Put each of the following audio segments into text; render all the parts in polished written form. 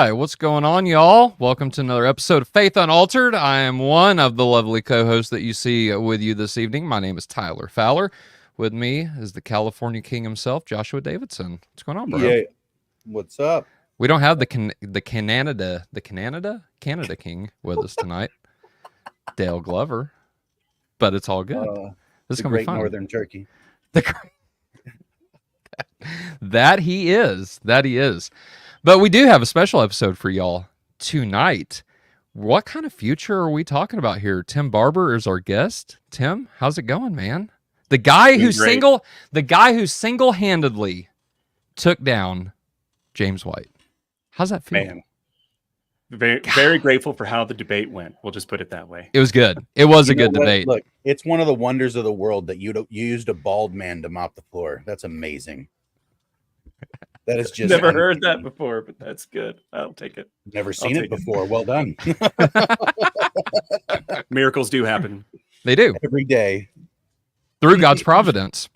right, what's going on, y'all? Welcome to another episode of Faith Unaltered. I am one of the lovely co-hosts that you see with you this evening. My name is Tyler Fowler. With me is the California King himself, Joshua Davidson. What's going on, bro? Yeah, what's up? We don't have the Canada King with us tonight, Dale Glover, but it's all good. This is gonna be fun. Northern Turkey. That he is. But we do have a special episode for y'all tonight. What kind of future are we talking about here? Tim Barber is our guest. Tim, how's it going, man? The guy who single-handedly took down James White. How's that feel? Man, very grateful for how the debate went. We'll just put it that way. It was good. It was a good debate. Look, it's one of the wonders of the world that you used a bald man to mop the floor. That's amazing. That is just never heard that before, but that's good. I'll take it. Never seen it before. Well done. Miracles do happen. They do every day through God's providence.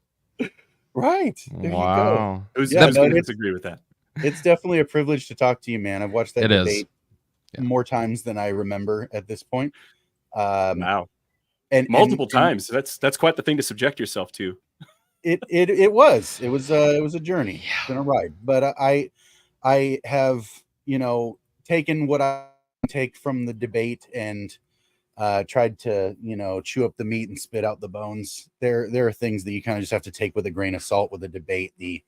Right. There wow. Who's going to disagree with that? It's definitely a privilege to talk to you, man. I've watched that debate more times than I remember at this point. Wow. And multiple times. That's quite the thing to subject yourself to. It was a journey. It's been a ride, but I have taken what I take from the debate and tried to chew up the meat and spit out the bones. There are things that you kind of just have to take with a grain of salt with a debate. The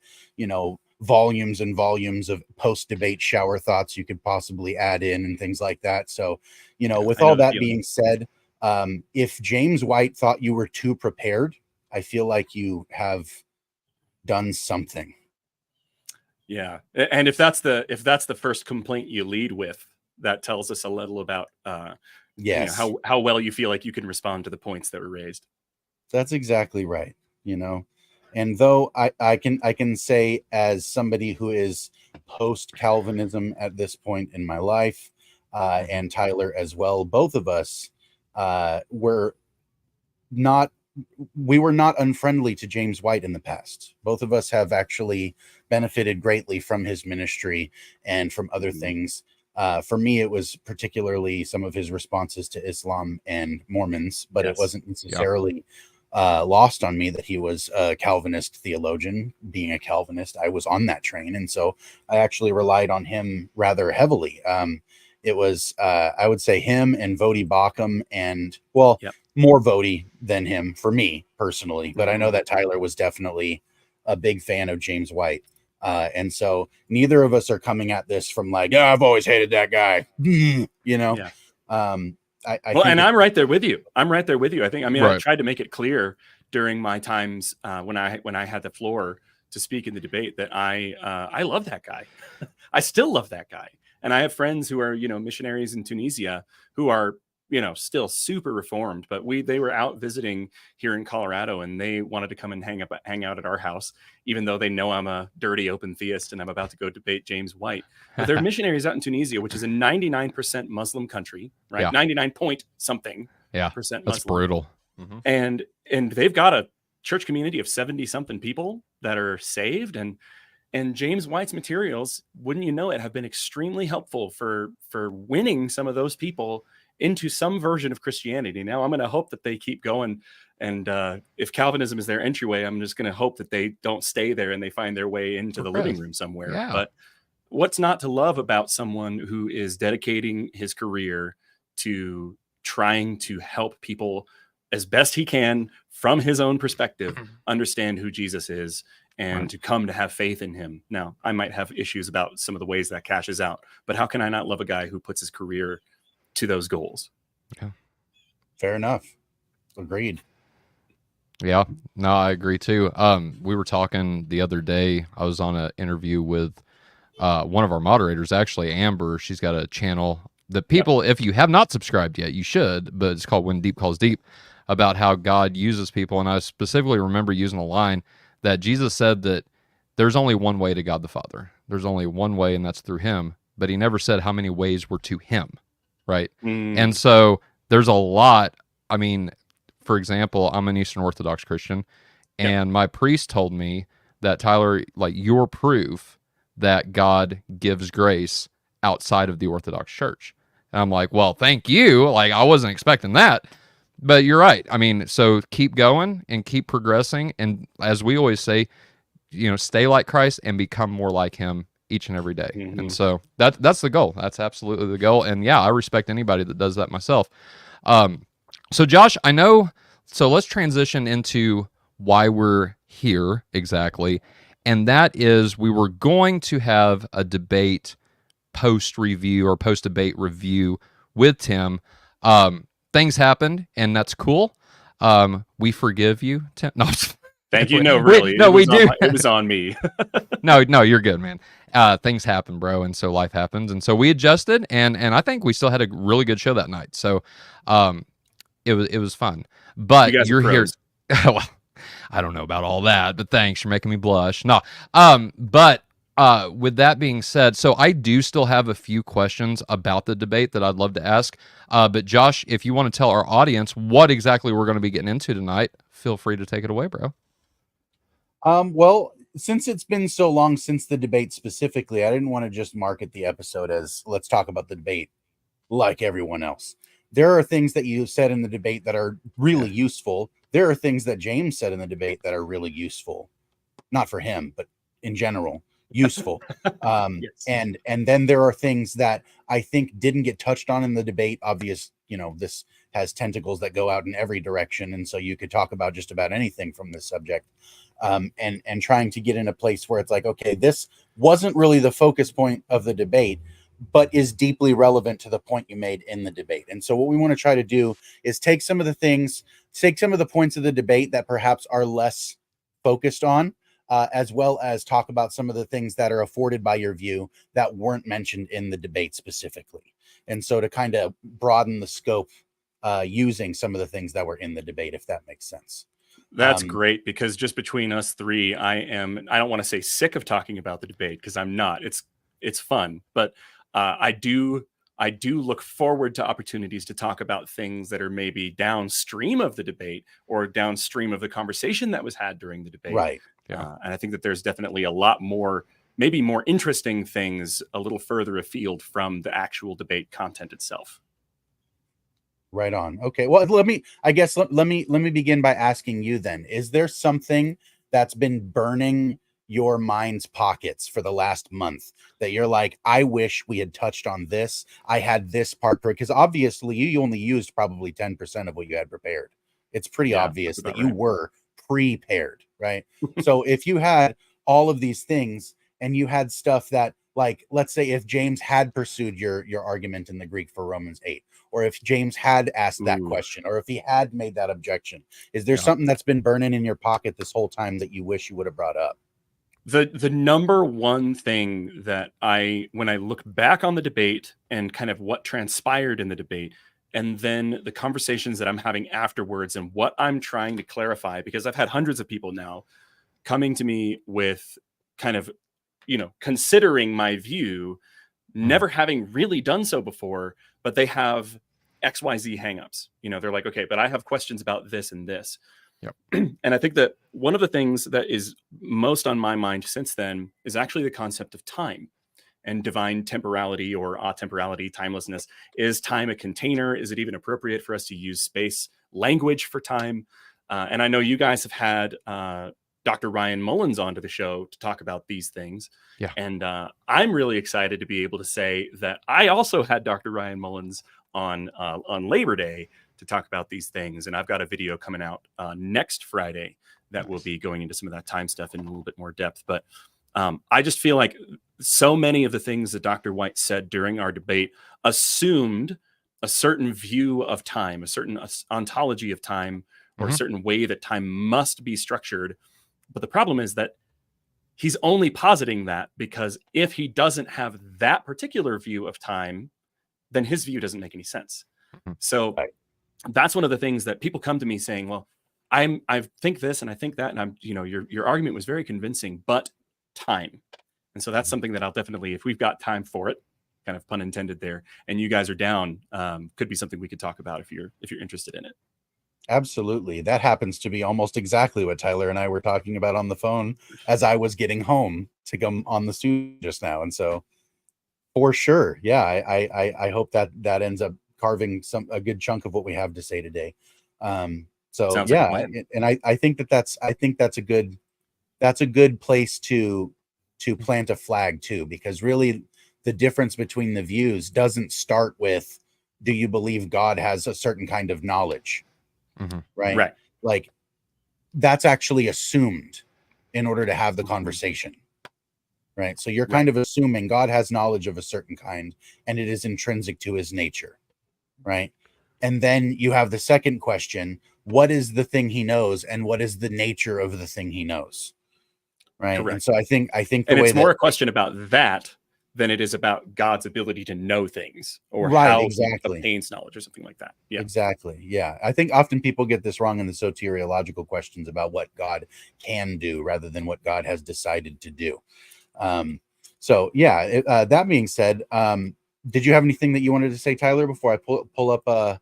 volumes and volumes of post-debate shower thoughts you could possibly add in and things like that. So with all that being said, if James White thought you were too prepared, I feel like you have done something. Yeah. And if that's the first complaint you lead with, that tells us a little about how well you feel like you can respond to the points that were raised. That's exactly right. And though I can say, as somebody who is post Calvinism at this point in my life, and Tyler as well, both of us were not unfriendly to James White in the past. Both of us have actually benefited greatly from his ministry and from other things. For me, it was particularly some of his responses to Islam and Mormons, but it wasn't necessarily lost on me that he was a Calvinist theologian. Being a Calvinist, I was on that train, and so I actually relied on him rather heavily. It was, I would say, him and Vodi Bakum, and more Vodi than him for me personally. But I know that Tyler was definitely a big fan of James White. And so neither of us are coming at this from like, I've always hated that guy, Yeah. And I'm right there with you. I tried to make it clear during my times when I had the floor to speak in the debate that I love that guy. I still love that guy. And I have friends who are, missionaries in Tunisia who are, still super reformed, but they were out visiting here in Colorado and they wanted to come and hang out at our house, even though they know I'm a dirty open theist and I'm about to go debate James White. But they're missionaries out in Tunisia, which is a 99% Muslim country, right? 99 point something percent Muslim. That's brutal. Mm-hmm. And they've got a church community of 70 something people that are saved, and James White's materials, wouldn't you know it, have been extremely helpful for winning some of those people into some version of Christianity. Now I'm going to hope that they keep going. And if Calvinism is their entryway, I'm just going to hope that they don't stay there and they find their way into the living room somewhere. Yeah. But what's not to love about someone who is dedicating his career to trying to help people as best he can from his own perspective, understand who Jesus is and to come to have faith in him. Now, I might have issues about some of the ways that cashes out, but how can I not love a guy who puts his career to those goals? Okay. Fair enough. Agreed. Yeah, no, I agree too. We were talking the other day. I was on an interview with one of our moderators, actually, Amber. She's got a channel that people, if you have not subscribed yet, you should, but it's called When Deep Calls Deep, about how God uses people. And I specifically remember using a line that Jesus said that there's only one way to God the Father. There's only one way, and that's through him. But he never said how many ways were to him. Right. And so there's a lot. I mean, for example, I'm an Eastern Orthodox Christian, and my priest told me that, Tyler, like, your proof that God gives grace outside of the Orthodox Church. And I'm like, well, thank you. Like, I wasn't expecting that. But you're right. I mean, so keep going and keep progressing. And as we always say, stay like Christ and become more like him each and every day. Mm-hmm. And so that's the goal. That's absolutely the goal. And yeah, I respect anybody that does that myself. So Josh, I know, so let's transition into why we're here exactly. And that is, we were going to have a debate post-review or post-debate review with Tim. Things happened, and that's cool. We forgive you, Tim. No, thank you. No, really. We do. It was on me. No, you're good, man. Things happen, bro, and so life happens, and so we adjusted, and I think we still had a really good show that night. So, it was fun. But you're here. Well, I don't know about all that, but thanks. You're making me blush. No, but with that being said, so I do still have a few questions about the debate that I'd love to ask. But Josh, if you want to tell our audience what exactly we're going to be getting into tonight, feel free to take it away, bro. Well, since it's been so long since the debate specifically, I didn't want to just market the episode as let's talk about the debate like everyone else. There are things that you said in the debate that are really useful. There are things that James said in the debate that are really useful. Not for him, but in general, useful. Yes. And then there are things that I think didn't get touched on in the debate. Obvious, this has tentacles that go out in every direction. And so you could talk about just about anything from this subject. And trying to get in a place where it's like, okay, this wasn't really the focus point of the debate, but is deeply relevant to the point you made in the debate. And so what we want to try to do is take some of the points of the debate that perhaps are less focused on, as well as talk about some of the things that are afforded by your view that weren't mentioned in the debate specifically. And so to kind of broaden the scope using some of the things that were in the debate, if that makes sense. That's great, because just between us three, I don't want to say sick of talking about the debate, because I'm not. It's fun, but I do look forward to opportunities to talk about things that are maybe downstream of the debate or downstream of the conversation that was had during the debate. Right. Yeah. And I think that there's definitely a lot more, maybe more interesting things a little further afield from the actual debate content itself. Right on. Okay. Well, let me begin by asking you then, is there something that's been burning your mind's pockets for the last month that you're like, I wish we had touched on this. I had this part, because obviously you only used probably 10% of what you had prepared. It's pretty obvious that you were prepared, right? So if you had all of these things and you had stuff that, like, let's say if James had pursued your argument in the Greek for Romans 8, or if James had asked that question, or if he had made that objection, is there something that's been burning in your pocket this whole time that you wish you would have brought up? The number one thing that when I look back on the debate and kind of what transpired in the debate, and then the conversations that I'm having afterwards and what I'm trying to clarify, because I've had hundreds of people now coming to me with kind of, considering my view, never having really done so before, but they have XYZ hangups. They're like, okay, but I have questions about this and this. Yep. And I think that one of the things that is most on my mind since then is actually the concept of time and divine temporality or atemporality, timelessness. Is time a container? Is it even appropriate for us to use space language for time? And I know you guys have had Dr. Ryan Mullins onto the show to talk about these things. Yeah. And I'm really excited to be able to say that I also had Dr. Ryan Mullins on Labor Day to talk about these things. And I've got a video coming out next Friday that will be going into some of that time stuff in a little bit more depth. But I just feel like so many of the things that Dr. White said during our debate assumed a certain view of time, a certain ontology of time, or a certain way that time must be structured. But the problem is that he's only positing that because if he doesn't have that particular view of time, then his view doesn't make any sense. So that's one of the things that people come to me saying, well, I think this and I think that, and your argument was very convincing, but time. And so that's something that I'll definitely, if we've got time for it, kind of pun intended there, and you guys are down, could be something we could talk about if you're interested in it. Absolutely. That happens to be almost exactly what Tyler and I were talking about on the phone as I was getting home to come on the studio just now. And so For sure. Yeah. I hope that ends up carving a good chunk of what we have to say today. So Sounds like a yeah, plan. and I think that's a good place to plant a flag too, because really the difference between the views doesn't start with, do you believe God has a certain kind of knowledge? Right. Right. Like, that's actually assumed in order to have the conversation. Right. So you're kind of assuming God has knowledge of a certain kind and it is intrinsic to his nature. Right. And then you have the second question: what is the thing he knows, and what is the nature of the thing he knows? Right. Correct. And so I think the And way it's more that a question about that than it is about God's ability to know things, or Right, how exactly. he obtains knowledge or something like that. Yeah. Exactly. Yeah. I think often people get this wrong in the soteriological questions about what God can do rather than what God has decided to do. So yeah, that being said, did you have anything that you wanted to say, Tyler, before I pull up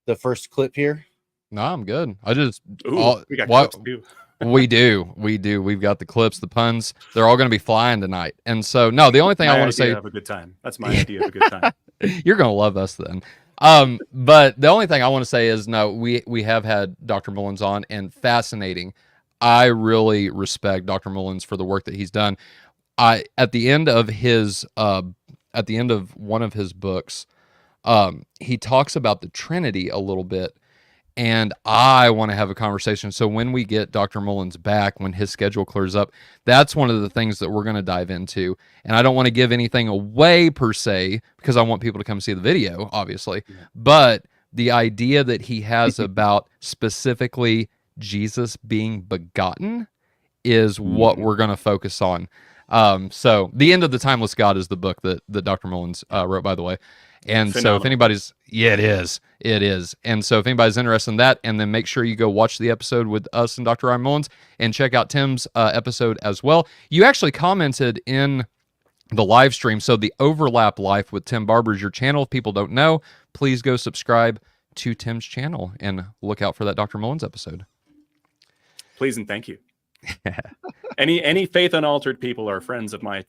the first clip here? No, I'm good. I just We got clips too. we do. We've got the clips, the puns. They're all going to be flying tonight. And so, no, the only thing I want to say, have a good time. That's my idea of a good time. you're going to love us then. But the only thing I want to say is, no, we have had Dr. Mullins on, and fascinating. I really respect Dr. Mullins for the work that he's done. At the end of one of his books, he talks about the Trinity a little bit, and I want to have a conversation. So when we get Dr. Mullins back, when his schedule clears up, that's one of the things that we're going to dive into. And I don't want to give anything away per se, because I want people to come see the video, obviously. Yeah. But the idea that he has about specifically Jesus being begotten is what we're going to focus on. So The End of the Timeless God is the book that Dr. Mullins wrote, by the way. And phenomenal. So if anybody's, it is. And so if anybody's interested in that, and then make sure you go watch the episode with us and Dr. Ryan Mullins, and check out Tim's episode as well. You actually commented in the live stream. So the Overlap Life with Tim Barber is your channel. If people don't know, please go subscribe to Tim's channel and look out for that Dr. Mullins episode. Please and thank you. Any Faith Unaltered people are friends of my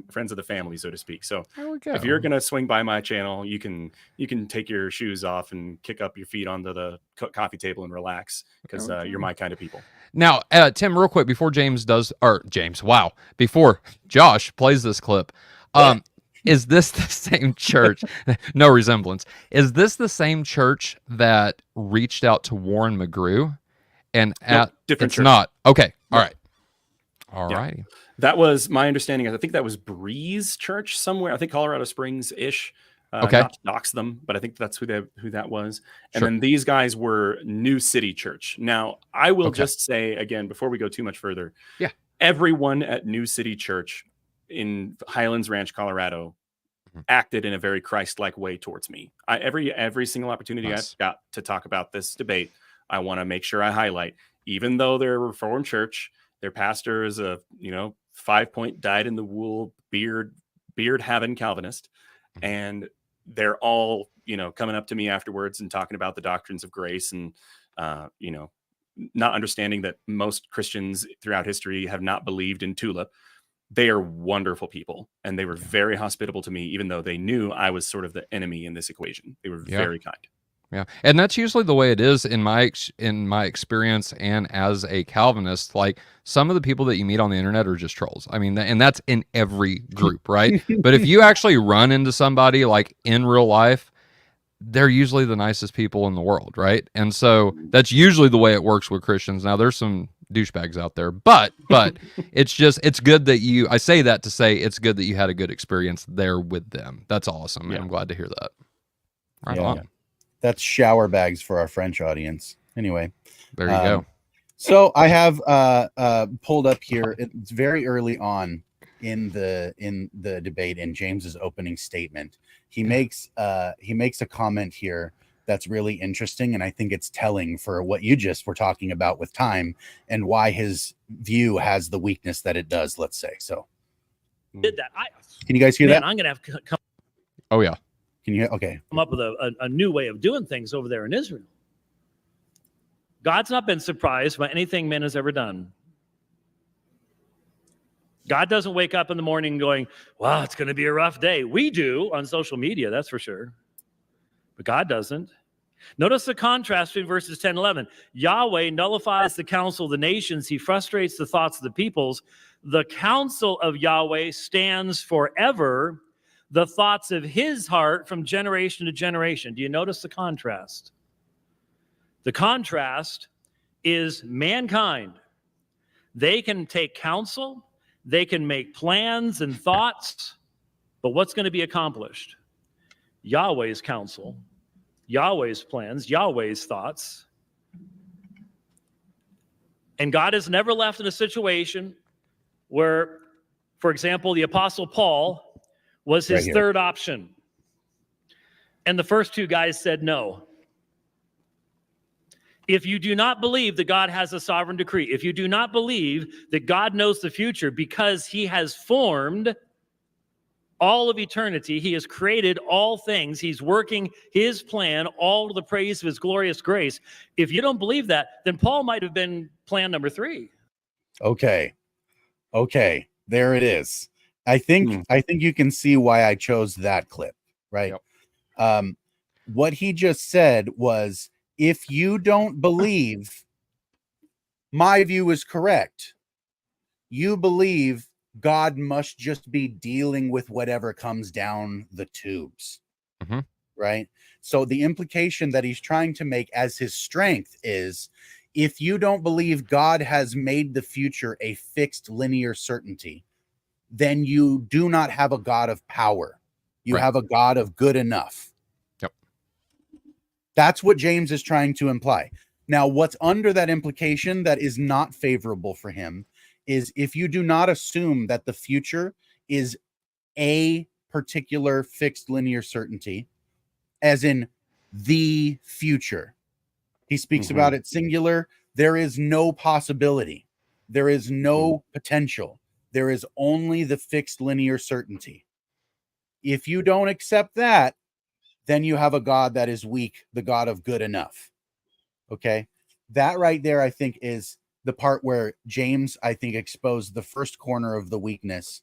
friends of the family, so to speak. So if you're gonna swing by my channel, you can take your shoes off and kick up your feet onto the coffee table and relax, because you're my kind of people. Now, Tim, real quick before before Josh plays this clip, is this the same church? No resemblance. Is this the same church that reached out to Warren McGrew? And different church. Not okay. All right. All righty. That was my understanding. I think that was Breeze Church somewhere. I think Colorado Springs ish. Okay. Not to dox them, but I think that's who that was. And then these guys were New City Church. Now, I will just say again, before we go too much further, everyone at New City Church in Highlands Ranch, Colorado, acted in a very Christ-like way towards me. Every single opportunity I've got to talk about this debate, I want to make sure I highlight, even though they're a Reformed church, their pastor is a 5-point dyed-in-the-wool beard having Calvinist, and they're all coming up to me afterwards and talking about the doctrines of grace, and not understanding that most Christians throughout history have not believed in tulip. They are wonderful people, and they were very hospitable to me, even though they knew I was sort of the enemy in this equation. They were very kind. Yeah, and that's usually the way it is in my experience, and as a Calvinist, like some of the people that you meet on the internet are just trolls. I mean, and that's in every group, right? But if you actually run into somebody like in real life, they're usually the nicest people in the world, right? And so that's usually the way it works with Christians. Now, there's some douchebags out there, but it's good that I say that to say it's good that you had a good experience there with them. That's awesome. Yeah. I'm glad to hear that. Right on. Yeah. That's shower bags for our French audience. Anyway, there you go. So I have pulled up here. It's very early on in the debate, in James's opening statement. He makes a comment here that's really interesting, and I think it's telling for what you just were talking about with time and why his view has the weakness that it does. Let's say so. Did that? Can you guys hear that? I'm gonna have to come. Oh yeah. Can you? Okay. Come up with a new way of doing things over there in Israel. God's not been surprised by anything man has ever done. God doesn't wake up in the morning going, wow, it's going to be a rough day. We do on social media, that's for sure. But God doesn't. Notice the contrast between verses 10 and 11. Yahweh nullifies the counsel of the nations. He frustrates the thoughts of the peoples. The counsel of Yahweh stands forever, the thoughts of his heart from generation to generation. Do you notice the contrast? The contrast is mankind. They can take counsel, they can make plans and thoughts, but what's going to be accomplished? Yahweh's counsel, Yahweh's plans, Yahweh's thoughts. And God is never left in a situation where, for example, the Apostle Paul was his third option. And the first two guys said no. If you do not believe that God has a sovereign decree, if you do not believe that God knows the future because he has formed all of eternity, he has created all things, he's working his plan, all to the praise of his glorious grace. If you don't believe that, then Paul might have been plan number 3. Okay. There it is. I think you can see why I chose that clip, right? Yep. What he just said was, if you don't believe my view is correct, you believe God must just be dealing with whatever comes down the tubes, right? So the implication that he's trying to make as his strength is, if you don't believe God has made the future a fixed linear certainty, then you do not have a God of power. You have a God of good enough. That's what James is trying to imply. Now, what's under that implication that is not favorable for him is, if you do not assume that the future is a particular fixed linear certainty, as in the future. He speaks about it singular. There is no possibility. There is no potential. There is only the fixed linear certainty. If you don't accept that, then you have a God that is weak, the God of good enough. Okay? That right there, I think, is the part where James, I think, exposed the first corner of the weakness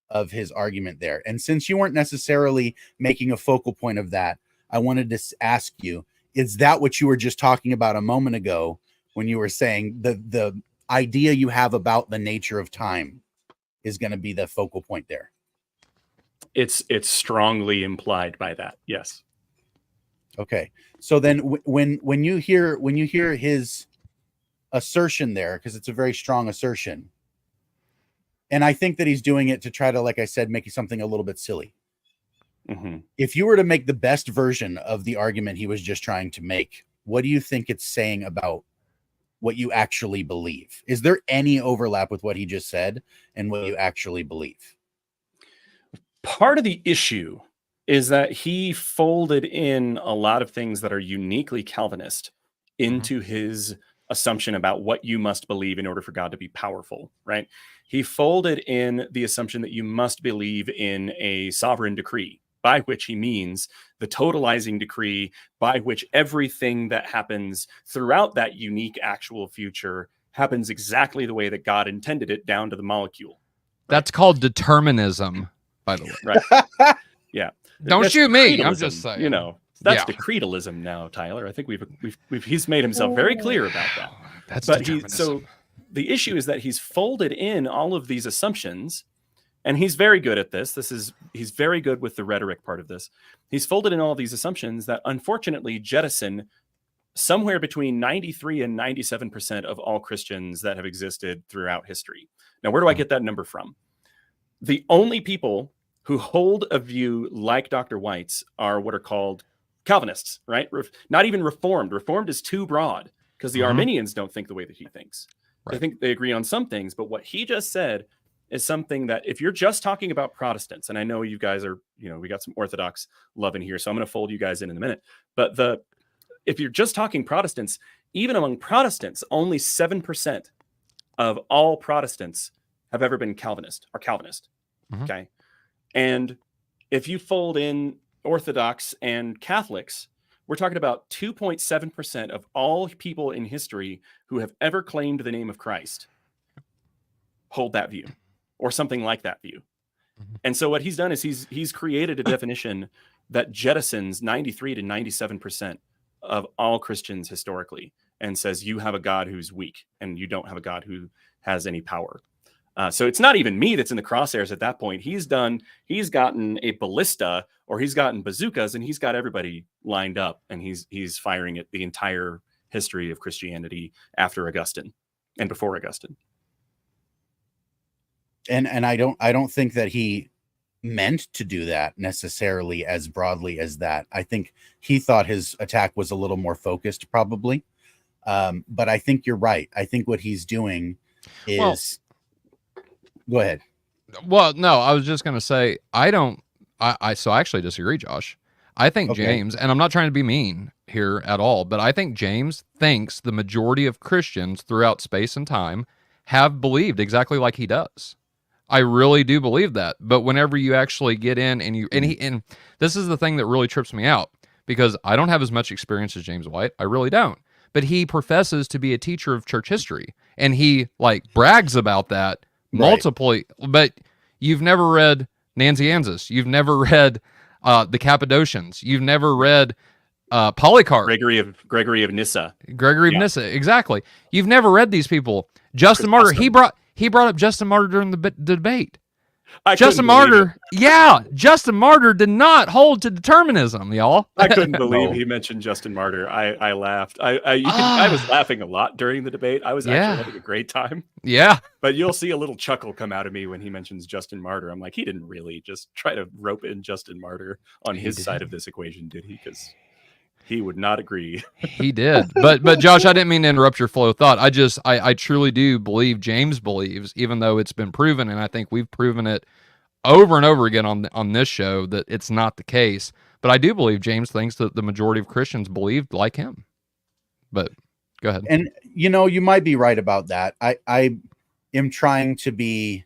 of his argument there. And since you weren't necessarily making a focal point of that, I wanted to ask you, is that what you were just talking about a moment ago when you were saying the idea you have about the nature of time is going to be the focal point there? It's strongly implied by that. Yes. Okay. So then when you hear his assertion there, because it's a very strong assertion, and I think that he's doing it to try to, like I said, make something a little bit silly. If you were to make the best version of the argument he was just trying to make, what do you think it's saying about what you actually believe? Is there any overlap with what he just said and what you actually believe? Part of the issue is that he folded in a lot of things that are uniquely Calvinist into his assumption about what you must believe in order for God to be powerful, right? He folded in the assumption that you must believe in a sovereign decree, by which he means the totalizing decree by which everything that happens throughout that unique actual future happens exactly the way that God intended it, down to the molecule. Right? That's called determinism, by the way. Right. Yeah. Don't That's shoot me. I'm decretalism, just saying. You know, that's decretalism now, Tyler. I think he's made himself very clear about that. That's but determinism. So the issue is that he's folded in all of these assumptions, and he's very good at this. He's very good with the rhetoric part of this. He's folded in all of these assumptions that unfortunately jettison somewhere between 93 and 97% of all Christians that have existed throughout history. Now, where do I get that number from? The only people who hold a view like Dr. White's are what are called Calvinists, right? Not even Reformed. Reformed is too broad because the Arminians don't think the way that he thinks. Right. They think they agree on some things, but what he just said is something that if you're just talking about Protestants, and I know you guys are, we got some Orthodox love in here, so I'm going to fold you guys in a minute. But if you're just talking Protestants, even among Protestants, only 7% of all Protestants have ever been Calvinist. Okay. And if you fold in Orthodox and Catholics, we're talking about 2.7% of all people in history who have ever claimed the name of Christ hold that view or something like that view. Mhm. And so what he's done is he's created a definition that jettisons 93 to 97% of all Christians historically, and says you have a God who's weak and you don't have a God who has any power. So it's not even me that's in the crosshairs at that point. He's gotten a ballista, or he's gotten bazookas, and he's got everybody lined up, and he's firing at the entire history of Christianity after Augustine and before Augustine. And I don't think that he meant to do that necessarily as broadly as that. I think he thought his attack was a little more focused, probably. But I think you're right. I think what he's doing is, go ahead. Well, no, I was just going to say, I actually disagree, Josh. I think James, and I'm not trying to be mean here at all, but I think James thinks the majority of Christians throughout space and time have believed exactly like he does. I really do believe that. But whenever you actually get in and this is the thing that really trips me out, because I don't have as much experience as James White. I really don't. But he professes to be a teacher of church history, and he brags about that multiply. But you've never read Nazianzus. You've never read the Cappadocians. You've never read Polycarp. Gregory of Nyssa. Gregory of Nyssa, exactly. You've never read these people. Justin Martyr, he brought up Justin Martyr during the debate. Justin Martyr did not hold to determinism, y'all. I couldn't believe he mentioned Justin Martyr. I laughed. I was laughing a lot during the debate. I was actually having a great time. Yeah. But you'll see a little chuckle come out of me when he mentions Justin Martyr. I'm like, he didn't really just try to rope in Justin Martyr on his side of this equation, did he? Because he would not agree. He did. But Josh, I didn't mean to interrupt your flow of thought. I truly do believe James believes, even though it's been proven, and I think we've proven it over and over again on this show, that it's not the case. But I do believe James thinks that the majority of Christians believed like him. But go ahead. And you might be right about that. I am trying to be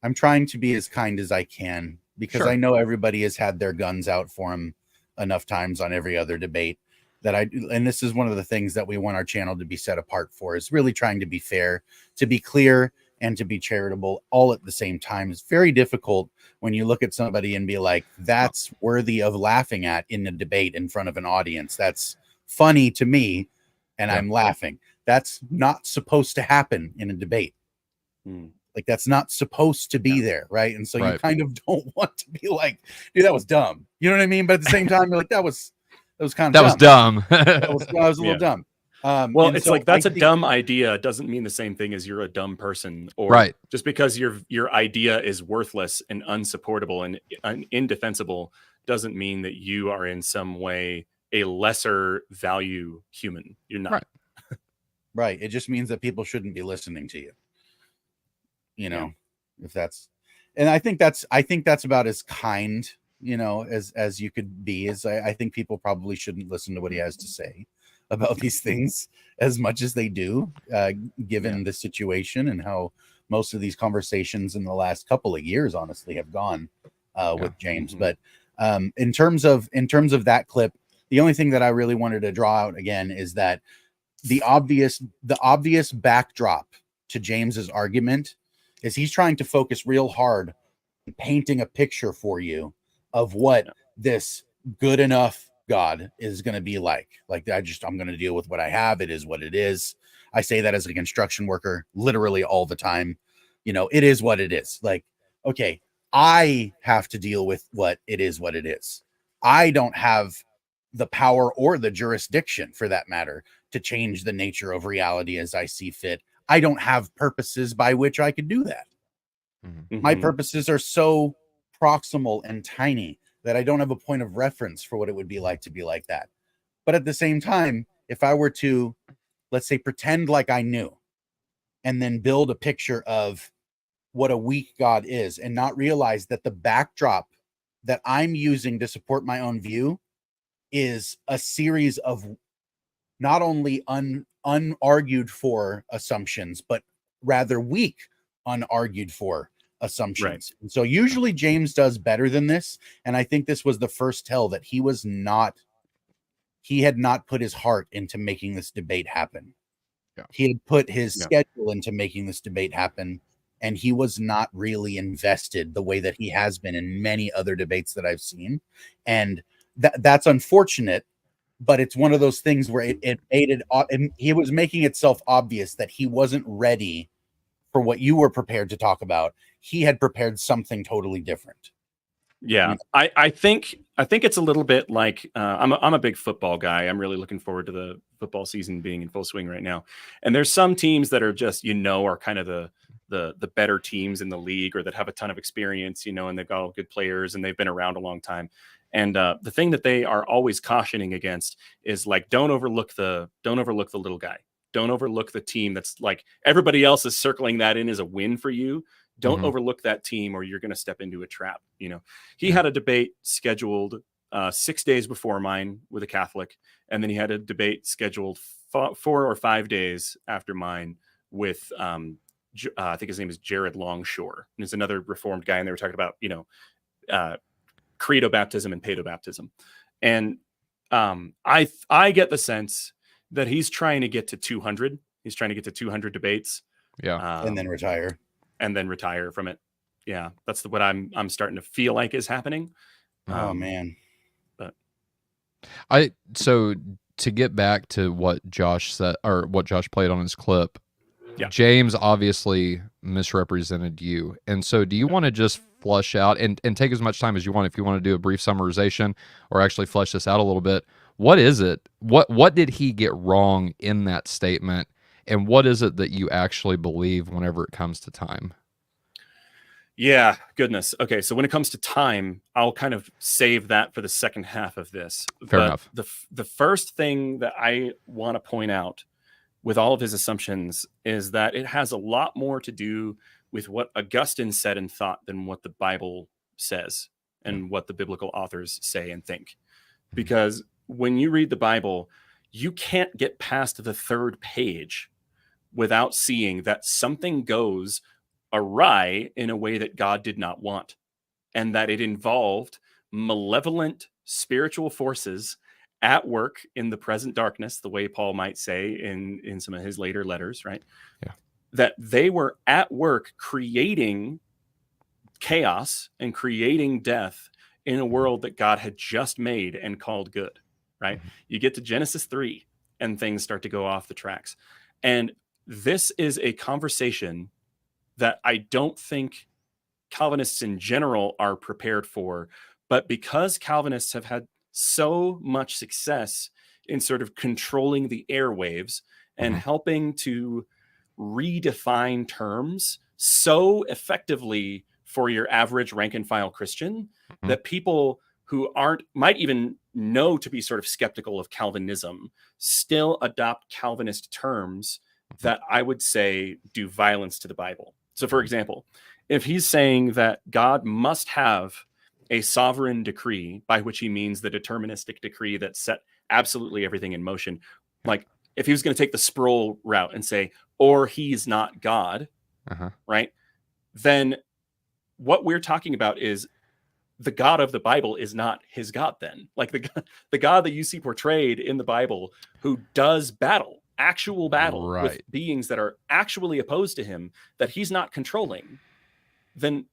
as kind as I can, because I know everybody has had their guns out for him enough times on every other debate and this is one of the things that we want our channel to be set apart for, is really trying to be fair, to be clear, and to be charitable all at the same time. It's very difficult when you look at somebody and be like, that's worthy of laughing at in a debate in front of an audience. That's funny to me, and I'm laughing. That's not supposed to happen in a debate. Like, that's not supposed to be there, right? And so you kind of don't want to be like, dude, that was dumb. You know what I mean? But at the same time, you're like, that was kind of dumb. That was a little dumb. Well, it's like, that's a dumb idea doesn't mean the same thing as you're a dumb person, or just because your idea is worthless and unsupportable and indefensible doesn't mean that you are in some way a lesser value human. You're not. Right. It just means that people shouldn't be listening to you. If that's, and I think that's about as kind, as you could be. I think people probably shouldn't listen to what he has to say about these things as much as they do, given the situation and how most of these conversations in the last couple of years, honestly, have gone with James. But in terms of that clip, the only thing that I really wanted to draw out again is that the obvious backdrop to James's argument is he's trying to focus real hard on painting a picture for you of what this good enough God is going to be like. Like, I'm going to deal with what I have. It is what it is. I say that as a construction worker literally all the time. It is what it is. Like, okay, I have to deal with what it is. I don't have the power or the jurisdiction, for that matter, to change the nature of reality as I see fit. I don't have purposes by which I could do that. My purposes are so proximal and tiny that I don't have a point of reference for what it would be like to be like that. But at the same time, if I were to, let's say, pretend like I knew, and then build a picture of what a weak God is, and not realize that the backdrop that I'm using to support my own view is a series of not only unargued for assumptions, but rather weak unargued for assumptions. And so usually James does better than this. And I think this was the first tell that he had not put his heart into making this debate happen. He had put his schedule into making this debate happen. and he was not really invested the way that he has been in many other debates that I've seen. And that's unfortunate, but it's one of those things where it made it, he was making itself obvious that he wasn't ready for what you were prepared to talk about. He had prepared something totally different. Yeah, I think it's a little bit like I'm a big football guy. I'm really looking forward to the football season being in full swing right now. And there's some teams that are just, are kind of the better teams in the league, or that have a ton of experience, and they've got all good players and they've been around a long time. And the thing that they are always cautioning against is like, don't overlook the little guy. Don't overlook the team that's like everybody else is circling that in as a win for you. Don't overlook that team, or you're going to step into a trap. He had a debate scheduled 6 days before mine with a Catholic, and then he had a debate scheduled 4 or 5 days after mine with I think his name is Jared Longshore, and he's another Reformed guy, and they were talking about credo baptism and pedo baptism, and I get the sense that he's trying to get to 200. He's trying to get to 200 debates, and then retire. And then retire from it. Yeah, that's what I'm starting to feel like is happening. Oh man. But so to get back to what Josh said, or what Josh played on his clip, yeah. James obviously misrepresented you. And so do you want to just flush out and take as much time as you want, if you want to do a brief summarization or actually flesh this out a little bit? What is it? What did he get wrong in that statement? And what is it that you actually believe whenever it comes to time? Yeah, goodness. Okay, so when it comes to time, I'll kind of save that for the second half of this. Fair enough. The first thing that I want to point out with all of his assumptions is that it has a lot more to do with what Augustine said and thought than what the Bible says and what the biblical authors say and think. Because when you read the Bible, you can't get past the third page without seeing that something goes awry in a way that God did not want, and that it involved malevolent spiritual forces at work in the present darkness, the way Paul might say in some of his later letters, right? Yeah. That they were at work creating chaos and creating death in a world that God had just made and called good, right? You get to Genesis 3 and things start to go off the tracks. And this is a conversation that I don't think Calvinists in general are prepared for, but because Calvinists have had so much success in sort of controlling the airwaves and helping to redefine terms so effectively for your average rank and file Christian, that people who might even know to be sort of skeptical of Calvinism still adopt Calvinist terms that I would say do violence to the Bible. So, for example, if he's saying that God must have a sovereign decree, by which he means the deterministic decree that set absolutely everything in motion, like if he was going to take the Sproul route and say, or he's not God, right? Then what we're talking about is the God of the Bible is not his God then. Like the God that you see portrayed in the Bible, who does actual battle with beings that are actually opposed to him, that he's not controlling, then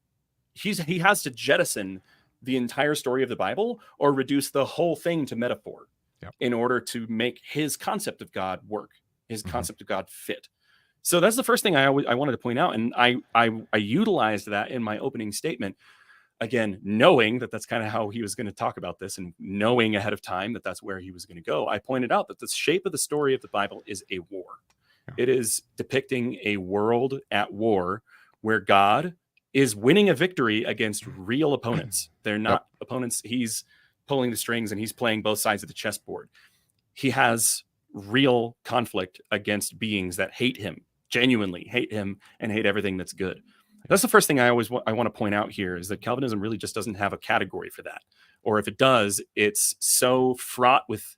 he has to jettison the entire story of the Bible or reduce the whole thing to metaphor in order to make his concept of God work, his concept of God fit. So that's the first thing I wanted to point out. And I utilized that in my opening statement. Again, knowing that that's kind of how he was going to talk about this, and knowing ahead of time that that's where he was going to go, I pointed out that the shape of the story of the Bible is a war. It is depicting a world at war where God is winning a victory against real opponents. They're not opponents. He's pulling the strings and he's playing both sides of the chessboard. He has real conflict against beings that hate him, genuinely hate him, and hate everything that's good. That's the first thing I want to point out here, is that Calvinism really just doesn't have a category for that. Or if it does, it's so fraught with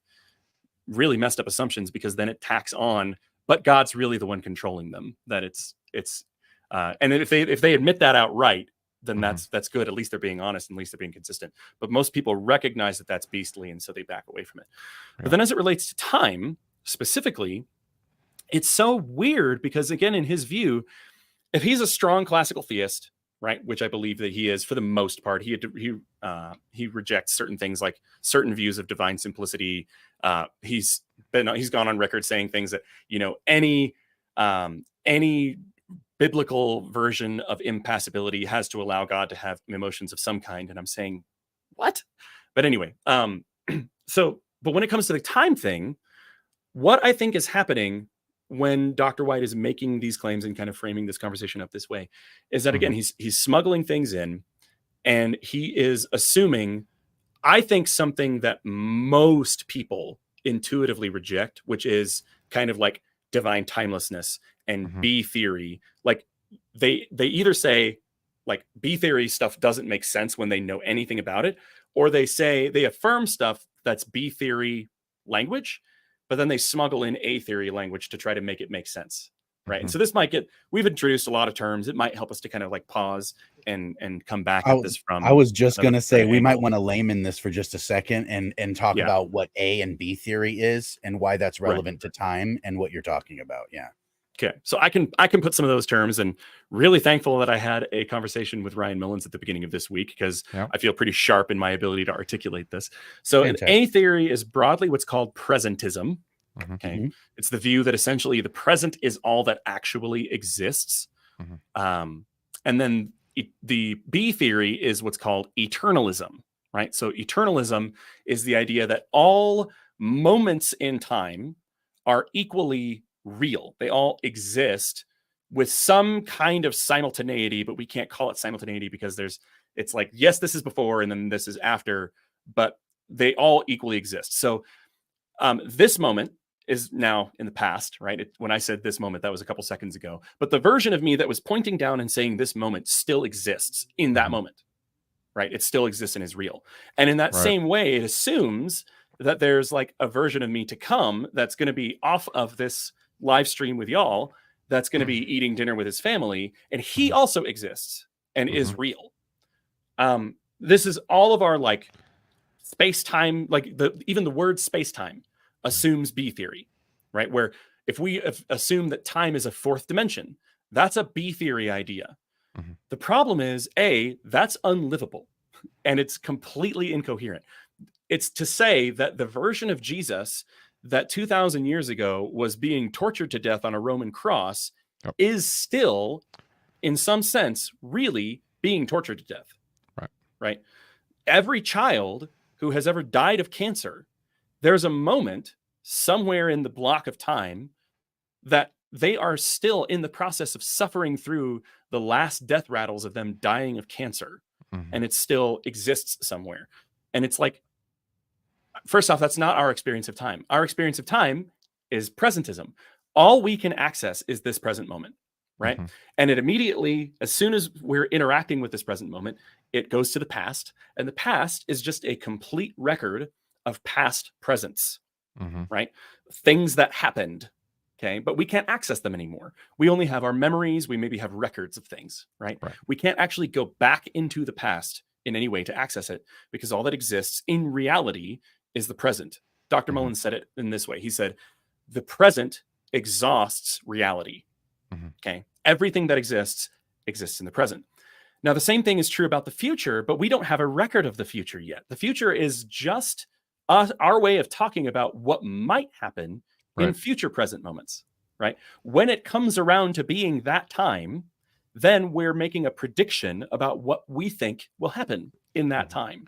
really messed up assumptions, because then it tacks on, but God's really the one controlling them, that it's and if they admit that outright, then that's good. At least they're being honest, and at least they're being consistent. But most people recognize that that's beastly, and so they back away from it. But then as it relates to time specifically, it's so weird, because again, in his view, if he's a strong classical theist, right, which I believe that he is for the most part, he rejects certain things like certain views of divine simplicity. He's gone on record saying things that, you know, any biblical version of impassibility has to allow God to have emotions of some kind. And I'm saying, what? But anyway, but when it comes to the time thing, what I think is happening when Dr. White is making these claims and kind of framing this conversation up this way is that, again, he's smuggling things in, and he is assuming, I think, something that most people intuitively reject, which is kind of like divine timelessness and B theory. Like they either say like B theory stuff doesn't make sense when they know anything about it, or they say they affirm stuff that's B theory language, but then they smuggle in A theory language to try to make it make sense. Right. And so this might we've introduced a lot of terms. It might help us to kind of like pause and come back at this from. I was just going to say, we might want to layman this for just a second and talk about what A and B theory is and why that's relevant to time and what you're talking about. Yeah. Okay. So I can put some of those terms, and really thankful that I had a conversation with Ryan Millins at the beginning of this week, because I feel pretty sharp in my ability to articulate this. So an A theory is broadly what's called presentism. Okay. It's the view that essentially the present is all that actually exists. And then the B theory is what's called eternalism, right? So eternalism is the idea that all moments in time are equally real. They all exist with some kind of simultaneity, but we can't call it simultaneity because it's like, yes, this is before and then this is after, but they all equally exist. So this moment is now in the past, right? When I said this moment, that was a couple seconds ago, but the version of me that was pointing down and saying this moment still exists in that moment, right? It still exists and is real. And in that same way, it assumes that there's like a version of me to come that's going to be off of this live stream with y'all, that's going to be eating dinner with his family, and he also exists and is real. This is all of our like space-time, like even the word space-time assumes B theory, right? Where if we assume that time is a fourth dimension, that's a B theory idea. The problem is, A, that's unlivable and it's completely incoherent. It's to say that the version of Jesus that 2,000 years ago was being tortured to death on a Roman cross is still, in some sense, really being tortured to death. Right? Every child who has ever died of cancer, there's a moment somewhere in the block of time that they are still in the process of suffering through the last death rattles of them dying of cancer. And it still exists somewhere. And it's like, first off, that's not our experience of time. Our experience of time is presentism. All we can access is this present moment, right? And it immediately, as soon as we're interacting with this present moment, it goes to the past. And the past is just a complete record of past presence, right? Things that happened, okay? But we can't access them anymore. We only have our memories. We maybe have records of things, right? We can't actually go back into the past in any way to access it, because all that exists in reality is the present. Dr. Mullins said it in this way. He said, the present exhausts reality. Okay. Everything that exists in the present. Now, the same thing is true about the future, but we don't have a record of the future yet. The future is just our way of talking about what might happen in future present moments, right? When it comes around to being that time, then we're making a prediction about what we think will happen in that time.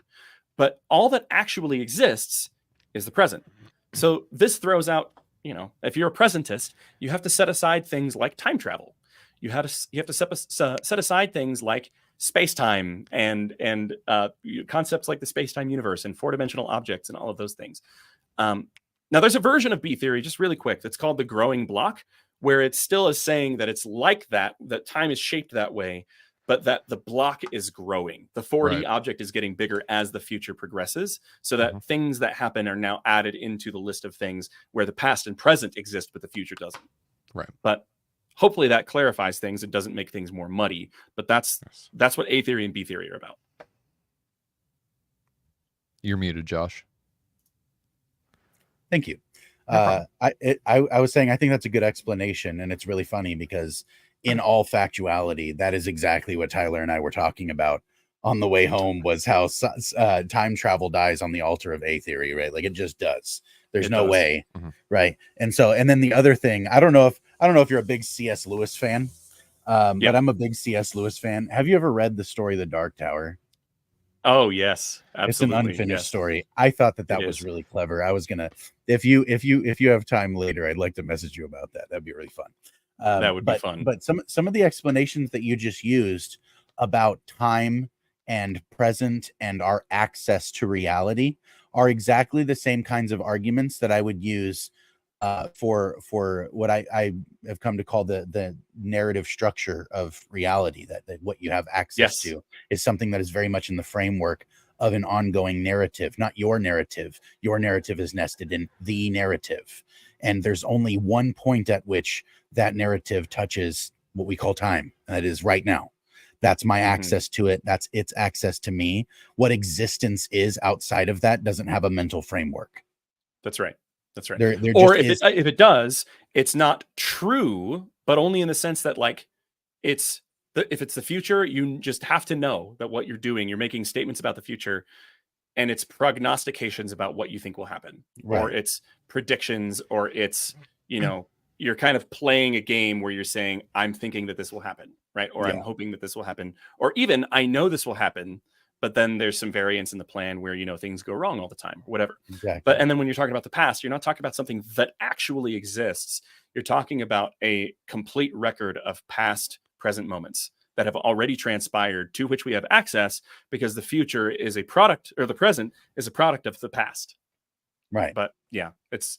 But all that actually exists is the present. So this throws out, if you're a presentist, you have to set aside things like time travel. You have to set aside things like space-time and concepts like the space-time universe and four-dimensional objects and all of those things. Now, there's a version of B theory, just really quick, that's called the growing block, where it still is saying that it's like that time is shaped that way, but that the block is growing. The 4D object is getting bigger as the future progresses, so that things that happen are now added into the list of things where the past and present exist, but the future doesn't. But hopefully that clarifies things. It doesn't make things more muddy, but that's what A theory and B theory are about. You're muted, Josh. Thank you. I was saying, I think that's a good explanation, and it's really funny because in all factuality, that is exactly what Tyler and I were talking about on the way home, was how time travel dies on the altar of A theory, right? Like, it just does. There's no way, right? And then the other thing, I don't know if you're a big C.S. Lewis fan, but I'm a big C.S. Lewis fan. Have you ever read the story The Dark Tower? Oh yes, absolutely. It's an unfinished story. I thought that was really clever. I was gonna, if you have time later, I'd like to message you about that. That'd be really fun. That would be fun. But some of the explanations that you just used about time and present and our access to reality are exactly the same kinds of arguments that I would use for what I have come to call the narrative structure of reality, that what you have access to is something that is very much in the framework of an ongoing narrative, not your narrative. Your narrative is nested in the narrative. And there's only one point at which that narrative touches what we call time. And that is right now. That's my access to it. That's its access to me. What existence is outside of that doesn't have a mental framework. That's right. That's right. Or if it does, it's not true, but only in the sense that, like, if it's the future, you just have to know that what you're doing, you're making statements about the future, and it's prognostications about what you think will happen, or it's predictions, or it's, you're kind of playing a game where you're saying, I'm thinking that this will happen, right? Or I'm hoping that this will happen, or even I know this will happen, but then there's some variance in the plan where, things go wrong all the time, whatever. Exactly. And then when you're talking about the past, you're not talking about something that actually exists. You're talking about a complete record of past, present moments that have already transpired, to which we have access, because the future is a product, or the present is a product of the past. Right. But yeah, it's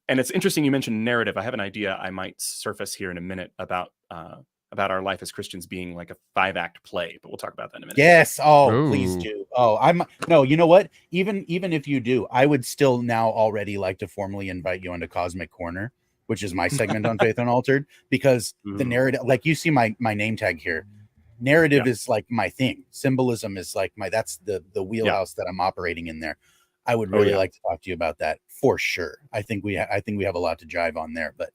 interesting you mentioned narrative. I have an idea I might surface here in a minute about our life as Christians being like a 5-act play, but we'll talk about that in a minute. Yes. Oh, please do. Oh, no, you know what? Even if you do, I would still now already like to formally invite you into Cosmic Corner, which is my segment on Faith Unaltered, because the narrative, like, you see my name tag here. Narrative is like my thing. Symbolism is like that's the wheelhouse that I'm operating in there. I would really like to talk to you about that for sure. I think we have a lot to jive on there. But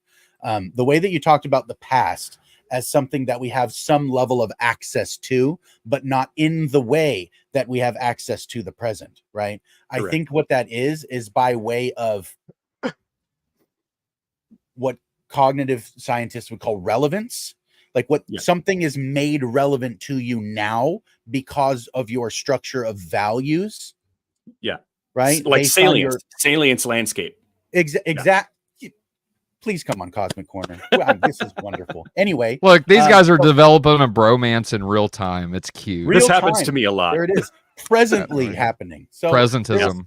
the way that you talked about the past as something that we have some level of access to, but not in the way that we have access to the present, right? Correct. I think what that is by way of what cognitive scientists would call relevance. Like something is made relevant to you now because of your structure of values. Yeah. Right? Like salience landscape. Exactly. Please come on Cosmic Corner. Wow, this is wonderful. Anyway. Look, these guys are developing a bromance in real time. It's cute. This happens to me a lot. There it is. Presently happening. So presentism.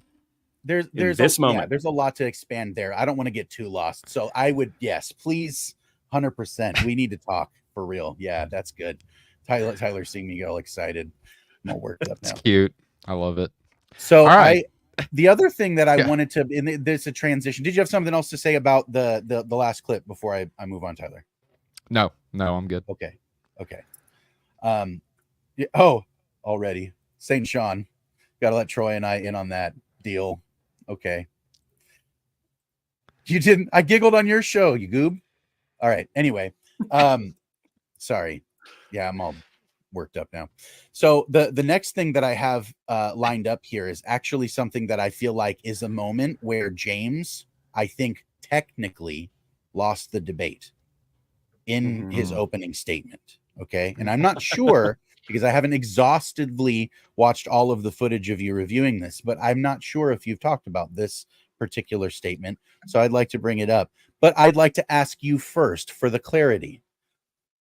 There's this moment. Yeah, there's a lot to expand there. I don't want to get too lost. So I would, please, 100%. We need to talk for real. Yeah, that's good. Tyler seeing me get all excited. I'm all worked up now. It's cute. I love it. So the other thing that I wanted to, and there's a transition. Did you have something else to say about the last clip before I move on, Tyler? No, I'm good. Okay. Already St. Sean. Got to let Troy and I in on that deal. Okay. You didn't. I giggled on your show, you goob. All right. Anyway, sorry. Yeah, I'm all worked up now. So the next thing that I have lined up here is actually something that I feel like is a moment where James, I think, technically lost the debate in his opening statement. Okay. And I'm not sure because I haven't exhaustively watched all of the footage of you reviewing this, but I'm not sure if you've talked about this particular statement. So I'd like to bring it up, but I'd like to ask you first for the clarity.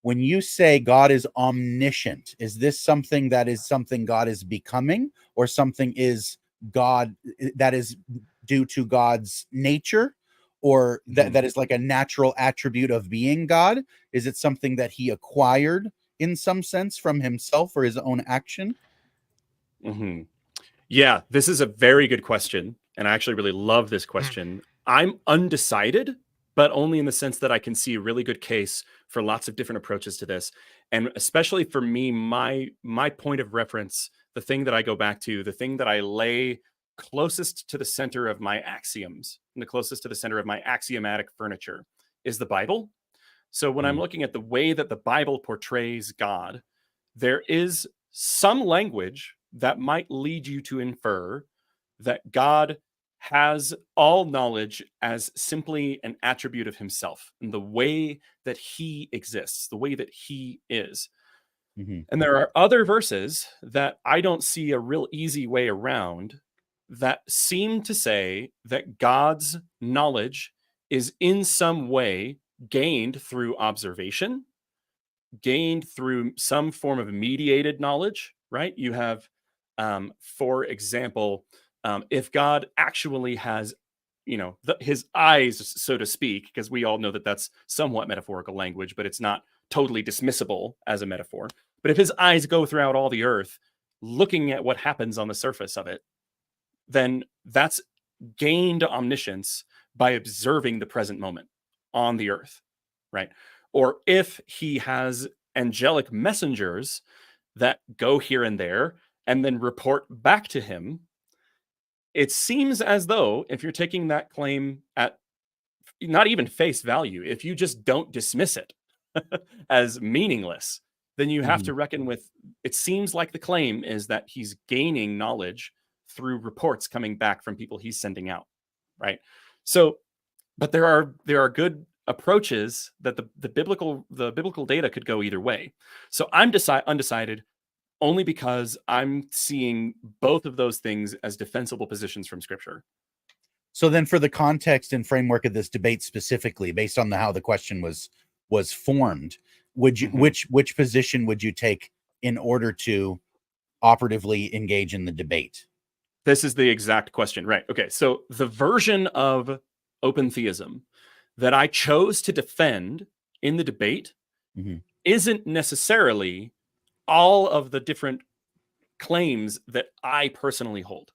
When you say God is omniscient, is this something that is something God is becoming, or something is God that is due to God's nature, or that is like a natural attribute of being God? Is it something that he acquired in some sense from himself or his own action? Yeah, this is a very good question. And I actually really love this question. I'm undecided, but only in the sense that I can see a really good case for lots of different approaches to this. And especially for me, my point of reference, the thing that I go back to, the thing that I lay closest to the center of my axioms and the closest to the center of my axiomatic furniture is the Bible. So when I'm looking at the way that the Bible portrays God, there is some language that might lead you to infer that God has all knowledge as simply an attribute of himself and the way that he exists, the way that he is. And there are other verses that I don't see a real easy way around that seem to say that God's knowledge is in some way gained through observation, gained through some form of mediated knowledge, right? You have, for example, if God actually has, his eyes, so to speak, because we all know that that's somewhat metaphorical language, but it's not totally dismissible as a metaphor. But if his eyes go throughout all the earth, looking at what happens on the surface of it, then that's gained omniscience by observing the present moment on the earth, right? Or if he has angelic messengers that go here and there and then report back to him, it seems as though if you're taking that claim at not even face value, if you just don't dismiss it as meaningless, then you have to reckon with, it seems like the claim is that he's gaining knowledge through reports coming back from people he's sending out, right? So, but there are good approaches that the biblical data could go either way. So I'm undecided only because I'm seeing both of those things as defensible positions from Scripture. So then, for the context and framework of this debate specifically, based on how the question was formed, would you which position would you take in order to operatively engage in the debate? This is the exact question, right? Okay, so the version of open theism that I chose to defend in the debate isn't necessarily all of the different claims that I personally hold.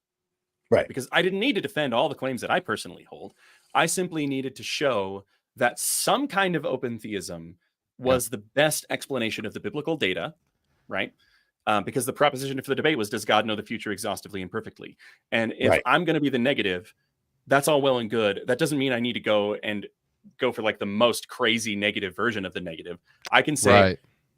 Right. Because I didn't need to defend all the claims that I personally hold. I simply needed to show that some kind of open theism was the best explanation of the biblical data, right? Because the proposition for the debate was, does God know the future exhaustively and perfectly? And if I'm going to be the negative, that's all well and good. That doesn't mean I need to go for like the most crazy negative version of the negative. I can say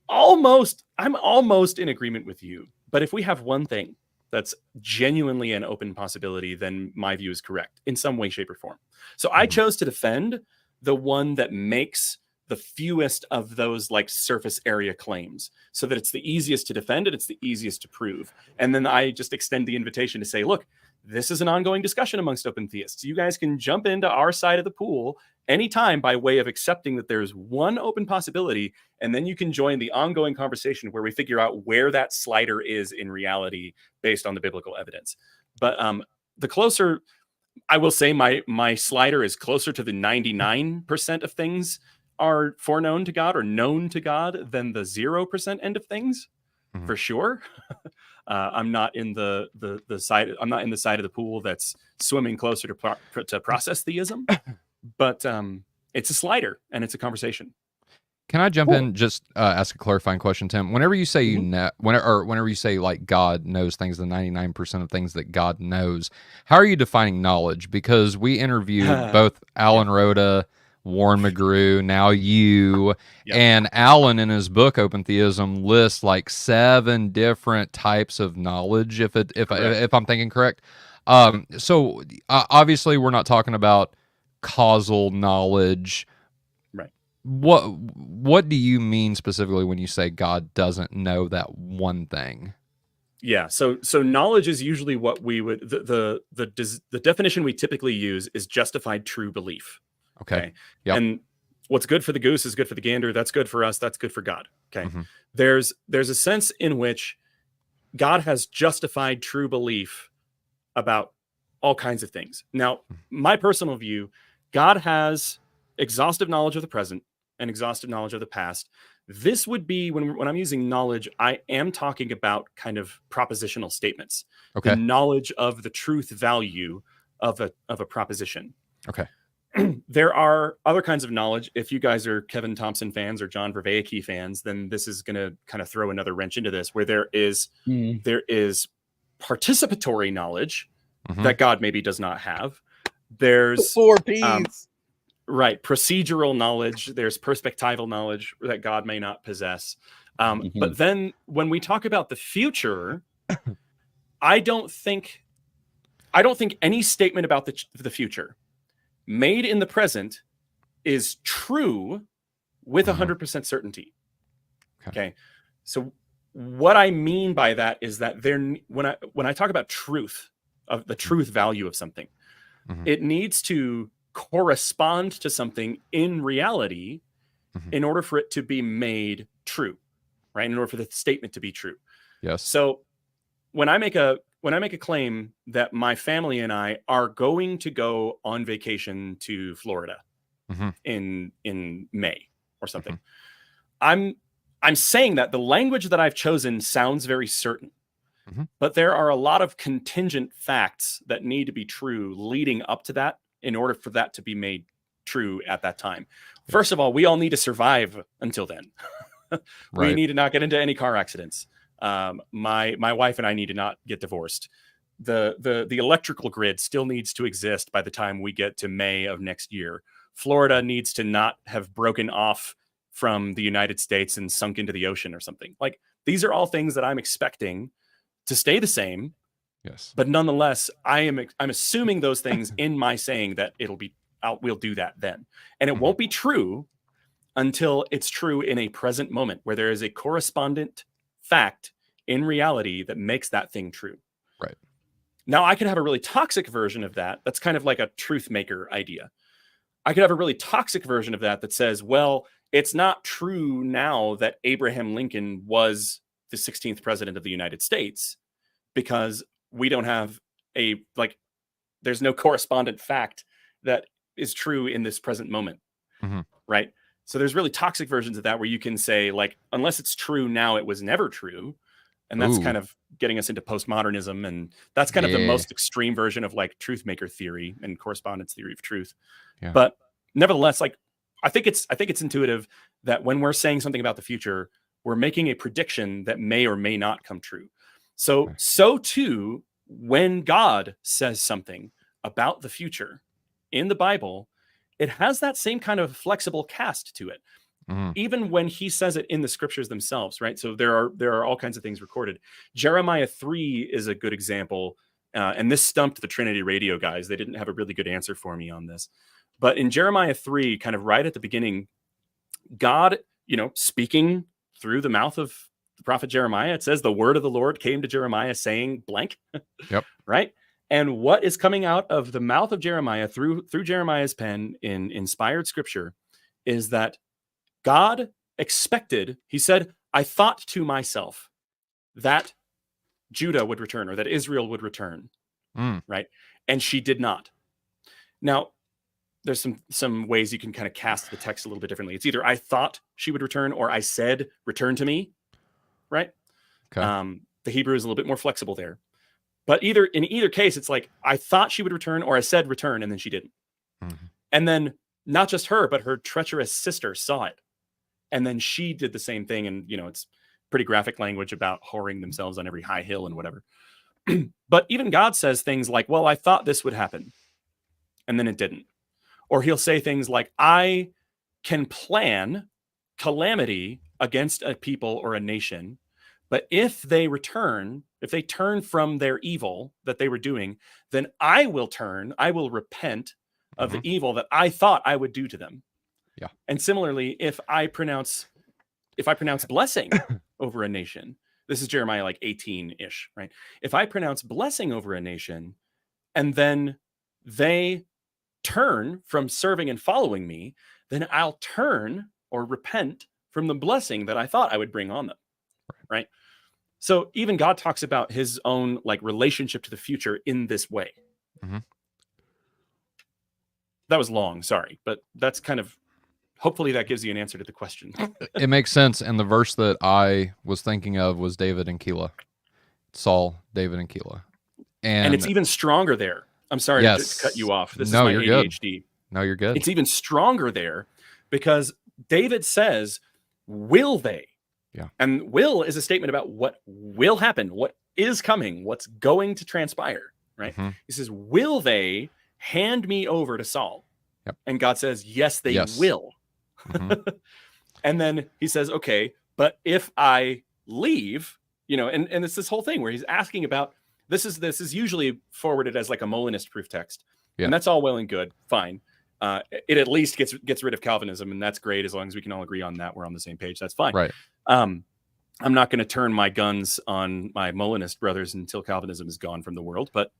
I'm almost in agreement with you. But if we have one thing that's genuinely an open possibility, then my view is correct in some way, shape, or form. So I chose to defend the one that makes the fewest of those like surface area claims, so that it's the easiest to defend and it's the easiest to prove. And then I just extend the invitation to say, look, this is an ongoing discussion amongst open theists. You guys can jump into our side of the pool anytime by way of accepting that there's one open possibility, and then you can join the ongoing conversation where we figure out where that slider is in reality based on the biblical evidence. But the closer, I will say my slider is closer to the 99% of things are foreknown to God or known to God than the 0% end of things, for sure. I'm not in the side. I'm not in the side of the pool that's swimming closer to process theism, but it's a slider and it's a conversation. Can I jump in, just ask a clarifying question, Tim? Whenever you say whenever you say like God knows things, the 99% of things that God knows, how are you defining knowledge? Because we interviewed both Alan Rhoda, Warren McGrew, now you, and Alan in his book Open Theism lists like 7 different types of knowledge, if I'm thinking correct. So obviously we're not talking about causal knowledge. Right. What do you mean specifically when you say God doesn't know that one thing? Yeah, so knowledge is usually what we would the definition we typically use is justified true belief. Okay. Yep. And what's good for the goose is good for the gander. That's good for us. That's good for God. Okay. There's a sense in which God has justified true belief about all kinds of things. Now, my personal view, God has exhaustive knowledge of the present and exhaustive knowledge of the past. This would be when I'm using knowledge, I am talking about kind of propositional statements. Okay. The knowledge of the truth value of a proposition. Okay. There are other kinds of knowledge. If you guys are Kevin Thompson fans or John Vervaeke fans, then this is going to kind of throw another wrench into this, where there is participatory knowledge that God maybe does not have. There's 4 Ps. Right. Procedural knowledge. There's perspectival knowledge that God may not possess. But then when we talk about the future, I don't think any statement about the future made in the present is true with 100% certainty. Okay. So what I mean by that is that when I talk about truth, of the truth value of something, it needs to correspond to something in reality in order for it to be made true, right? In order for the statement to be true. Yes. So when I make a claim that my family and I are going to go on vacation to Florida in May or something, I'm saying that the language that I've chosen sounds very certain, but there are a lot of contingent facts that need to be true leading up to that in order for that to be made true at that time. First of all, we all need to survive until then. We need to not get into any car accidents. My wife and I need to not get divorced. The electrical grid still needs to exist by the time we get to May of next year. Florida needs to not have broken off from the United States and sunk into the ocean or something. Like, these are all things that I'm expecting to stay the same. Yes. But nonetheless, I'm assuming those things in my saying that we'll do that then. And it won't be true until it's true in a present moment where there is a correspondent fact in reality that makes that thing true. Right. Now, I could have a really toxic version of that. That's kind of like a truth maker idea. I could have a really toxic version of that says, well, it's not true now that Abraham Lincoln was the 16th president of the United States because we don't have there's no correspondent fact that is true in this present moment. Right. So there's really toxic versions of that where you can say, like, unless it's true now, it was never true. And that's kind of getting us into postmodernism. And that's kind of the most extreme version of like truth maker theory and correspondence theory of truth. Yeah. But nevertheless, like, I think it's intuitive that when we're saying something about the future, we're making a prediction that may or may not come true. So too, when God says something about the future in the Bible, it has that same kind of flexible cast to it. Even when he says it in the scriptures themselves, right? So there are all kinds of things recorded. Jeremiah 3 is a good example. And this stumped the Trinity radio guys. They didn't have a really good answer for me on this. But in Jeremiah 3, kind of right at the beginning, God, speaking through the mouth of the prophet Jeremiah, it says the word of the Lord came to Jeremiah saying blank. Yep. Right. And what is coming out of the mouth of Jeremiah through Jeremiah's pen in inspired scripture is that God expected, he said, I thought to myself that Judah would return or that Israel would return. Right. And she did not. Now, there's some ways you can kind of cast the text a little bit differently. It's either I thought she would return or I said, return to me. Right. Okay. The Hebrew is a little bit more flexible there. But in either case, it's like I thought she would return or I said return and then she didn't. And then not just her, but her treacherous sister saw it. And then she did the same thing. And, it's pretty graphic language about whoring themselves on every high hill and whatever. But even God says things like, well, I thought this would happen. And then it didn't. Or he'll say things like, I can plan calamity against a people or a nation. But if they turn from their evil that they were doing, then I will repent of the evil that I thought I would do to them. Yeah. And similarly, if I pronounce blessing over a nation, this is Jeremiah like 18-ish, right? If I pronounce blessing over a nation and then they turn from serving and following me, then I'll turn or repent from the blessing that I thought I would bring on them. Right. So even God talks about his own like relationship to the future in this way. That was long, sorry, but that's kind of, hopefully that gives you an answer to the question. It makes sense. And the verse that I was thinking of was David and Keilah. Saul, David and Keilah. And it's even stronger there. I'm sorry to cut you off. This is my ADHD. Good. No, you're good. It's even stronger there because David says, will they? Yeah. And will is a statement about what will happen, what is coming, what's going to transpire, right? He says, will they hand me over to Saul? Yep. And God says, yes, they Yes. will. Mhm. And then he says, okay, but if I leave, and it's this whole thing where he's asking about, this is usually forwarded as like a Molinist proof text. Yeah. And that's all well and good. Fine. It at least gets rid of Calvinism, and that's great. As long as we can all agree on that, we're on the same page. That's fine. Right. I'm not going to turn my guns on my Molinist brothers until Calvinism is gone from the world, but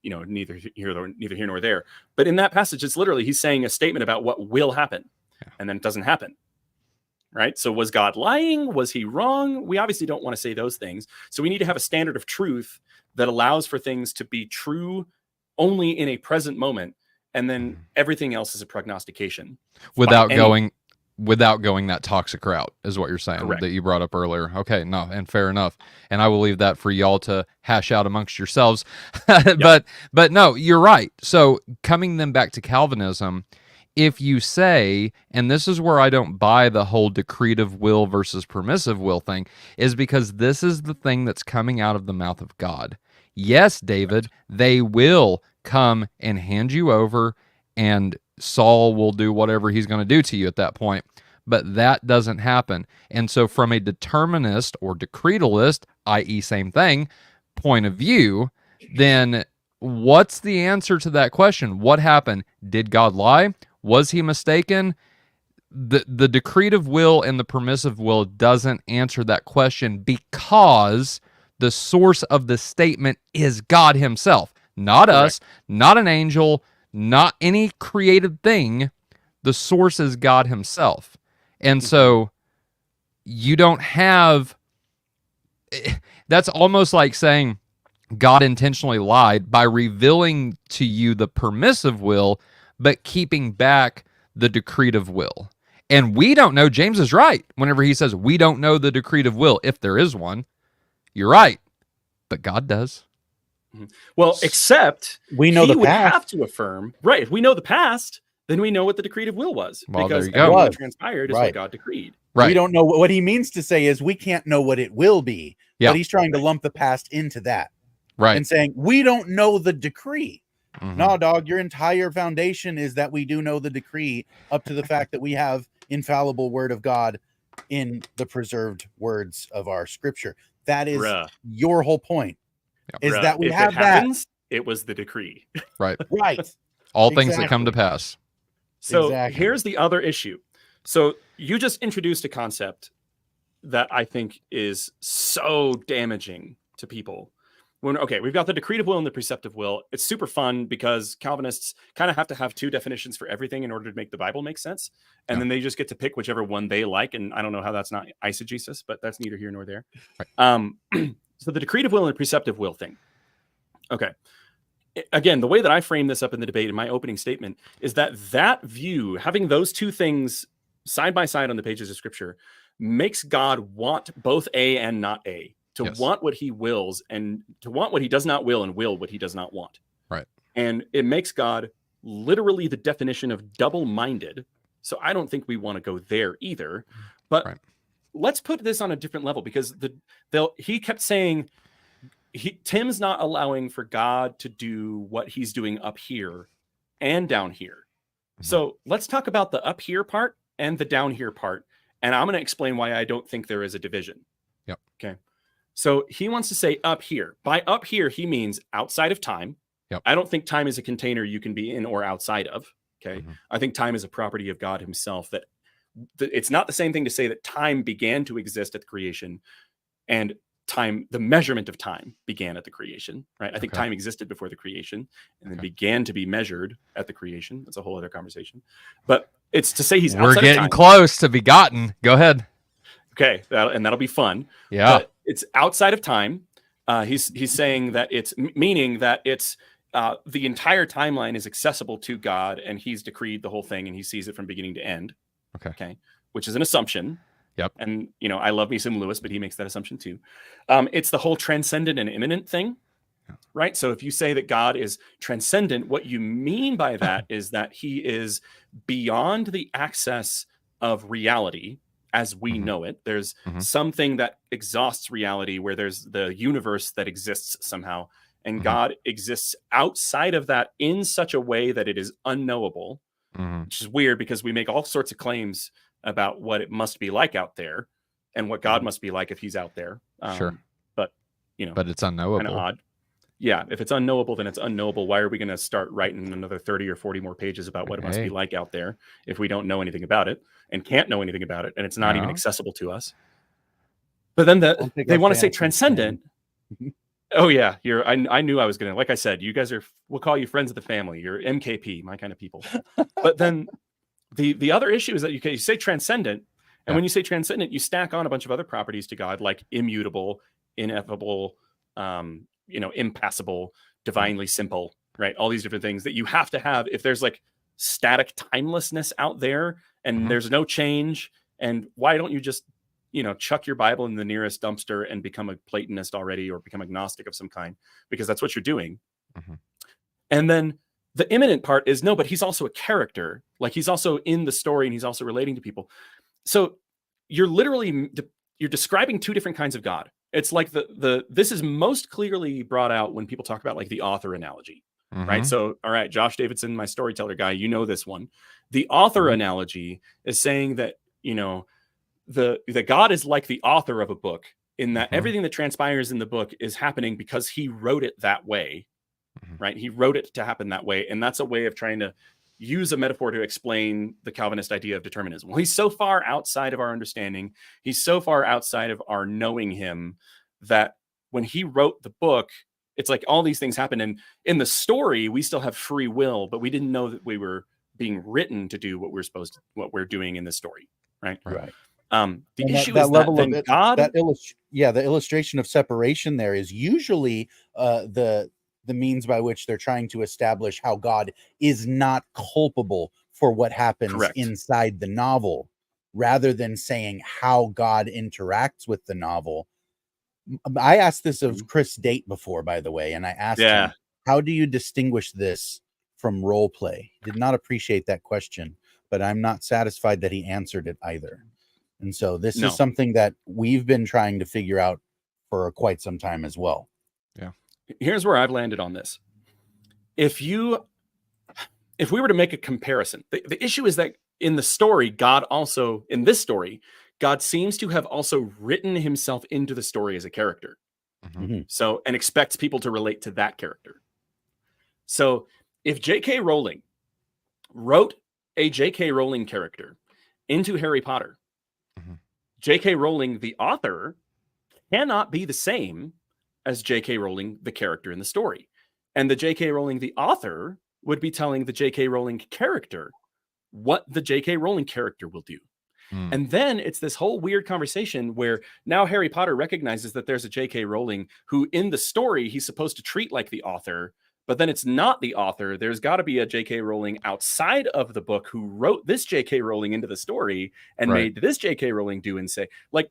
neither here nor there. But in that passage, it's literally he's saying a statement about what will happen, and then it doesn't happen. Right? So was God lying? Was he wrong? We obviously don't want to say those things. So we need to have a standard of truth that allows for things to be true only in a present moment, and then everything else is a prognostication without going that toxic route, is what you're saying. Correct. That you brought up earlier. Okay, no, and fair enough. And I will leave that for y'all to hash out amongst yourselves. But no, you're right. So coming then back to Calvinism, if you say, and this is where I don't buy the whole decretive will versus permissive will thing, is because this is the thing that's coming out of the mouth of God. Yes, David, they will come and hand you over, and Saul will do whatever he's going to do to you at that point. But that doesn't happen. And so from a determinist or decretalist, i.e. same thing, point of view, then what's the answer to that question? What happened? Did God lie? Was he mistaken? The decretive will and the permissive will doesn't answer that question, because the source of the statement is God himself, not us, not an angel, not any created thing. The source is God himself. And so you don't have, that's almost like saying God intentionally lied by revealing to you the permissive will, but keeping back the decretive will. And we don't know. James is right whenever he says we don't know the decretive will, if there is one. You're right, but God does. Well, except we know he the would past. have to affirm, right? If we know the past, then we know what the decretive will was, Well, because there you go. everything that transpired is Right. what God decreed. Right. We don't know what he means to say is we can't know what it will be. Yeah. But he's trying to lump the past into that. Right. And saying we don't know the decree. Mhm. No, dog, your entire foundation is that we do know the decree, up to the fact that we have infallible word of God in the preserved words of our scripture. That is your whole point. Is that we if have it happens, it was the decree. Right. Right. All things that come to pass. So Exactly. here's the other issue. So you just introduced a concept that I think is so damaging to people. We've got the decretive will and the preceptive will. It's super fun because Calvinists kind of have to have two definitions for everything in order to make the Bible make sense. And then they just get to pick whichever one they like. And I don't know how that's not eisegesis, but that's neither here nor there. Right. So the decretive will and the preceptive will thing. Okay. Again, the way that I frame this up in the debate in my opening statement is that view, having those two things side by side on the pages of Scripture, makes God want both A and not A. To want what he wills, and to want what he does not will, and will what he does not want. Right. And it makes God literally the definition of double-minded. So I don't think we want to go there either. But let's put this on a different level, because he kept saying Tim's not allowing for God to do what he's doing up here and down here. Mm-hmm. So let's talk about the up here part and the down here part. And I'm going to explain why I don't think there is a division. Yep. Okay. So he wants to say up here. By up here, he means outside of time. Yep. I don't think time is a container you can be in or outside of. Okay. Mm-hmm. I think time is a property of God himself. That it's not the same thing to say that time began to exist at the creation and time, the measurement of time began at the creation, right? I think time existed before the creation and then began to be measured at the creation. That's a whole other conversation. But it's to say he's outside We're getting of time. close to begotten. Go ahead. Okay. That'll be fun. Yeah. But it's outside of time. He's saying that it's meaning that it's the entire timeline is accessible to God, and he's decreed the whole thing, and he sees it from beginning to end. Okay. Which is an assumption. Yep. And I love me some Lewis, but he makes that assumption too. It's the whole transcendent and immanent thing, right? So if you say that God is transcendent, what you mean by that is that he is beyond the access of reality as we know it. There's something that exhausts reality, where there's the universe that exists somehow, and God exists outside of that in such a way that it is unknowable. which is weird because we make all sorts of claims about what it must be like out there and what God must be like if he's out there. Sure. But, but it's unknowable. Kind of odd. Yeah. If it's unknowable, then it's unknowable. Why are we going to start writing another 30 or 40 more pages about what it must be like out there if we don't know anything about it and can't know anything about it, and it's not even accessible to us? But then they want to say transcendent. Oh yeah, I knew I was gonna. Like I said, you guys we'll call you friends of the family. You're MKP, my kind of people. But then the other issue is that you say transcendent, and when you say transcendent, you stack on a bunch of other properties to God, like immutable, ineffable, impassible, divinely simple, right? All these different things that you have to have if there's like static timelessness out there and there's no change. And why don't you just chuck your Bible in the nearest dumpster and become a Platonist already, or become agnostic of some kind, because that's what you're doing. And then the immanent part is no, but he's also a character. Like he's also in the story and he's also relating to people. So you're describing two different kinds of God. It's like this is most clearly brought out when people talk about like the author analogy, right? So, all right, Josh Davidson, my storyteller guy, this one. The author analogy is saying that, the God is like the author of a book, in that everything that transpires in the book is happening because he wrote it that way, right? He wrote it to happen that way. And that's a way of trying to use a metaphor to explain the Calvinist idea of determinism. Well, he's so far outside of our understanding. He's so far outside of our knowing him that when he wrote the book, it's like all these things happen. And in the story, we still have free will, but we didn't know that we were being written to do what we're doing in the story. Right. Right. The issue is that God, the illustration of separation there is usually the means by which they're trying to establish how God is not culpable for what happens inside the novel, rather than saying how God interacts with the novel. I asked this of Chris Date before, by the way, and I asked him, how do you distinguish this from role play? Did not appreciate that question, but I'm not satisfied that he answered it either. And so this is something that we've been trying to figure out for quite some time as well. Yeah. Here's where I've landed on this. If we were to make a comparison, the issue is that in this story, God seems to have also written himself into the story as a character. So, and expects people to relate to that character. So if J.K. Rowling wrote a J.K. Rowling character into Harry Potter, J.K. Rowling, the author, cannot be the same as J.K. Rowling, the character in the story. And the J.K. Rowling, the author, would be telling the J.K. Rowling character what the J.K. Rowling character will do. And then it's this whole weird conversation where now Harry Potter recognizes that there's a J.K. Rowling who in the story he's supposed to treat like the author, but then it's not the author. There's got to be a J.K. Rowling outside of the book who wrote this J.K. Rowling into the story and made this J.K. Rowling do and say. Like,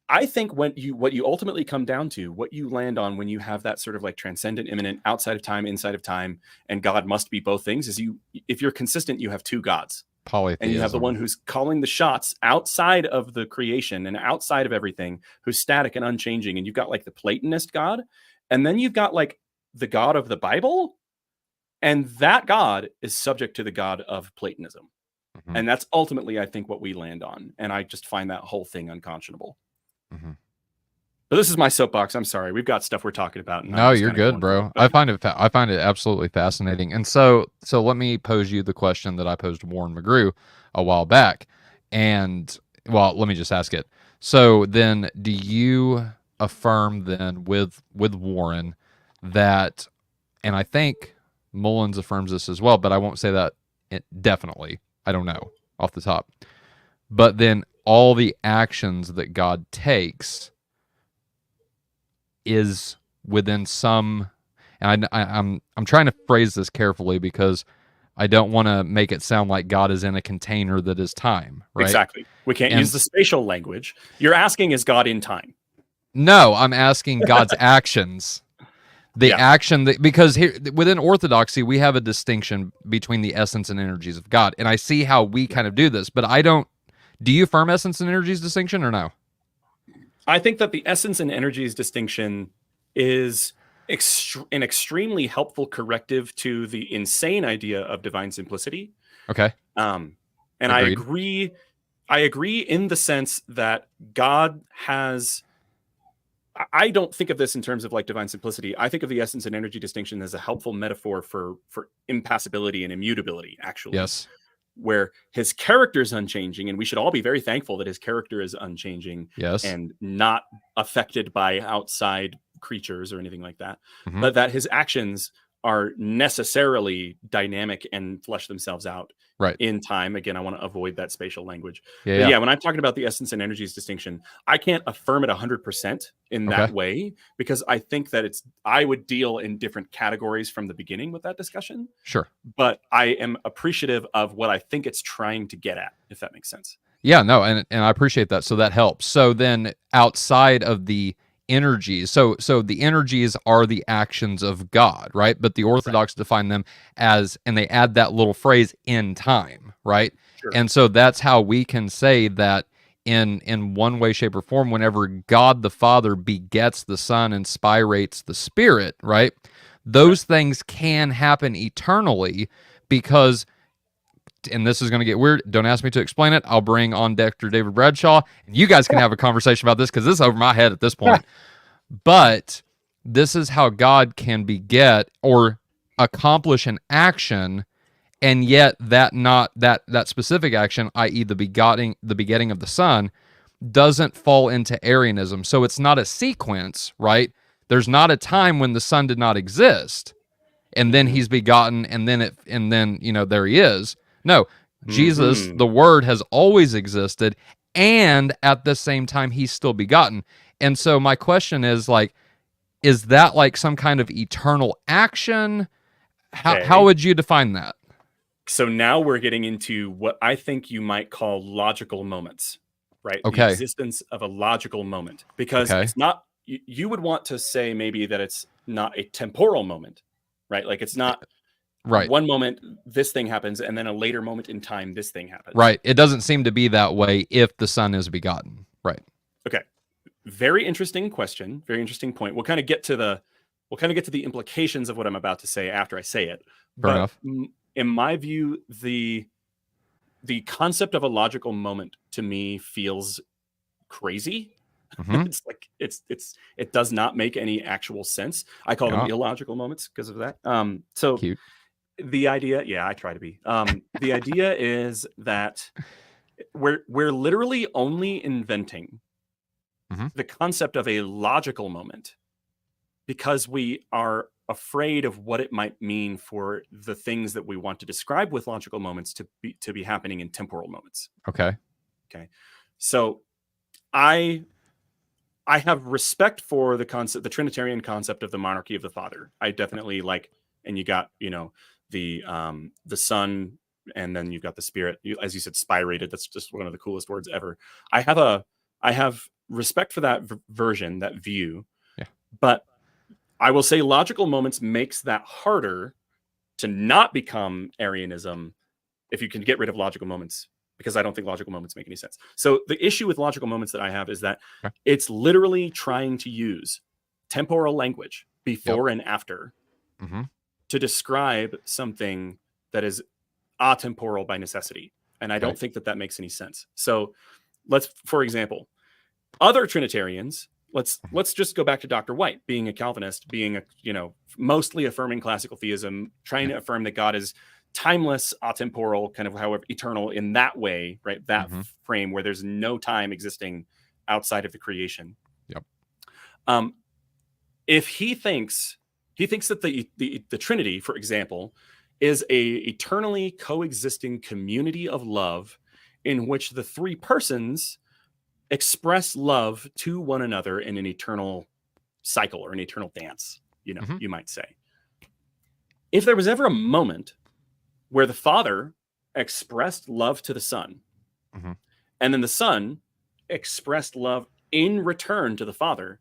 I think what you ultimately come down to, what you land on when you have that sort of like transcendent, immanent, outside of time, inside of time, and God must be both things, is if you're consistent, you have two gods. Polytheism. And you have the one who's calling the shots outside of the creation and outside of everything, who's static and unchanging. And you've got like the Platonist God, and then you've got like the God of the Bible, and that God is subject to the God of Platonism. And that's ultimately, I think, what we land on. And I just find that whole thing unconscionable. But this is my soapbox. I'm sorry. We've got stuff we're talking about. No, you're good, bro. I find it absolutely fascinating. And so let me pose you the question that I posed to Warren McGrew a while back. And well, let me just ask it. So then, do you affirm then with Warren that, and I think Mullins affirms this as well, but I won't say that definitely. I don't know off the top. But then all the actions that God takes is within some, and I'm trying to phrase this carefully because I don't want to make it sound like God is in a container that is time, right? Exactly. We can't use the spatial language. You're asking, is God in time? No, I'm asking God's actions. The action that, because here within Orthodoxy, we have a distinction between the essence and energies of God. And I see how we kind of do this, but I don't. Do you affirm essence and energies distinction or no? I think that the essence and energies distinction is an extremely helpful corrective to the insane idea of divine simplicity. Okay. And Agreed. I agree in the sense that God has, I don't think of this in terms of like divine simplicity. I think of the essence and energy distinction as a helpful metaphor for impassibility and immutability, actually. Yes. Where his character is unchanging, and we should all be very thankful that his character is unchanging Yes. and not affected by outside creatures or anything like that, Mhm. but that his actions are necessarily dynamic and flesh themselves out Right. in time. Again, I want to avoid that spatial language. Yeah. But yeah, when I'm talking about the essence and energies distinction, I can't affirm it 100% in that Okay. way, because I think that I would deal in different categories from the beginning with that discussion. Sure. But I am appreciative of what I think it's trying to get at, if that makes sense. Yeah, no, and I appreciate that. So that helps. So then outside of the energies, so the energies are the actions of God, right? But the Orthodox define them as, and they add that little phrase, in time, right? Sure. And so that's how we can say that in one way, shape, or form, whenever God the Father begets the Son and spirates the Spirit, right? Those things can happen eternally because, and this is going to get weird, don't ask me to explain it. I'll bring on Dr. David Bradshaw, and you guys can have a conversation about this because this is over my head at this point. But this is how God can beget or accomplish an action, and yet that specific action, i.e. the begetting of the Son, doesn't fall into Arianism. So it's not a sequence, right? There's not a time when the Son did not exist, and then he's begotten, and then there he is. No, Jesus, the Word, has always existed, and at the same time, he's still begotten. And so my question is, like, is that like some kind of eternal action? How would you define that? So now we're getting into what I think you might call logical moments, right? Okay. The existence of a logical moment. Because it's not, you would want to say maybe that it's not a temporal moment, right? Like it's not... Right. One moment, this thing happens, and then a later moment in time, this thing happens. Right. It doesn't seem to be that way if the Son is begotten. Right. Okay. Very interesting question. Very interesting point. We'll kind of get to the implications of what I'm about to say after I say it. Fair enough. In my view, the concept of a logical moment to me feels crazy. Mm-hmm. It's like it does not make any actual sense. I call them illogical moments because of that. So cute. The idea, I try to be. The idea is that we're literally only inventing the concept of a logical moment because we are afraid of what it might mean for the things that we want to describe with logical moments to be happening in temporal moments. Okay. So I have respect for the Trinitarian concept of the monarchy of the Father. I definitely like, and you got, the Son, and then you've got the Spirit, as you said, spirated. That's just one of the coolest words ever. I have respect for that version, that view. Yeah. But I will say logical moments makes that harder to not become Arianism if you can get rid of logical moments, because I don't think logical moments make any sense. So the issue with logical moments that I have is that it's literally trying to use temporal language before and after to describe something that is atemporal by necessity. And I don't think that makes any sense. So for example, other Trinitarians, let's just go back to Dr. White, being a Calvinist, being mostly affirming classical theism, trying to affirm that God is timeless, atemporal, kind of however eternal in that way, right? That frame where there's no time existing outside of the creation. Yep. If he thinks that the Trinity, for example, is a eternally coexisting community of love in which the three persons express love to one another in an eternal cycle or an eternal dance, you might say. If there was ever a moment where the Father expressed love to the Son, and then the Son expressed love in return to the Father,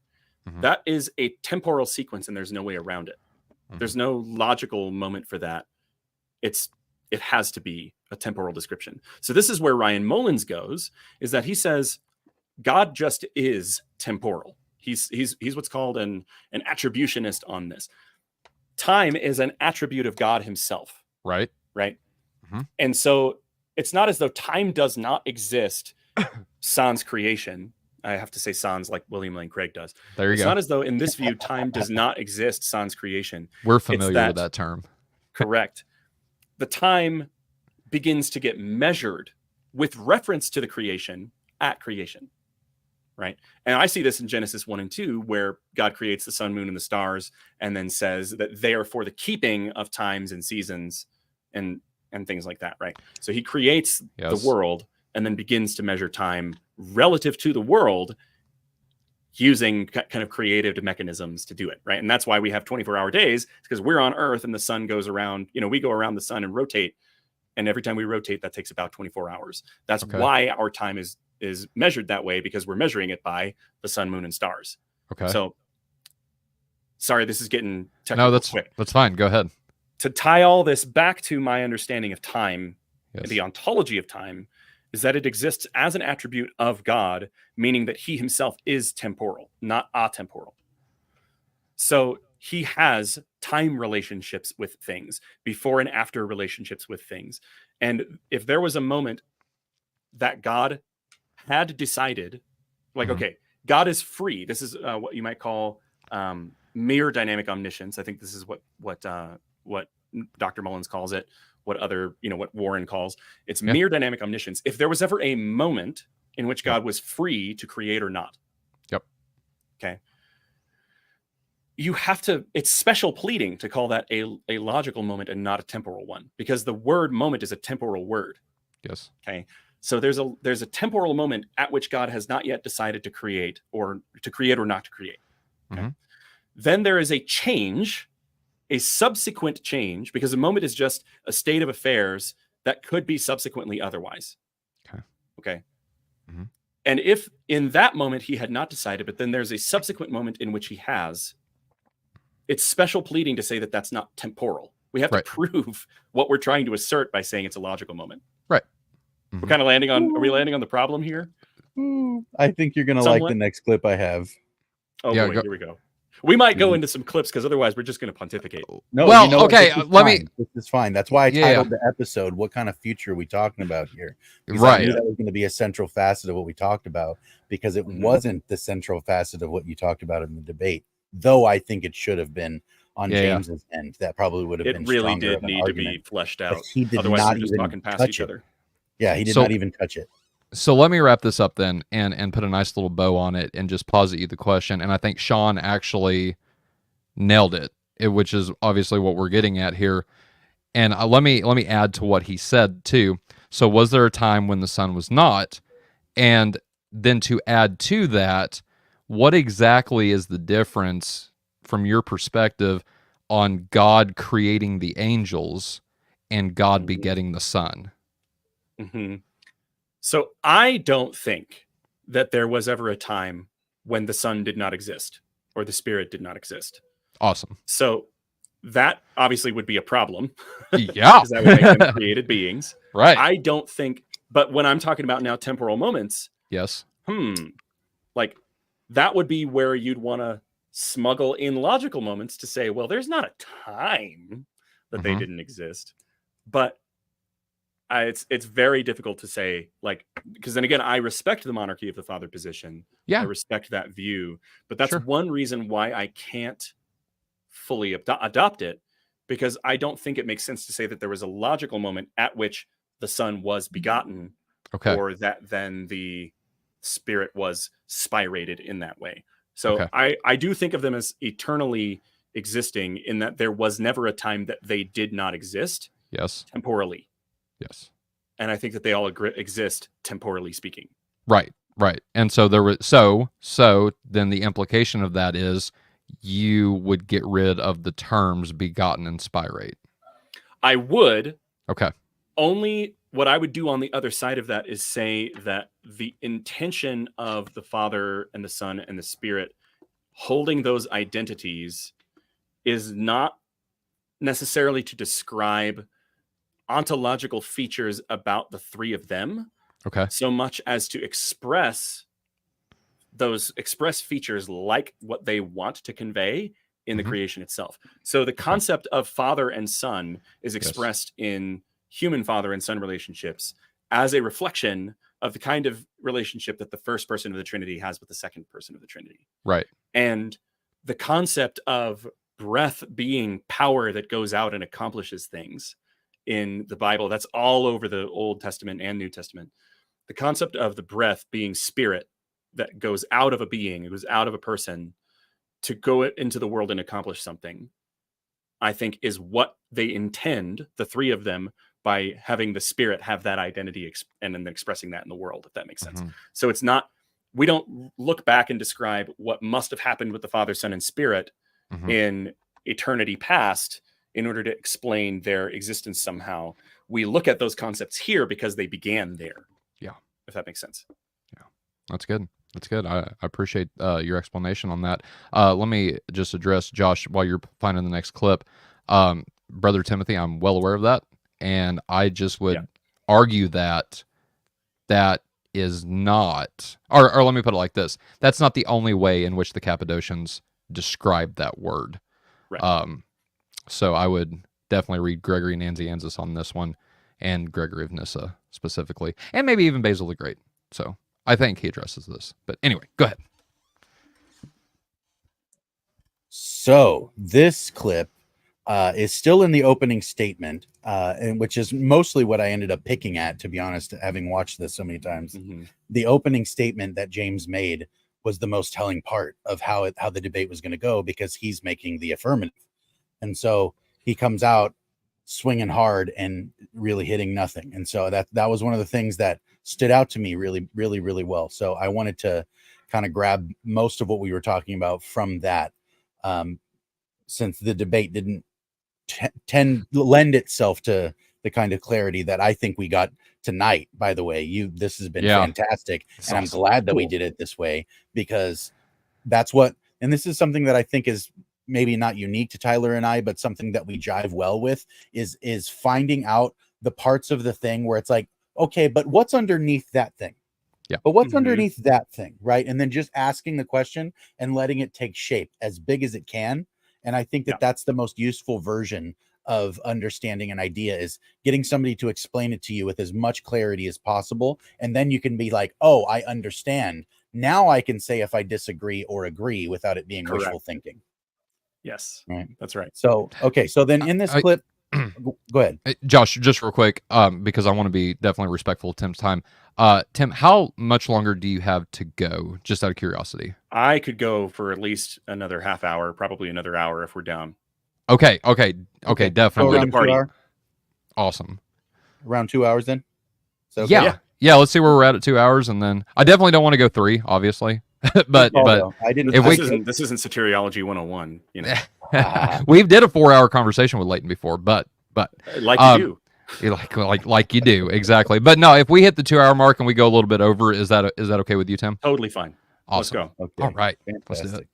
that is a temporal sequence, and there's no way around it. There's no logical moment for that. It has to be a temporal description. So this is where Ryan Mullins goes, is that he says God just is temporal. He's what's called an attributionist on this. Time is an attribute of God himself. Right. And so it's not as though time does not exist sans creation. I have to say sans like William Lane Craig does. There you It's go. not as though in this view time does not exist sans creation. We're familiar with that term. Correct. The time begins to get measured with reference to the creation at creation, right? And I see this in Genesis 1 and 2, where God creates the sun, moon, and the stars, and then says that they are for the keeping of times and seasons and things like that, right? So he creates the world and then begins to measure time relative to the world using kind of creative mechanisms to do it, right? And that's why we have 24-hour days, because we're on Earth and the sun goes around, we go around the sun and rotate. And every time we rotate, that takes about 24 hours. That's why our time is measured that way, because we're measuring it by the sun, moon, and stars. Okay. So, sorry, this is getting technical. No, quick. That's fine. Go ahead. To tie all this back to my understanding of time, and the ontology of time, is that it exists as an attribute of God, meaning that he himself is temporal, not atemporal. So he has time relationships with things, before and after relationships with things. And if there was a moment that God had decided, like, okay, God is free. This is what you might call mere dynamic omniscience. I think this is what Dr. Mullins calls it, what Warren calls. It's mere dynamic omniscience. If there was ever a moment in which God was free to create or not. Yep. Okay. You have to, it's special pleading to call that a logical moment and not a temporal one, because the word moment is a temporal word. Yes. Okay. So there's a temporal moment at which God has not yet decided to create or not to create. Okay. Then there is a change, a subsequent change, because a moment is just a state of affairs that could be subsequently otherwise. Okay. And if in that moment he had not decided, but then there's a subsequent moment in which he has, it's special pleading to say that that's not temporal. We have to prove what we're trying to assert by saying it's a logical moment. Right. We're kind of are we landing on the problem here? I think you're going to like the next clip I have. Oh, boy, here we go. We might go into some clips, because otherwise we're just going to pontificate. No, well, okay, this is fine. That's why I titled the episode, "What kind of future are we talking about here?" Because I knew that was going to be a central facet of what we talked about, because it wasn't the central facet of what you talked about in the debate. Though I think it should have been on James's end. That probably would have been. It really did need to be fleshed out. But he did Otherwise, not we're just even talking past touch each it. other. Yeah, he did not even touch it. So let me wrap this up then, and put a nice little bow on it, and just posit you the question. And I think Sean actually nailed it, which is obviously what we're getting at here. And let me add to what he said too. So was there a time when the sun was not? And then to add to that, what exactly is the difference from your perspective on God creating the angels and God begetting the Son? So I don't think that there was ever a time when the Son did not exist or the Spirit did not exist. Awesome. So that obviously would be a problem. Yeah. Because that would make them created beings. Right. I don't think, but when I'm talking about now temporal moments, yes. Like that would be where you'd want to smuggle in logical moments to say, well, there's not a time that they didn't exist. But it's very difficult to say, like, because then again, I respect the monarchy of the father position. Yeah. I respect that view. But that's one reason why I can't fully adopt it, because I don't think it makes sense to say that there was a logical moment at which the Son was begotten, or that then the Spirit was spirated in that way. So I do think of them as eternally existing, in that there was never a time that they did not exist. Yes. Temporally. Yes. And I think that they all exist temporally speaking. Right. Right. And so there was so then the implication of that is you would get rid of the terms begotten and spirate. I would. Okay. Only what I would do on the other side of that is say that the intention of the Father and the Son and the Spirit holding those identities is not necessarily to describe ontological features about the three of them, so much as to express features like what they want to convey in the creation itself. So the concept of Father and Son is expressed in human father and son relationships as a reflection of the kind of relationship that the first person of the Trinity has with the second person of the Trinity. Right. And the concept of breath being power that goes out and accomplishes things in the Bible, that's all over the Old Testament and New Testament. The concept of the breath being spirit that goes out of a being, it goes out of a person to go into the world and accomplish something, I think is what they intend, the three of them, by having the spirit have that identity and then expressing that in the world, if that makes sense. So it's not, we don't look back and describe what must have happened with the Father, Son, and Spirit in eternity past in order to explain their existence somehow. We look at those concepts here because they began there. Yeah. If that makes sense. Yeah. That's good. That's good. I appreciate your explanation on that. Let me just address, Josh, while you're finding the next clip. Brother Timothy, I'm well aware of that. And I just would argue that that is not, or let me put it like this. That's not the only way in which the Cappadocians describe that word. Right. So I would definitely read Gregory Nazianzus on this one, and Gregory of Nyssa specifically, and maybe even Basil the Great. So I think he addresses this. But anyway, go ahead. So this clip is still in the opening statement, and which is mostly what I ended up picking at, to be honest, having watched this so many times. The opening statement that James made was the most telling part of how the debate was going to go, because he's making the affirmative. And so he comes out swinging hard and really hitting nothing. And so that was one of the things that stood out to me really, really, really well. So I wanted to kind of grab most of what we were talking about from that, since the debate didn't lend itself to the kind of clarity that I think we got tonight. By the way, this has been fantastic, and I'm glad that we did it this way, because that's what, and this is something that I think is maybe not unique to Tyler and I, but something that we jive well with is finding out the parts of the thing where it's like, okay, but what's underneath that thing? Yeah. But what's underneath that thing, right? And then just asking the question and letting it take shape as big as it can. And I think that that's the most useful version of understanding an idea, is getting somebody to explain it to you with as much clarity as possible. And then you can be like, oh, I understand. Now I can say if I disagree or agree without it being wishful thinking. Yes. Right. That's right. So, okay. So then in this clip, go ahead. Josh, just real quick, because I want to be definitely respectful of Tim's time. Tim, how much longer do you have to go? Just out of curiosity. I could go for at least another half hour, probably another hour if we're down. Okay, definitely. So around 2 hours? Awesome. Around 2 hours then? So, okay. Yeah, let's see where we're at 2 hours, and then I definitely don't want to go 3, obviously. but I didn't. This isn't soteriology 101. You know, we did a 4-hour conversation with Leighton before, but like you do. Like you do, exactly. But no, if we hit the 2-hour mark and we go a little bit over, is that okay with you, Tim? Totally fine. Awesome. Let's go. Okay. All right. Fantastic. Let's do it.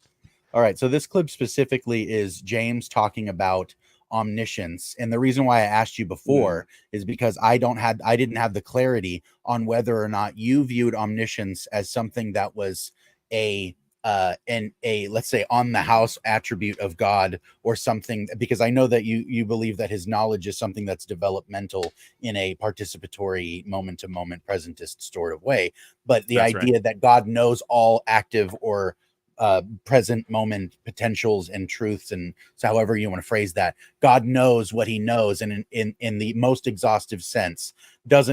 All right. So this clip specifically is James talking about omniscience. And the reason why I asked you before is because I didn't have the clarity on whether or not you viewed omniscience as something that was a let's say on the house attribute of God, or something, because I know that you believe that his knowledge is something that's developmental in a participatory moment to moment presentist sort of way. But the idea that God knows all active or present moment potentials and truths, and so however you want to phrase that, God knows what he knows, and in the most exhaustive sense,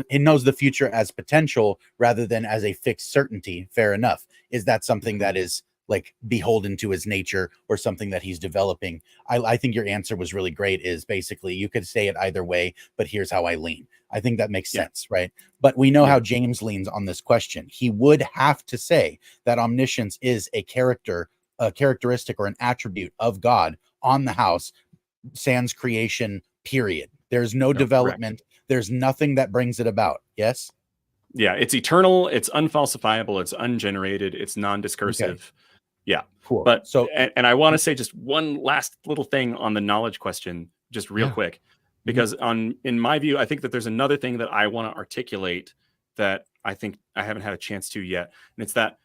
he knows the future as potential rather than as a fixed certainty. Fair enough. Is that something that is like beholden to his nature, or something that he's developing? I think your answer was really great. Is basically, you could say it either way, but here's how I lean. I think that makes sense, right? But we know how James leans on this question. He would have to say that omniscience is a characteristic or an attribute of God on the house, sans creation, period. There's no development. Correct. There's nothing that brings it about. Yes? Yeah, it's eternal, it's unfalsifiable, it's ungenerated, it's non-discursive. Okay. Yeah. Cool. But so, and I want to say just one last little thing on the knowledge question, just real quick. Because in my view, I think that there's another thing that I want to articulate that I think I haven't had a chance to yet. And it's that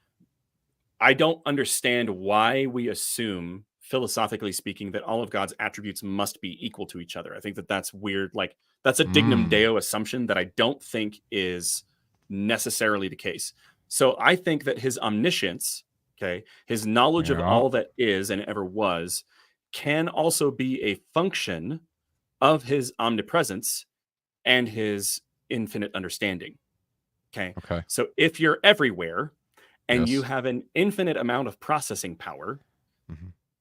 I don't understand why we assume philosophically speaking, that all of God's attributes must be equal to each other. I think that that's weird. Like, that's a dignum deo assumption that I don't think is necessarily the case. So I think that his omniscience, okay, his knowledge of all that is and ever was, can also be a function of his omnipresence and his infinite understanding. Okay. So if you're everywhere and you have an infinite amount of processing power,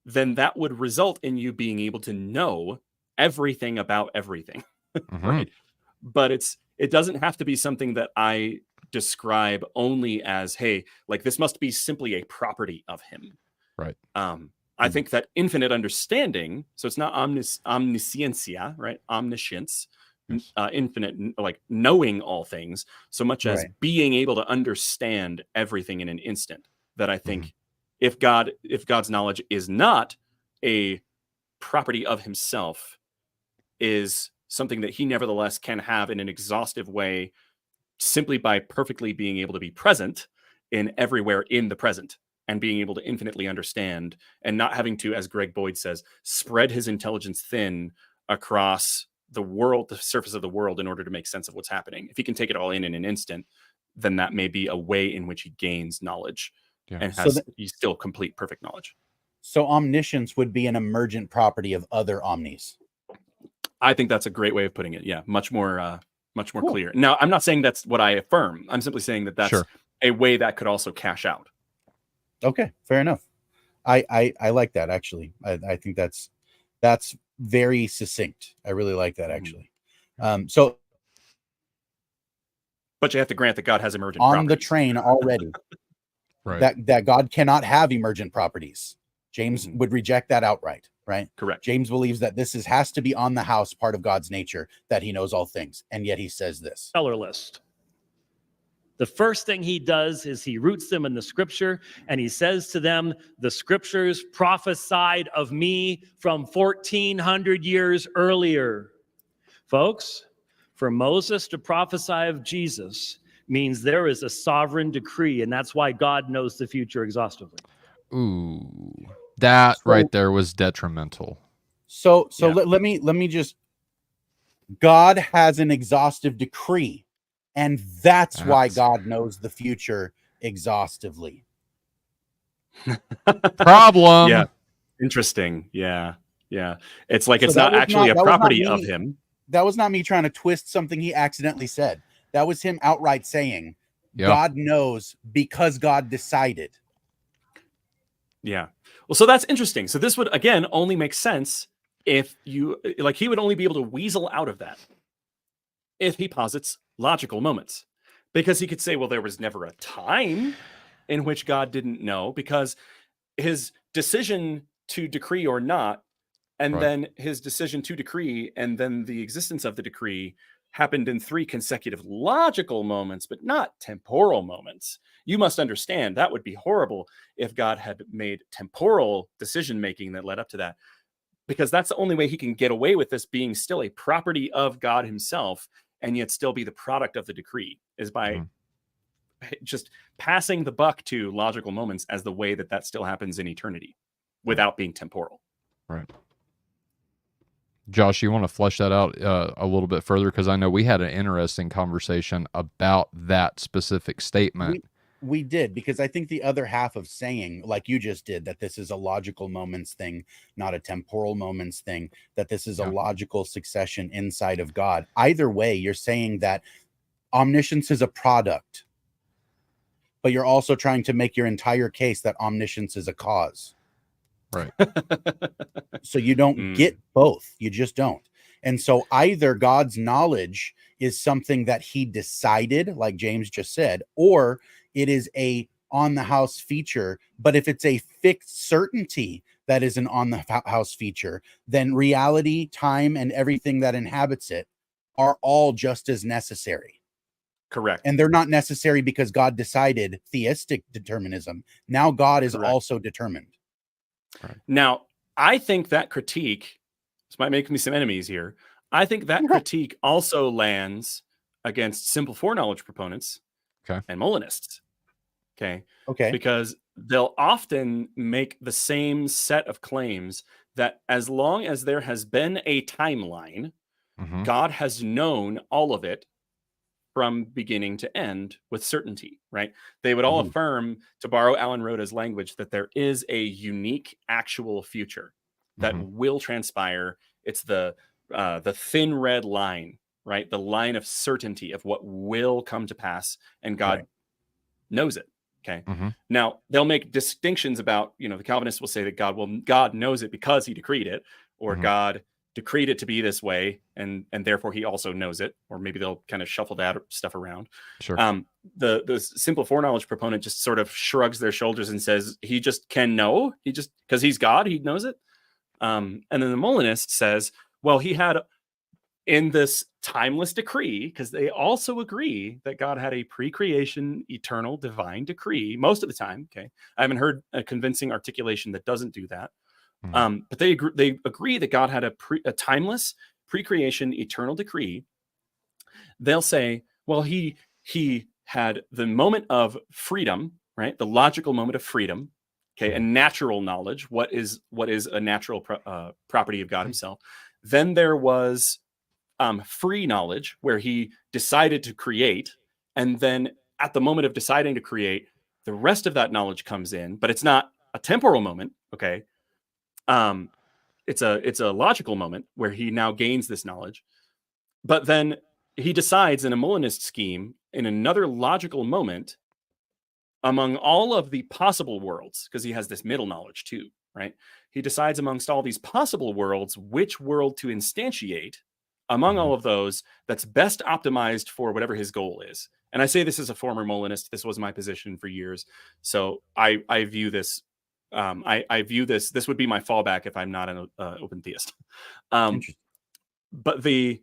then that would result in you being able to know everything about everything. Right. But it doesn't have to be something that I describe only as, hey, like this must be simply a property of him. Right. I think that infinite understanding, so it's not omnisciencia, right? Omniscience, infinite, like knowing all things, so much as being able to understand everything in an instant. That I think if God's knowledge is not a property of himself, is something that he nevertheless can have in an exhaustive way, simply by perfectly being able to be present in everywhere in the present, and being able to infinitely understand, and not having to, as Greg Boyd says, spread his intelligence thin across the world, the surface of the world, in order to make sense of what's happening. If he can take it all in an instant, then that may be a way in which he gains knowledge and has still complete perfect knowledge. So omniscience would be an emergent property of other omnis. I think that's a great way of putting it. Yeah, much more clear. Now, I'm not saying that's what I affirm. I'm simply saying that that's a way that could also cash out. Okay, fair enough. I like that, actually. I think that's very succinct. I really like that, actually. So, but you have to grant that God has emergent on properties. the train already. that God cannot have emergent properties. James would reject that outright, right? Correct. James believes that this has to be on the house, part of God's nature, that he knows all things, and yet he says this. Color list. The first thing he does is he roots them in the scripture, and he says to them, the scriptures prophesied of me from 1400 years earlier. Folks, for Moses to prophesy of Jesus means there is a sovereign decree, and that's why God knows the future exhaustively. Ooh, that right there was detrimental. So let me just, God has an exhaustive decree. And that's why God knows the future exhaustively. Problem. Yeah. Interesting. Yeah. Yeah. It's like, it's not actually a property of him. That was not me trying to twist something he accidentally said. That was him outright saying, God knows because God decided. Yeah. Well, so that's interesting. So this would, again, only make sense if you, like, he would only be able to weasel out of that if he posits logical moments, because he could say, well, there was never a time in which God didn't know, because his decision to decree or not, and then his decision to decree, and then the existence of the decree happened in 3 consecutive logical moments, but not temporal moments. You must understand that would be horrible if God had made temporal decision making that led up to that, because that's the only way he can get away with this being still a property of God himself, and yet still be the product of the decree, is by just passing the buck to logical moments as the way that still happens in eternity without being temporal. Right. Josh, you want to flesh that out a little bit further? Because I know we had an interesting conversation about that specific statement. We did, because I think the other half of saying, like you just did, that this is a logical moments thing, not a temporal moments thing, that this is a logical succession inside of God. Either way, you're saying that omniscience is a product, but you're also trying to make your entire case that omniscience is a cause. Right. So you don't get both. You just don't. And so either God's knowledge is something that he decided, like James just said, or it is a on the house feature. But if it's a fixed certainty that is an on the house feature, then reality, time, and everything that inhabits it are all just as necessary. Correct. And they're not necessary because God decided theistic determinism. Now God is also determined. Right. Now, I think that critique, this might make me some enemies here, I think that critique also lands against simple foreknowledge proponents and Molinists. Okay. Okay. Because they'll often make the same set of claims that as long as there has been a timeline, Mhm. God has known all of it from beginning to end with certainty, right? They would all affirm, to borrow Alan Rhoda's language, that there is a unique actual future that will transpire. It's the thin red line, right? The line of certainty of what will come to pass, and God knows it. Okay. Now they'll make distinctions about, the Calvinists will say that God knows it because he decreed it, or God decreed it to be this way, and therefore he also knows it, or maybe they'll kind of shuffle that stuff around. Sure. The simple foreknowledge proponent just sort of shrugs their shoulders and says he just can know, he just, because he's God, he knows it. And then the Molinist says, well, he had in this timeless decree, because they also agree that God had a pre-creation, eternal, divine decree most of the time. Okay, I haven't heard a convincing articulation that doesn't do that. But they agree that God had a timeless, pre-creation, eternal decree. They'll say, well, he had the moment of freedom, right? The logical moment of freedom. Okay, and natural knowledge. What is a natural property of God himself? Then there was free knowledge, where he decided to create, and then at the moment of deciding to create, the rest of that knowledge comes in, but it's not a temporal moment. Okay, it's a logical moment where he now gains this knowledge, but then he decides in a Molinist scheme, in another logical moment, among all of the possible worlds, because he has this middle knowledge too, right? He decides amongst all these possible worlds which world to instantiate among all of those that's best optimized for whatever his goal is. And I say this as a former Molinist. This was my position for years. So I view this, I view this would be my fallback if I'm not an open theist. But the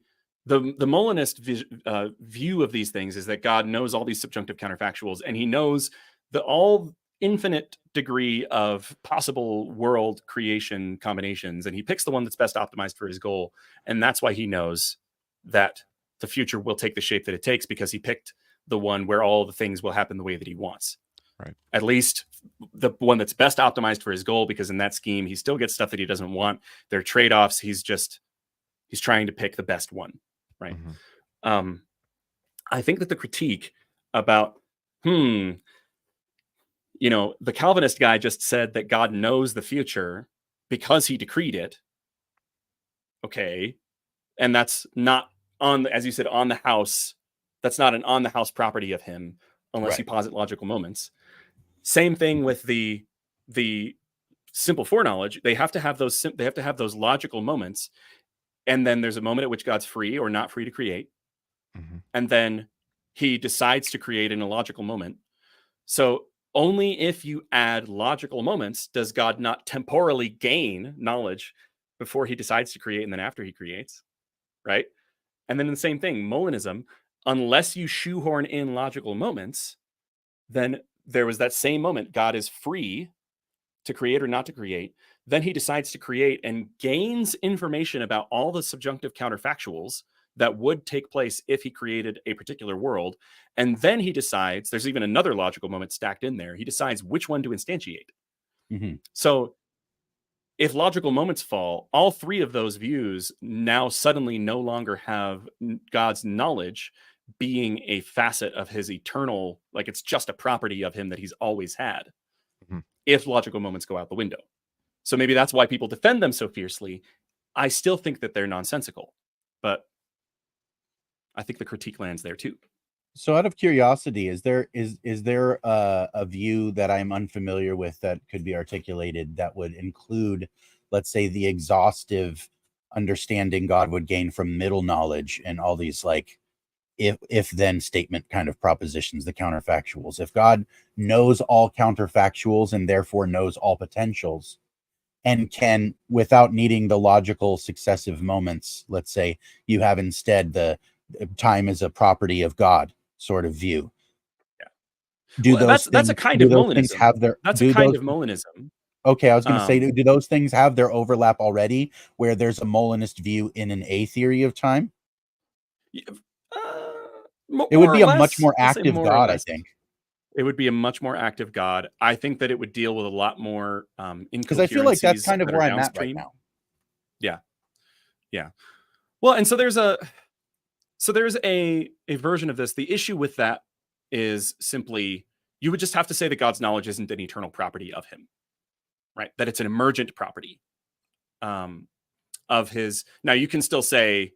Molinist view of these things is that God knows all these subjunctive counterfactuals, and he knows the all infinite degree of possible world creation combinations, and he picks the one that's best optimized for his goal. And that's why he knows that the future will take the shape that it takes, because he picked the one where all the things will happen the way that he wants. Right. At least the one that's best optimized for his goal, because in that scheme, he still gets stuff that he doesn't want. There are trade-offs. He's trying to pick the best one. Right. I think that the critique about, the Calvinist guy just said that God knows the future because he decreed it. Okay. And that's not as you said, on the house. That's not an on the house property of him, unless you posit logical moments. Same thing with the simple foreknowledge. They have to have those logical moments. And then there's a moment at which God's free or not free to create. And then he decides to create in a logical moment. So only if you add logical moments does God not temporally gain knowledge before he decides to create and then after he creates, right? And then the same thing, Molinism, unless you shoehorn in logical moments, then there was that same moment, God is free to create or not to create. Then he decides to create and gains information about all the subjunctive counterfactuals that would take place if he created a particular world. And then he decides, there's even another logical moment stacked in there. He decides which one to instantiate. So if logical moments fall, all three of those views now suddenly no longer have God's knowledge being a facet of his eternal, like it's just a property of him that he's always had. If logical moments go out the window. So maybe that's why people defend them so fiercely. I still think that they're nonsensical, but I think the critique lands there too. So out of curiosity, is there a view that I'm unfamiliar with that could be articulated that would include, let's say, the exhaustive understanding God would gain from middle knowledge and all these like if then statement kind of propositions, the counterfactuals? If God knows all counterfactuals and therefore knows all potentials, and can, without needing the logical successive moments, let's say you have instead the time is a property of God sort of view. That's a kind of Molinism. That's a kind of Molinism. Okay, I was going to say, do those things have their overlap already, where there's a Molinist view in an A theory of time? It would be a much more active God, I think. It would be a much more active God. I think that it would deal with a lot more because I feel like that's incoherencies kind of that where are I'm at right downstream. now. Yeah. Well, and so there's a version of this. The issue with that is simply you would just have to say that God's knowledge isn't an eternal property of him, right? That it's an emergent property of his. Now, you can still say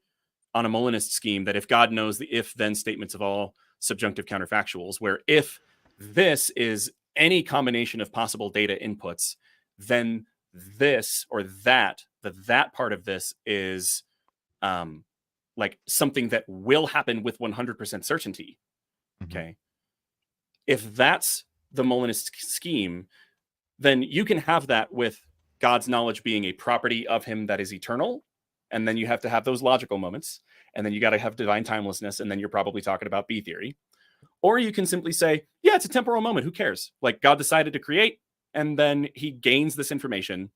on a Molinist scheme that if God knows the if-then statements of all subjunctive counterfactuals, where if this is any combination of possible data inputs, then this or that part of this is like something that will happen with 100% certainty. Okay. If that's the Molinist scheme, then you can have that with God's knowledge being a property of him that is eternal. And then you have to have those logical moments. And then you got to have divine timelessness. And then you're probably talking about B theory. Or you can simply say, yeah, it's a temporal moment. Who cares? Like God decided to create, and then he gains this information,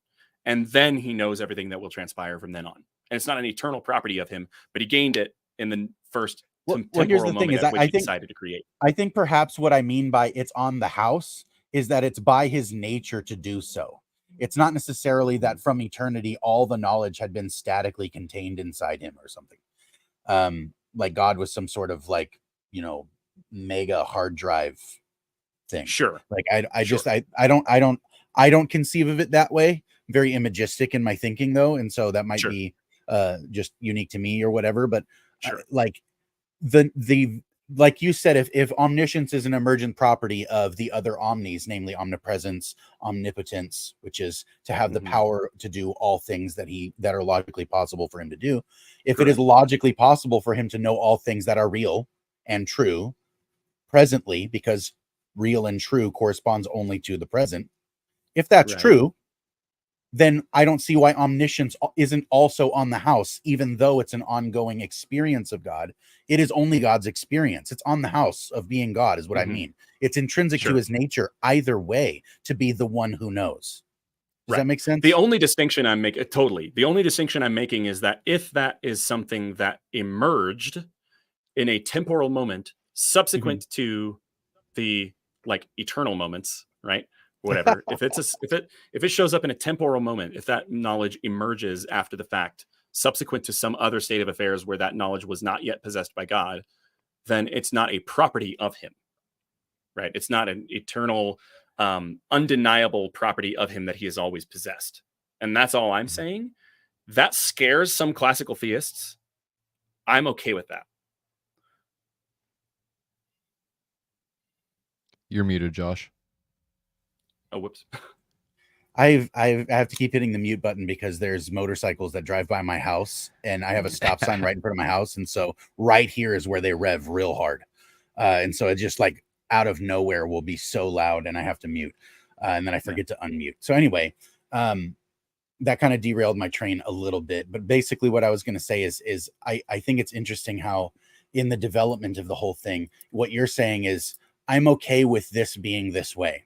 and then he knows everything that will transpire from then on. And it's not an eternal property of him, but he gained it in the first temporal moment at which he decided to create. I think perhaps what I mean by it's on the house is that it's by his nature to do so. It's not necessarily that from eternity all the knowledge had been statically contained inside him or something. Like God was some sort of like, you know, mega hard drive thing. Sure. Like I don't conceive of it that way. Very imagistic in my thinking though, and so that might be just unique to me or whatever. But like the like you said, if omniscience is an emergent property of the other omnis, namely omnipresence, omnipotence, which is to have the power to do all things that are logically possible for him to do, if it is logically possible for him to know all things that are real and true presently, because real and true corresponds only to the present, if that's true, then I don't see why omniscience isn't also on the house, even though it's an ongoing experience of God. It is only God's experience. It's on the house of being God is what I mean. It's intrinsic to his nature either way to be the one who knows. Does that make sense? The only distinction I'm making, the only distinction I'm making is that if that is something that emerged in a temporal moment subsequent to the like eternal moments, right? Whatever. if it shows up in a temporal moment, if that knowledge emerges after the fact, subsequent to some other state of affairs where that knowledge was not yet possessed by God, then it's not a property of him, right? It's not an eternal, undeniable property of him that he has always possessed. And that's all I'm saying. That scares some classical theists. I'm okay with that. You're muted, Josh. Oh, whoops. I have to keep hitting the mute button because there's motorcycles that drive by my house, and I have a stop sign right in front of my house, and so right here is where they rev real hard, and so it just like out of nowhere will be so loud, and I have to mute, and then I forget to unmute. So anyway, that kind of derailed my train a little bit, but basically what I was going to say is I think it's interesting how in the development of the whole thing, what you're saying is I'm okay with this being this way.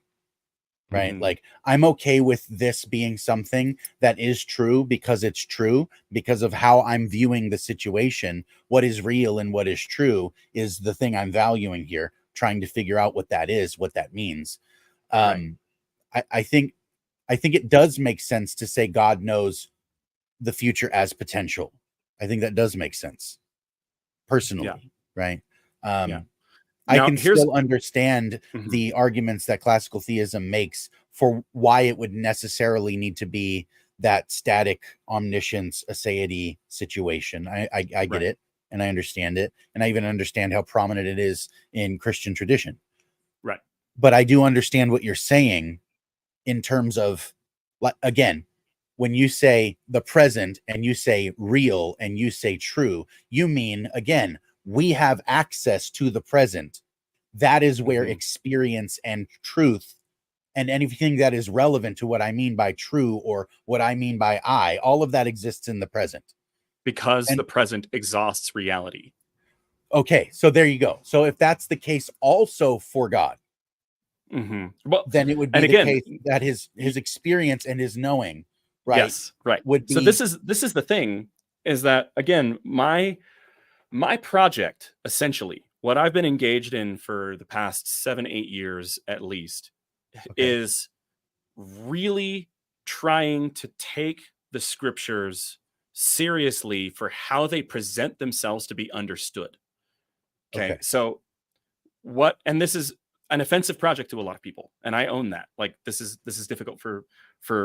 Right. Like I'm okay with this being something that is true because it's true because of how I'm viewing the situation. What is real and what is true is the thing I'm valuing here, trying to figure out what that is, what that means. I think it does make sense to say God knows the future as potential. I think that does make sense personally. Right. I can still understand the arguments that classical theism makes for why it would necessarily need to be that static omniscience aseity situation. I get it, and I understand it, and I even understand how prominent it is in Christian tradition. Right. But I do understand what you're saying in terms of, like, again, when you say the present and you say real and you say true, you mean, again, we have access to the present. That is where experience and truth and anything that is relevant to what I mean by true or what I mean by all of that exists in the present. Because the present exhausts reality. Okay, so there you go. So if that's the case also for God, well, then it would be the case that his experience and his knowing, right? Yes, right. Would be... So this is the thing, is that again, my project essentially what I've been engaged in for the past 7-8 years at least is really trying to take the scriptures seriously for how they present themselves to be understood. Okay. So and this is an offensive project to a lot of people, and I own that. Like, this is difficult for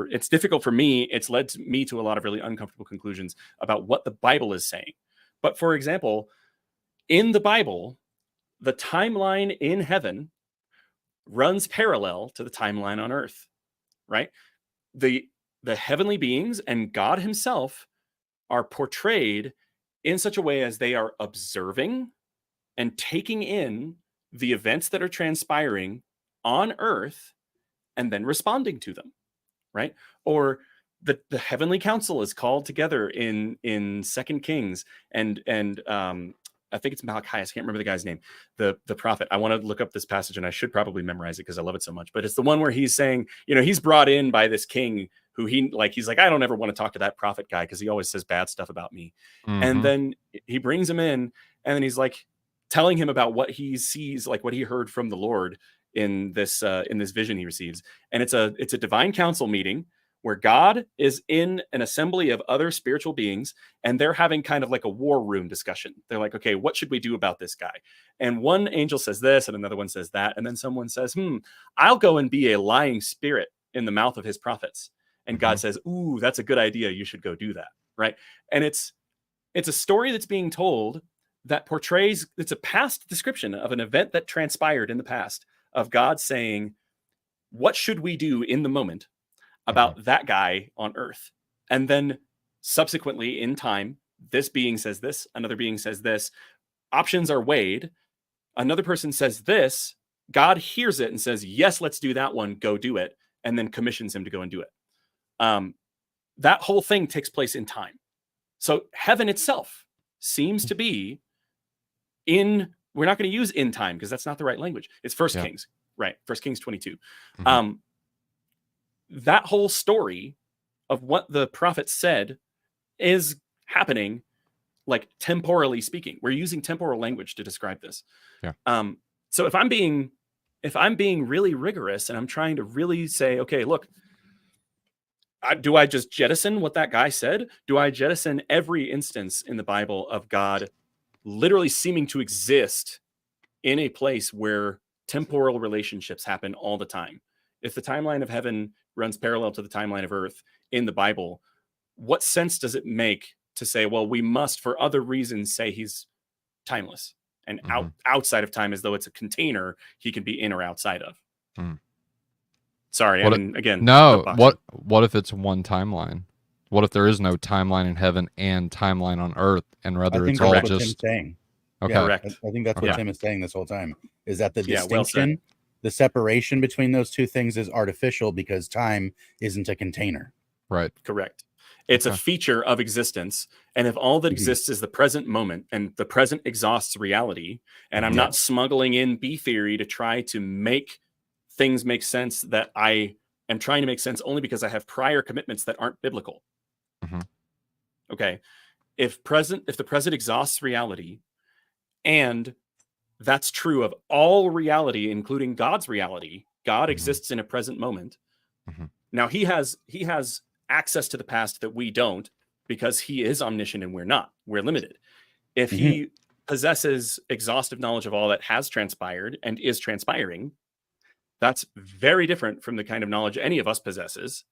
it's difficult for me. It's led me to a lot of really uncomfortable conclusions about what the Bible is saying. But for example, in the Bible, the timeline in heaven runs parallel to the timeline on earth, right? The heavenly beings and God himself are portrayed in such a way as they are observing and taking in the events that are transpiring on earth and then responding to them, right? Or the heavenly council is called together in 2 Kings and I think it's Malachi. I can't remember the guy's name, the prophet. I want to look up this passage, and I should probably memorize it because I love it so much. But it's the one where he's saying, he's brought in by this king who he's like, I don't ever want to talk to that prophet guy because he always says bad stuff about me. Mm-hmm. And then he brings him in, and then he's like telling him about what he sees, like what he heard from the Lord in this vision he receives. And it's a divine council meeting where God is in an assembly of other spiritual beings, and they're having kind of like a war room discussion. They're like, okay, what should we do about this guy? And one angel says this, and another one says that. And then someone says, I'll go and be a lying spirit in the mouth of his prophets. And God says, ooh, that's a good idea. You should go do that. Right. And it's a story that's being told that portrays, it's a past description of an event that transpired in the past of God saying, what should we do in the moment about that guy on earth? And then subsequently in time, this being says this, another being says this, options are weighed. Another person says this, God hears it and says, yes, let's do that one, go do it. And then commissions him to go and do it. That whole thing takes place in time. So heaven itself seems to be we're not going to use in time because that's not the right language. It's First Kings, right? First Kings 22. That whole story of what the prophet said is happening, like temporally speaking. We're using temporal language to describe this. Yeah. So if I'm being really rigorous and I'm trying to really say, okay, look, do I just jettison what that guy said? Do I jettison every instance in the Bible of God literally seeming to exist in a place where temporal relationships happen all the time? If the timeline of heaven runs parallel to the timeline of earth in the Bible, what sense does it make to say, well, we must, for other reasons, say he's timeless and outside of time, as though it's a container he can be in or outside of? Sorry, again. No, what if it's one timeline? What if there is no timeline in heaven and timeline on earth, and rather it's all just saying? Okay, yeah, correct. I think that's what Tim is saying this whole time. Is that the distinction? The separation between those two things is artificial because time isn't a container. Right. Correct. It's a feature of existence. And if all that exists is the present moment and the present exhausts reality, and I'm not smuggling in B theory to try to make things make sense that I am trying to make sense only because I have prior commitments that aren't biblical. Okay. If the present exhausts reality, and that's true of all reality, including God's reality. God exists in a present moment. Now he has access to the past that we don't, because he is omniscient and we're not. We're limited. If he possesses exhaustive knowledge of all that has transpired and is transpiring, that's very different from the kind of knowledge any of us possesses.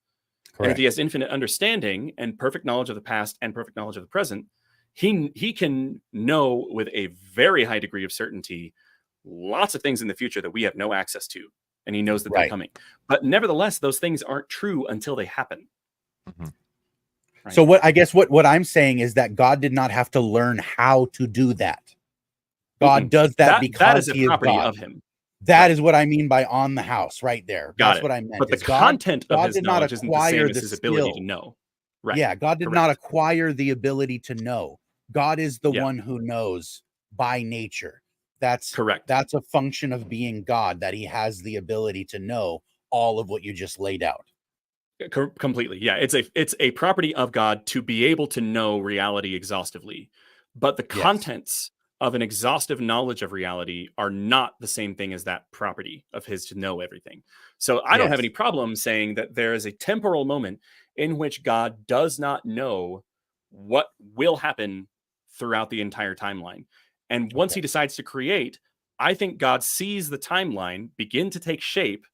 Correct. And if he has infinite understanding and perfect knowledge of the past and perfect knowledge of the present, he can know with a very high degree of certainty lots of things in the future that we have no access to, and he knows that they're coming. But nevertheless, those things aren't true until they happen. Right? So what I'm saying is that God did not have to learn how to do that. God does that because that is a he property is God. Of him. That is what I mean by on the house right there. That's what I meant. But the content of his knowledge isn't the same as his ability to know. Right. Yeah, God did not acquire the ability to know. God is the one who knows by nature. That's correct. That's a function of being God, that he has the ability to know all of what you just laid out. Completely. Yeah. It's a property of God to be able to know reality exhaustively, but the contents of an exhaustive knowledge of reality are not the same thing as that property of his to know everything. So I don't have any problem saying that there is a temporal moment in which God does not know what will happen throughout the entire timeline. And once he decides to create, I think God sees the timeline begin to take shape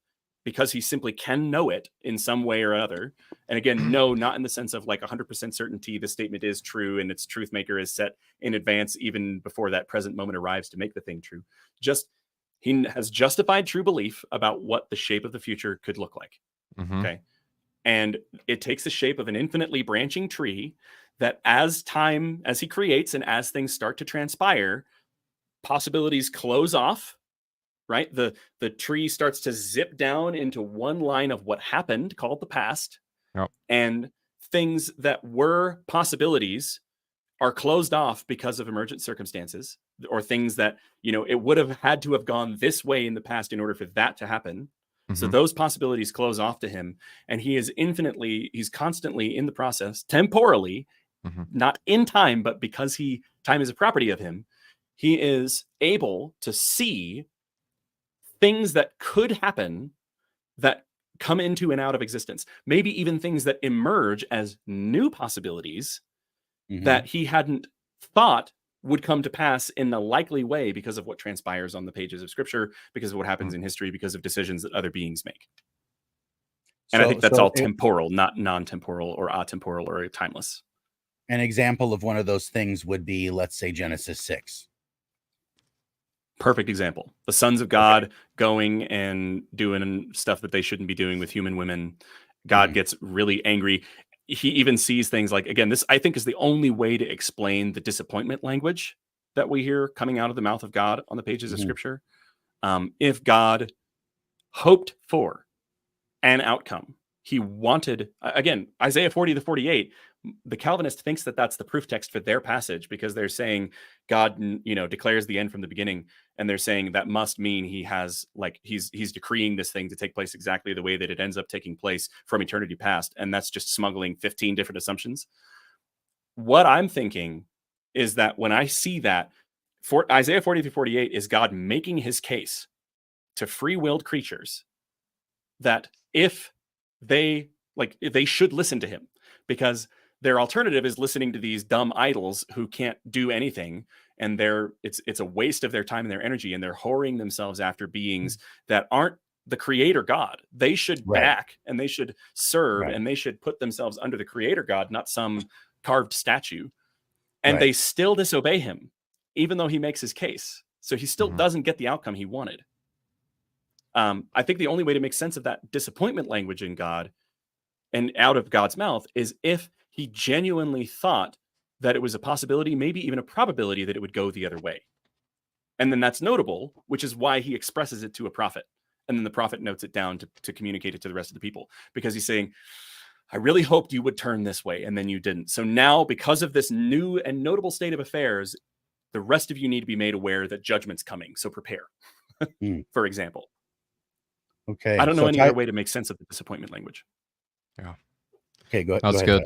because he simply can know it in some way or other. And again, no, not in the sense of like 100% certainty the statement is true and its truth maker is set in advance even before that present moment arrives to make the thing true. Just he has justified true belief about what the shape of the future could look like. Okay. And it takes the shape of an infinitely branching tree that as he creates and as things start to transpire, possibilities close off, right? The tree starts to zip down into one line of what happened, called the past. Yep. And things that were possibilities are closed off because of emergent circumstances, or things that, it would have had to have gone this way in the past in order for that to happen. So those possibilities close off to him, and he's constantly in the process, temporally, not in time, but because time is a property of him, he is able to see things that could happen that come into and out of existence. Maybe even things that emerge as new possibilities that he hadn't thought would come to pass in a likely way because of what transpires on the pages of Scripture, because of what happens in history, because of decisions that other beings make. And I think that's all temporal, not non-temporal or atemporal or timeless. An example of one of those things would be, let's say, Genesis 6. Perfect example. The sons of God going and doing stuff that they shouldn't be doing with human women. God gets really angry. He even sees things like, again, this I think is the only way to explain the disappointment language that we hear coming out of the mouth of God on the pages of Scripture. If God hoped for an outcome, he wanted, again, Isaiah 40-48, the Calvinist thinks that that's the proof text for their passage, because they're saying God, declares the end from the beginning. And they're saying that must mean he's decreeing this thing to take place exactly the way that it ends up taking place from eternity past. And that's just smuggling 15 different assumptions. What I'm thinking is that when I see that, for Isaiah 40-48 is God making his case to free-willed creatures that if they should listen to him, because their alternative is listening to these dumb idols who can't do anything, and it's a waste of their time and their energy, and they're whoring themselves after beings that aren't the creator God. They should back and they should serve and they should put themselves under the creator God, not some carved statue. And they still disobey him, even though he makes his case. So he still doesn't get the outcome he wanted. I think the only way to make sense of that disappointment language in God and out of God's mouth is if he genuinely thought that it was a possibility, maybe even a probability, that it would go the other way. And then that's notable, which is why he expresses it to a prophet. And then the prophet notes it down to communicate it to the rest of the people, because he's saying, I really hoped you would turn this way, and then you didn't. So now, because of this new and notable state of affairs, the rest of you need to be made aware that judgment's coming. So prepare, for example. Okay. I don't know any other way to make sense of the disappointment language. Yeah. Okay, go ahead. That's good.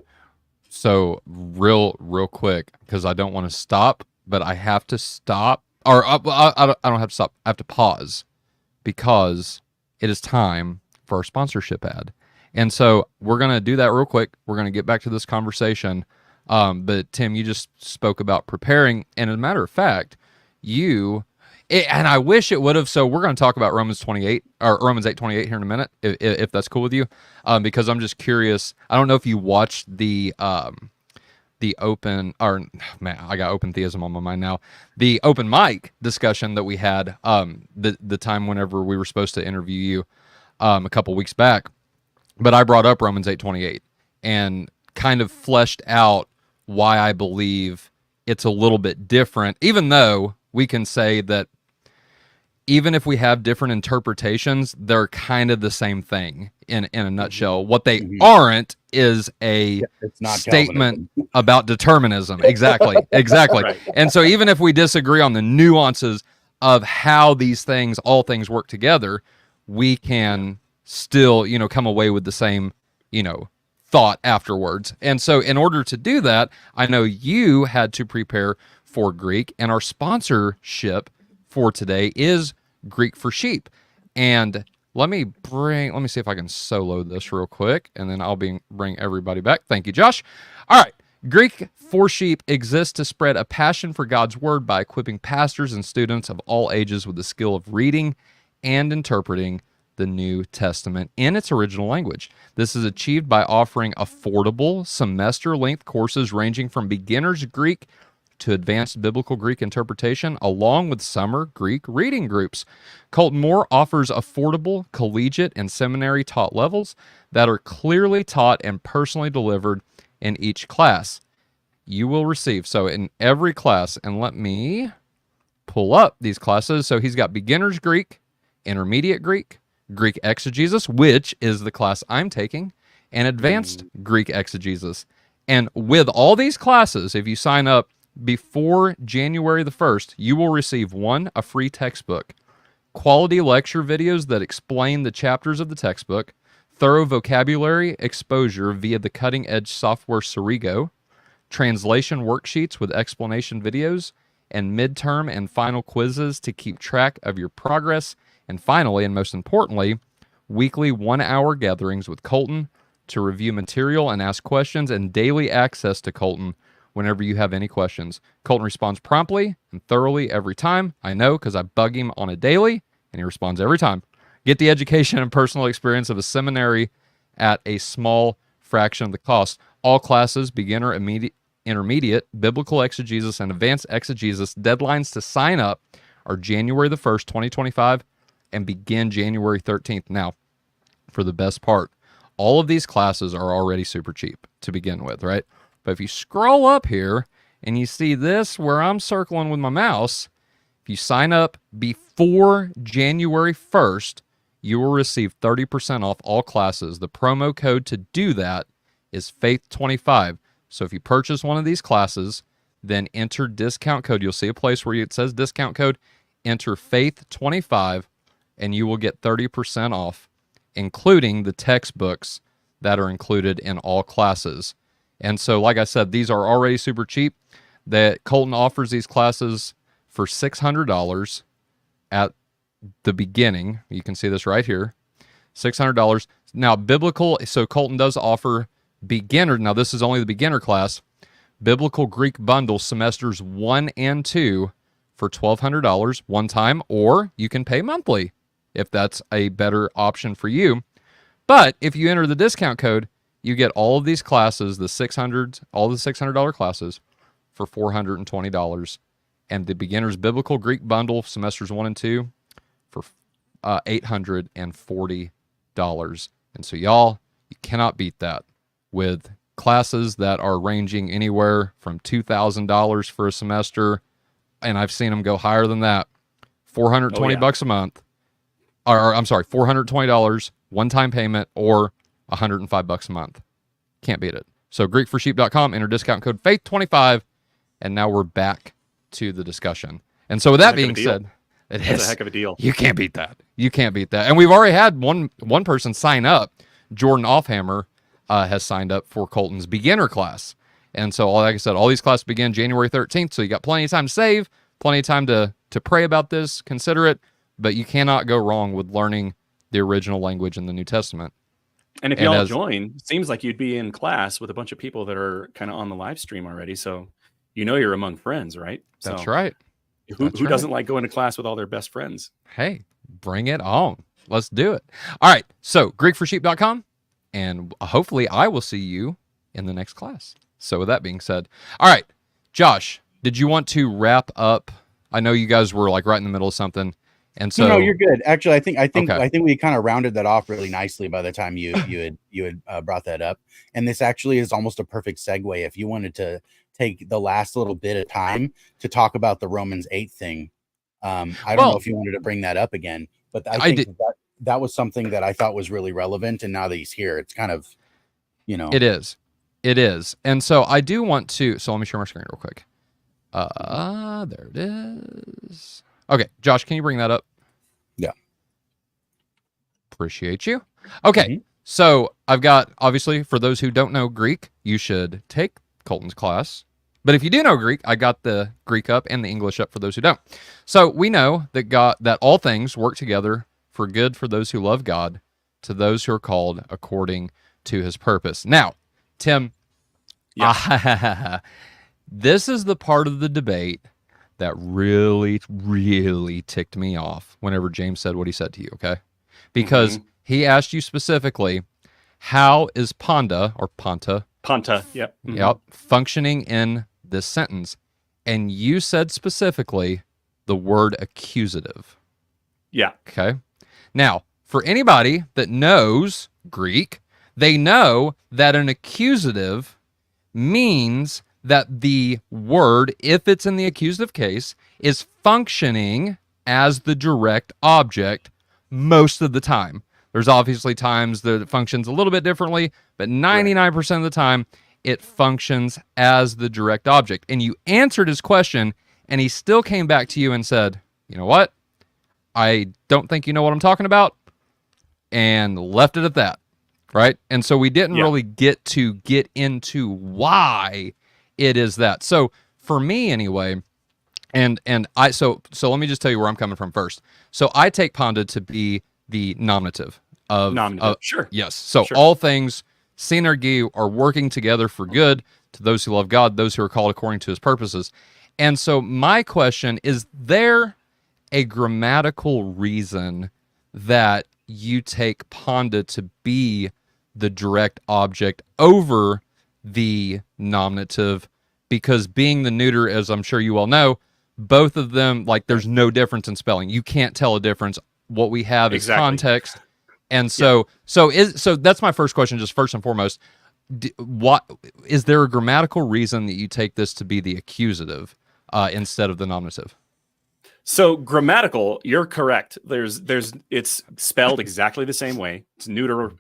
So real quick, because I don't want to stop, but I have to stop. Or I don't have to stop. I have to pause, because it is time for our sponsorship ad. And so we're going to do that real quick. We're going to get back to this conversation. But Tim, you just spoke about preparing. And as a matter of fact, and I wish it would have. So we're going to talk about Romans 8:28 here in a minute, if that's cool with you, because I'm just curious. I don't know if you watched the open, or man, I got open theism on my mind now. The open mic discussion that we had, the time whenever we were supposed to interview you, a couple weeks back, but I brought up Romans 8:28 and kind of fleshed out why I believe it's a little bit different, even though we can say that even if we have different interpretations, they're kind of the same thing in a nutshell. What they aren't is a statement about determinism. Exactly. Right. And so even if we disagree on the nuances of how all things work together, we can still, come away with the same, thought afterwards. And so in order to do that, I know you had to prepare for Greek, and our sponsorship for today is Greek for Sheep. And let me see if I can solo this real quick, and then I'll bring everybody back. Thank you, Josh. All right. Greek for Sheep exists to spread a passion for God's word by equipping pastors and students of all ages with the skill of reading and interpreting the New Testament in its original language. This is achieved by offering affordable semester-length courses ranging from beginner's Greek to advanced biblical Greek interpretation, along with summer Greek reading groups. Colton Moore offers affordable collegiate and seminary taught levels that are clearly taught and personally delivered in each class. You will receive, so in every class, and let me pull up these classes. So he's got beginner's Greek, intermediate Greek, Greek exegesis, which is the class I'm taking, and advanced Greek exegesis. And with all these classes, if you sign up before January the 1st, you will receive a free textbook, quality lecture videos that explain the chapters of the textbook, thorough vocabulary exposure via the cutting-edge software Cerigo, translation worksheets with explanation videos, and midterm and final quizzes to keep track of your progress. And finally, and most importantly, weekly 1-hour gatherings with Colton to review material and ask questions, and daily access to Colton whenever you have any questions. Colton responds promptly and thoroughly every time. I know because I bug him on a daily, and he responds every time. Get the education and personal experience of a seminary at a small fraction of the cost. All classes, beginner, intermediate, biblical exegesis, and advanced exegesis, deadlines to sign up are January the 1st, 2025, and begin January 13th. Now, for the best part, all of these classes are already super cheap to begin with, right? But if you scroll up here and you see this where I'm circling with my mouse, if you sign up before January 1st, you will receive 30% off all classes. The promo code to do that is Faith25. So if you purchase one of these classes, then enter discount code. You'll see a place where it says discount code. Enter Faith25, and you will get 30% off, including the textbooks that are included in all classes. And so, like I said, these are already super cheap. That Colton offers these classes for $600 at the beginning. You can see this right here, $600. Now, biblical, so Colton does offer beginner. Now, this is only the beginner class. Biblical Greek bundle semesters 1 and 2 for $1,200 one time, or you can pay monthly if that's a better option for you. But if you enter the discount code, you get all of these classes, all the $600 classes for $420, and the beginner's biblical Greek bundle semesters 1 and 2 for $840. And so, y'all, you cannot beat that with classes that are ranging anywhere from $2,000 for a semester, and I've seen them go higher than that. $420 a month, or I'm sorry, $420 one-time payment, or $105 a month. Can't beat it. So GreekForSheep.com, enter discount code Faith25, and now we're back to the discussion. And so with that being said, That's a heck of a deal. You can't beat that. You can't beat that. And we've already had one person sign up. Jordan Offhammer has signed up for Colton's beginner class. And so, like I said, all these classes begin January 13th, so you got plenty of time to save, plenty of time to pray about this, consider it, but you cannot go wrong with learning the original language in the New Testament. And if y'all join, it seems like you'd be in class with a bunch of people that are kind of on the live stream already, so you know you're among friends, right? That's right. Who doesn't like going to class with all their best friends? Hey, bring it on. Let's do it. All right, so GreekForSheep.com, and hopefully I will see you in the next class. So with that being said, all right, Josh, did you want to wrap up? I know you guys were like right in the middle of something, and so no, you're good. Actually, I think Okay. I think we kind of rounded that off really nicely by the time you had brought that up. And this actually is almost a perfect segue if you wanted to take the last little bit of time to talk about the Romans 8 thing. I don't know if you wanted to bring that up again, but I think that was something that I thought was really relevant. And now that he's here, it's kind of, It is. And so I do want to, so let me share my screen real quick. There it is. Okay, Josh, can you bring that up? Yeah. Appreciate you. Okay, So I've got, obviously, for those who don't know Greek, you should take Colton's class, But if you do know Greek, I got the Greek up and the English up for those who don't. So we know that all things work together for good for those who love God, to those who are called according to his purpose. Now, Tim, this is the part of the debate that really, really ticked me off whenever James said what he said to you, okay? Because he asked you specifically, how is Ponta, functioning in this sentence? And you said specifically the word accusative. Yeah. Okay. Now, for anybody that knows Greek, they know that an accusative means that the word, if it's in the accusative case, is functioning as the direct object most of the time. There's obviously times that it functions a little bit differently, but 99% of the time, it functions as the direct object. And you answered his question, and he still came back to you and said, you know what? I don't think you know what I'm talking about, and left it at that, right? And so we didn't really get into why it is that. So for me anyway, and I so let me just tell you where I'm coming from first. So I take Ponta to be the nominative of sure. Yes. So all things synergy are working together for good to those who love God, those who are called according to his purposes. And so my question is, there a grammatical reason that you take Ponta to be the direct object over the nominative? Because being the neuter, as I'm sure you all know, both of them, like, there's no difference in spelling. You can't tell a difference. What we have is context. And so so that's my first question, just first and foremost. What is there a grammatical reason that you take this to be the accusative instead of the nominative? So grammatical, you're correct. It's spelled exactly the same way. It's neuter.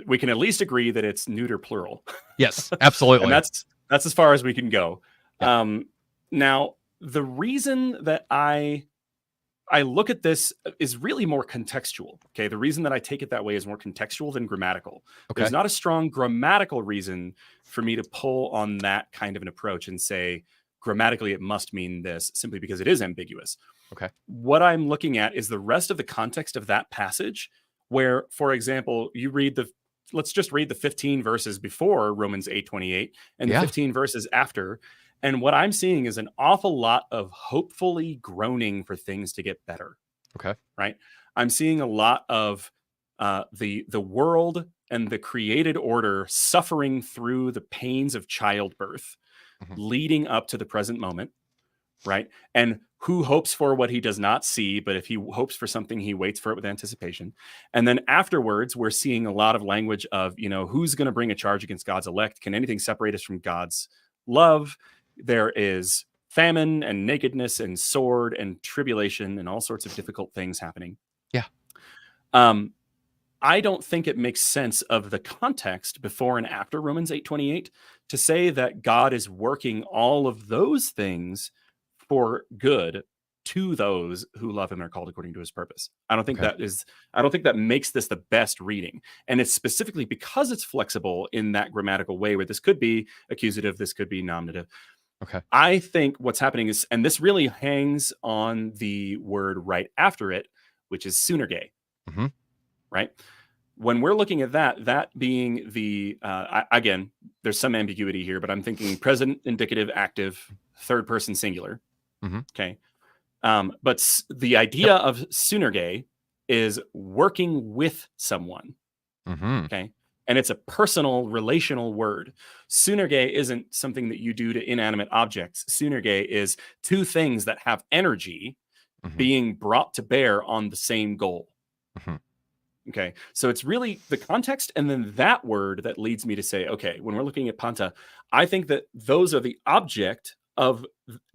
We can at least agree that it's neuter plural. Yes, absolutely. And that's as far as we can go. Yeah. Now, the reason that I look at this is really more contextual. Okay, the reason that I take it that way is more contextual than grammatical. Okay. There's not a strong grammatical reason for me to pull on that kind of an approach and say grammatically it must mean this, simply because it is ambiguous. Okay. What I'm looking at is the rest of the context of that passage, where, for example, let's just read the 15 verses before Romans 8:28 and the 15 verses after. And what I'm seeing is an awful lot of hopefully groaning for things to get better. Okay. Right. I'm seeing a lot of the world and the created order suffering through the pains of childbirth, leading up to the present moment. Right. And who hopes for what he does not see, but if he hopes for something, he waits for it with anticipation. And then afterwards, we're seeing a lot of language of, who's going to bring a charge against God's elect? Can anything separate us from God's love? There is famine and nakedness and sword and tribulation and all sorts of difficult things happening. Yeah. I don't think it makes sense of the context before and after Romans 8:28 to say that God is working all of those things for good to those who love him and are called according to his purpose. I don't think that makes this the best reading. And it's specifically because it's flexible in that grammatical way where this could be accusative, this could be nominative. Okay. I think what's happening is, and this really hangs on the word right after it, which is synerge. Right? When we're looking at that being the, again, there's some ambiguity here, but I'm thinking present, indicative, active, third person singular. Okay. But the idea of synerge is working with someone. Okay. And it's a personal, relational word. Synerge isn't something that you do to inanimate objects. Synerge is two things that have energy being brought to bear on the same goal. Okay. So it's really the context and then that word that leads me to say, okay, when we're looking at Ponta, I think that those are the object of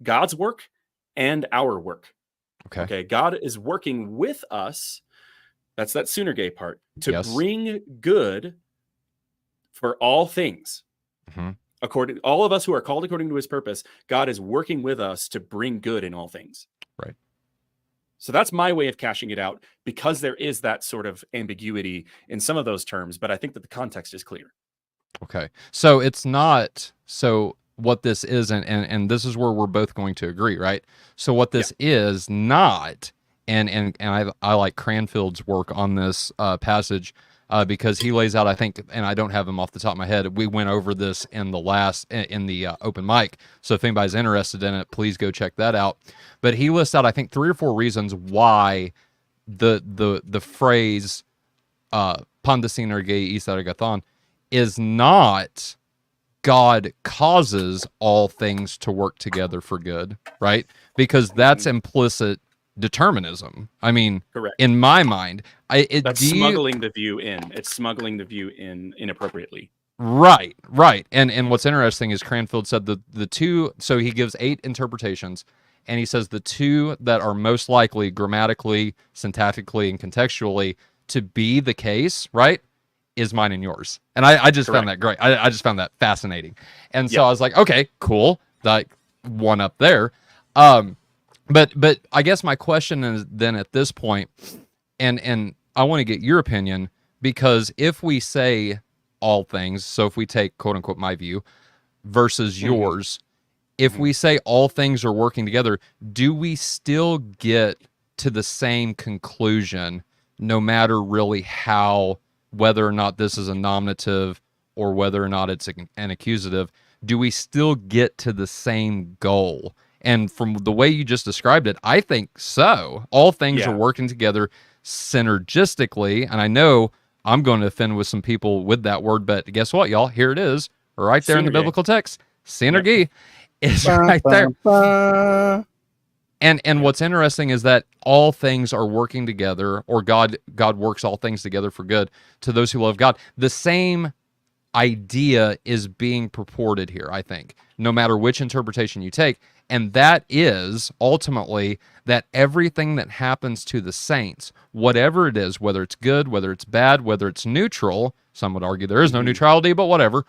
God's work and our work. Okay. God is working with us. That's that synerge part to bring good for all things. All of us who are called according to his purpose, God is working with us to bring good in all things. Right. So that's my way of cashing it out, because there is that sort of ambiguity in some of those terms, but I think that the context is clear. Okay. So it's not, so what this is, and this is where we're both going to agree, right? So what this is not, and I like Cranfield's work on this passage because he lays out, I think, and I don't have him off the top of my head. We went over this in the open mic. So if anybody's interested in it, please go check that out. But he lists out, I think, 3 or 4 reasons why the phrase Pandasinerge Isaragathon is not God causes all things to work together for good, right? Because that's implicit determinism. I mean, Correct. in my mind, that's smuggling the view in. It's smuggling the view in inappropriately. Right. And what's interesting is Cranfield said the 2, so he gives 8 interpretations, and he says the 2 that are most likely grammatically, syntactically, and contextually to be the case, right, is mine and yours. And I just found that great. I just found that fascinating. And so I was like, okay, cool. Like, one up there. But I guess my question is then at this point, and I want to get your opinion, because if we say all things, so if we take quote unquote my view versus yours, if we say all things are working together, do we still get to the same conclusion no matter really how, whether or not this is a nominative or whether or not it's an accusative, do we still get to the same goal? And from the way you just described it, I think so. All things are working together synergistically. And I know I'm going to offend with some people with that word, but guess what, y'all? Here it is, right there in the biblical text. Synergy is right there. And what's interesting is that all things are working together, or God works all things together for good to those who love God. The same idea is being purported here, I think, no matter which interpretation you take. And that is ultimately that everything that happens to the saints, whatever it is, whether it's good, whether it's bad, whether it's neutral, some would argue there is no neutrality, but whatever.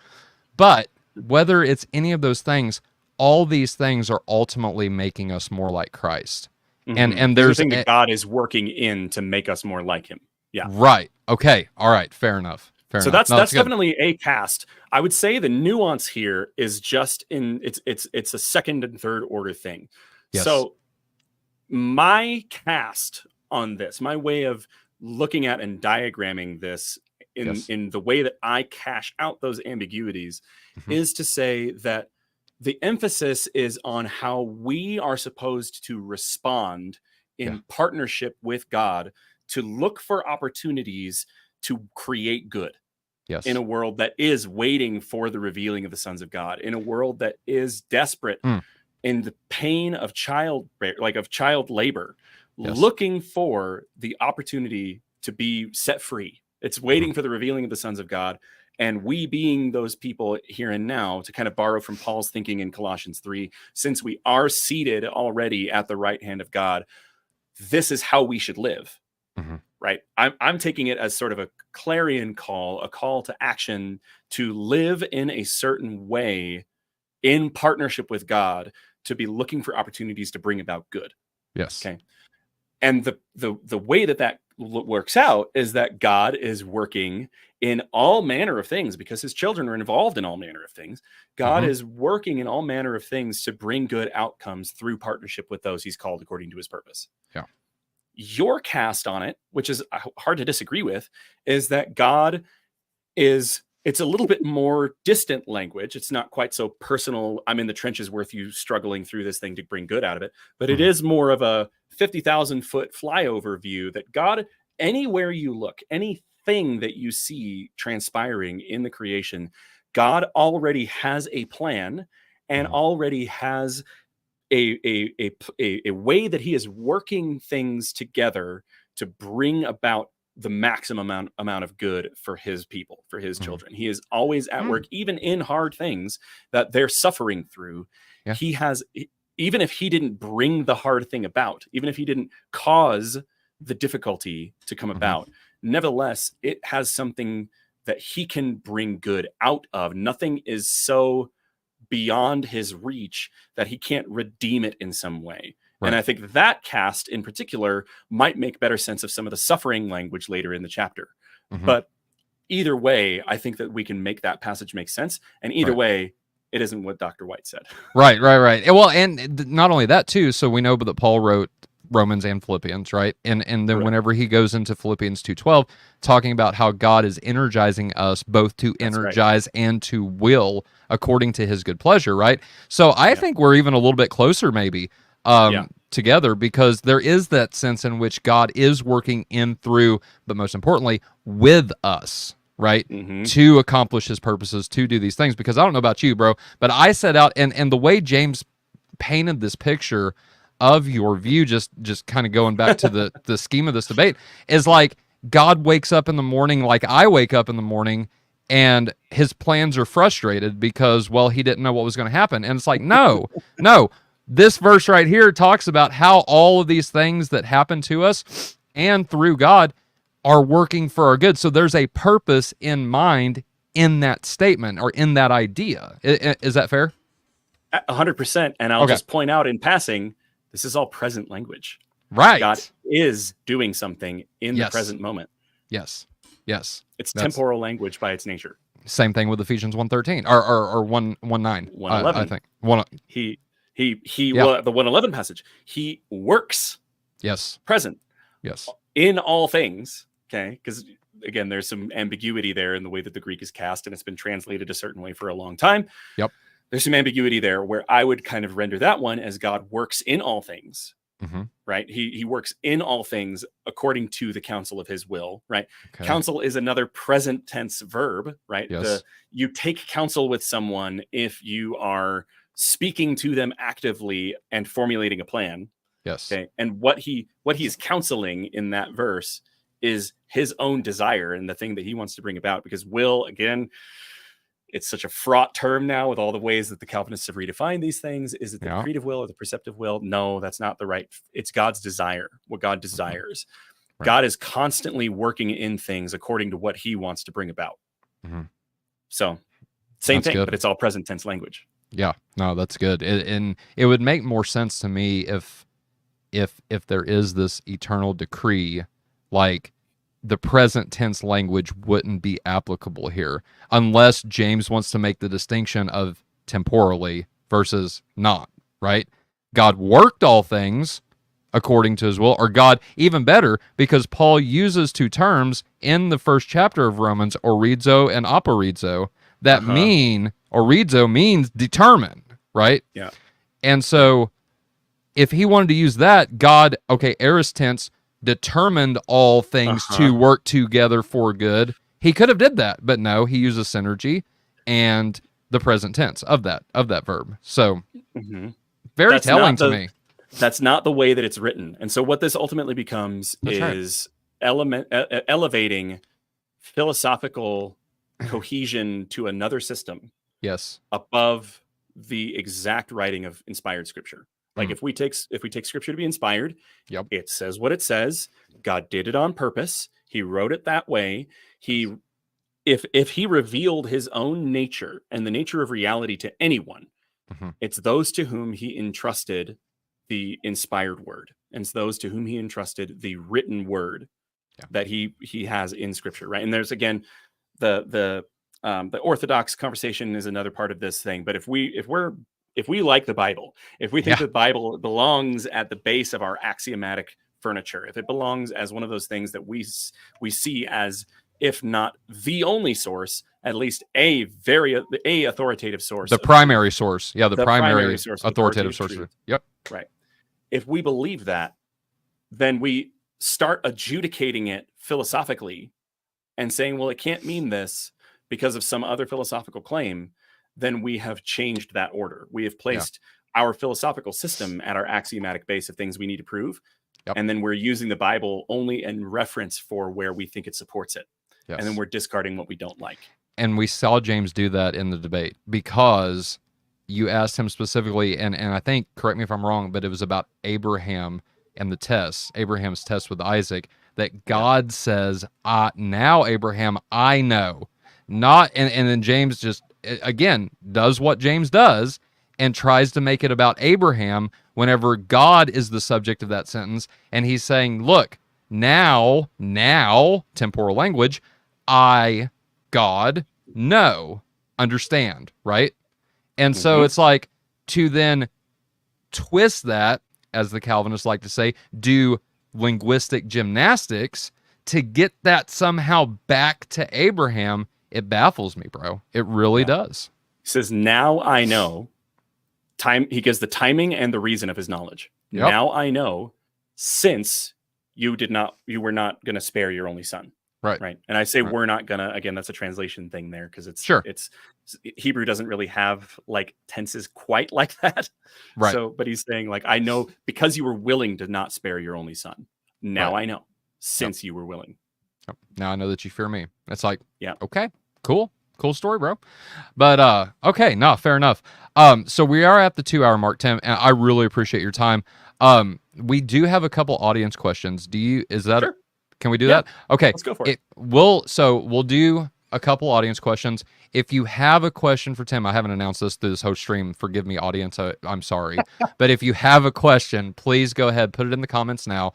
But whether it's any of those things, all these things are ultimately making us more like Christ. And there's a thing that God is working in to make us more like him. Yeah. Right. Okay. All right. Fair enough. So that's definitely a cast. I would say the nuance here is just in it's a second and third order thing. Yes. So my cast on this, my way of looking at and diagramming this in the way that I cash out those ambiguities is to say that the emphasis is on how we are supposed to respond in partnership with God to look for opportunities to create good. Yes. In a world that is waiting for the revealing of the sons of God, in a world that is desperate in the pain of child labor, looking for the opportunity to be set free. It's waiting for the revealing of the sons of God. And we being those people here and now, to kind of borrow from Paul's thinking in Colossians 3, since we are seated already at the right hand of God, this is how we should live. Right. I'm taking it as sort of a clarion call, a call to action to live in a certain way in partnership with God, to be looking for opportunities to bring about good. Yes. Okay. And the way that works out is that God is working in all manner of things, because his children are involved in all manner of things. God is working in all manner of things to bring good outcomes through partnership with those he's called according to his purpose. Yeah. Your cast on it, which is hard to disagree with, is that God is, it's a little bit more distant language. It's not quite so personal. I'm in the trenches with you struggling through this thing to bring good out of it. But it is more of a 50,000 foot flyover view that God, anywhere you look, anything that you see transpiring in the creation, God already has a plan and already has a way that he is working things together to bring about the maximum amount of good for his people, for his children. He is always at work, even in hard things that they're suffering through. Yeah. He has, even if he didn't bring the hard thing about, even if he didn't cause the difficulty to come about, nevertheless, it has something that he can bring good out of. Nothing is so beyond his reach that he can't redeem it in some way. Right. And I think that cast in particular might make better sense of some of the suffering language later in the chapter. But either way, I think that we can make that passage make sense. And either way, It isn't what Dr. White said. Right. And well, and not only that too. So we know that Paul wrote Romans and Philippians, right? And then Right. whenever he goes into Philippians 2:12, talking about how God is energizing us both to That's right. energize and to will according to His good pleasure, right? So I Yeah. think we're even a little bit closer, maybe, Yeah. together, because there is that sense in which God is working in, through, but most importantly, with us, right? Mhm. To accomplish His purposes, to do these things. Because I don't know about you, bro, but I set out, and the way James painted this picture of your view, just kind of going back to the scheme of this debate, is like God wakes up in the morning like I wake up in the morning, and His plans are frustrated because, well, He didn't know what was going to happen. And it's like, no. This verse right here talks about how all of these things that happen to us and through God are working for our good. So there's a purpose in mind in that statement, or in that idea. Is that fair? 100%. And I'll Okay. just point out in passing, this is all present language. Right. God is doing something in Yes. the present moment. Yes. It's That's- temporal language by its nature. Same thing with Ephesians 1:13 or 1:9. 1:11. I think. One. He Yeah. well, the 1:11 passage, he works Yes. present Yes. in all things. Okay. Because again, there's some ambiguity there in the way that the Greek is cast, and it's been translated a certain way for a long time. Yep. There's some ambiguity there where I would kind of render that one as God works in all things. Mm-hmm. Right. He works in all things according to the counsel of his will. Right. Okay. Counsel is another present tense verb. Right. Yes. You take counsel with someone if you are speaking to them actively and formulating a plan. Yes. Okay. And what he is counseling in that verse is his own desire and the thing that he wants to bring about. Because will, again, it's such a fraught term now with all the ways that the Calvinists have redefined these things. Is it the decretive will or the perceptive will? No, that's not the right. It's God's desire, what God desires. Right. God is constantly working in things according to what he wants to bring about. Mhm. So same That's thing, good. but it's all present tense language. Yeah. No, that's good. And it would make more sense to me if there is this eternal decree, like the present tense language wouldn't be applicable here, unless James wants to make the distinction of temporally versus not, right? God worked all things according to his will, or God, even better, because Paul uses two terms in the first chapter of Romans, orizo and aporizo, that mean, orizo means determine, right? Yeah. And so if he wanted to use that, God, okay, aorist tense, determined all things to work together for good. He could have did that, but no, he uses synergy and the present tense of that verb. So very That's telling not to me. That's not the way that it's written. And so what this ultimately becomes That's right. is elevating philosophical cohesion to another system Yes. above the exact writing of inspired scripture. Like if we take scripture to be inspired, Yep. it says what it says. God did it on purpose. He wrote it that way. If he revealed his own nature and the nature of reality to anyone, it's those to whom he entrusted the inspired word, and it's those to whom he entrusted the written word that he has in scripture, right? And there's again the Orthodox conversation is another part of this thing. But if we like the Bible, if we think the Bible belongs at the base of our axiomatic furniture, if it belongs as one of those things that we see as, if not the only source, at least a authoritative source, The primary source. Yeah, the primary source of authoritative source. truth. Yep. Right. If we believe that, then we start adjudicating it philosophically and saying, well, it can't mean this because of some other philosophical claim. Then we have changed that order. We have placed our philosophical system at our axiomatic base of things we need to prove. Yep. And then we're using the Bible only in reference for where we think it supports it. Yes. And then we're discarding what we don't like. And we saw James do that in the debate, because you asked him specifically, and I think, correct me if I'm wrong, but it was about Abraham and the test, Abraham's test with Isaac, that God says, now Abraham, I know. Not, and then James just, again, does what James does and tries to make it about Abraham whenever God is the subject of that sentence. And he's saying, look, now, temporal language, I, God, know, understand, right? And so it's like to then twist that, as the Calvinists like to say, do linguistic gymnastics to get that somehow back to Abraham. It baffles me, bro. It really does. He says, now I know. He gives the timing and the reason of his knowledge. Yep. Now I know, since you were not going to spare your only son. Right. And I say we're not gonna, again, that's a translation thing there, because it's Hebrew doesn't really have like tenses quite like that. Right. So, but he's saying like, I know because you were willing to not spare your only son. Now I know, since you were willing. Yep. Now I know that you fear me. It's like, yeah, okay, cool story, bro. But okay, no, fair enough. So we are at the 2-hour mark, Tim, and I really appreciate your time. We do have a couple audience questions. Sure. Can we do that? Okay. Let's go for it. We'll do a couple audience questions. If you have a question for Tim, I haven't announced this through this whole stream. Forgive me, audience. I'm sorry. But if you have a question, please go ahead, put it in the comments now.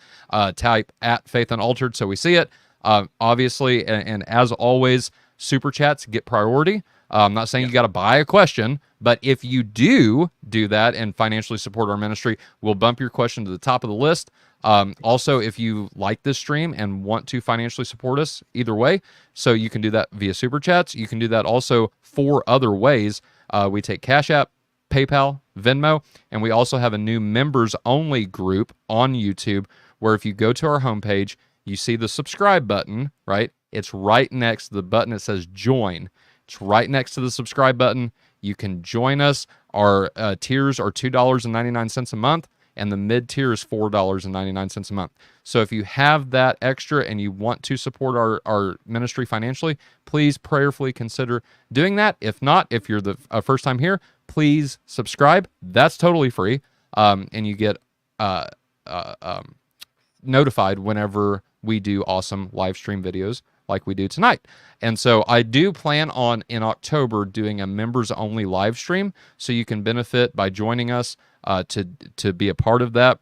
Type at Faith Unaltered so we see it. Obviously, and as always, super chats get priority. I'm not saying you got to buy a question, but if you do that and financially support our ministry, we'll bump your question to the top of the list. Also, if you like this stream and want to financially support us, either way, so you can do that via super chats. You can do that also 4 other ways. We take Cash App, PayPal, Venmo, and we also have a new members only group on YouTube where if you go to our homepage, you see the subscribe button, right? It's right next to the button that says join. It's right next to the subscribe button. You can join us. Our tiers are $2.99 a month, and the mid-tier is $4.99 a month. So if you have that extra and you want to support our ministry financially, please prayerfully consider doing that. If not, if you're the first time here, please subscribe. That's totally free, and you get notified whenever we do awesome live stream videos like we do tonight. And so I do plan on, in October, doing a members-only live stream, so you can benefit by joining us to be a part of that.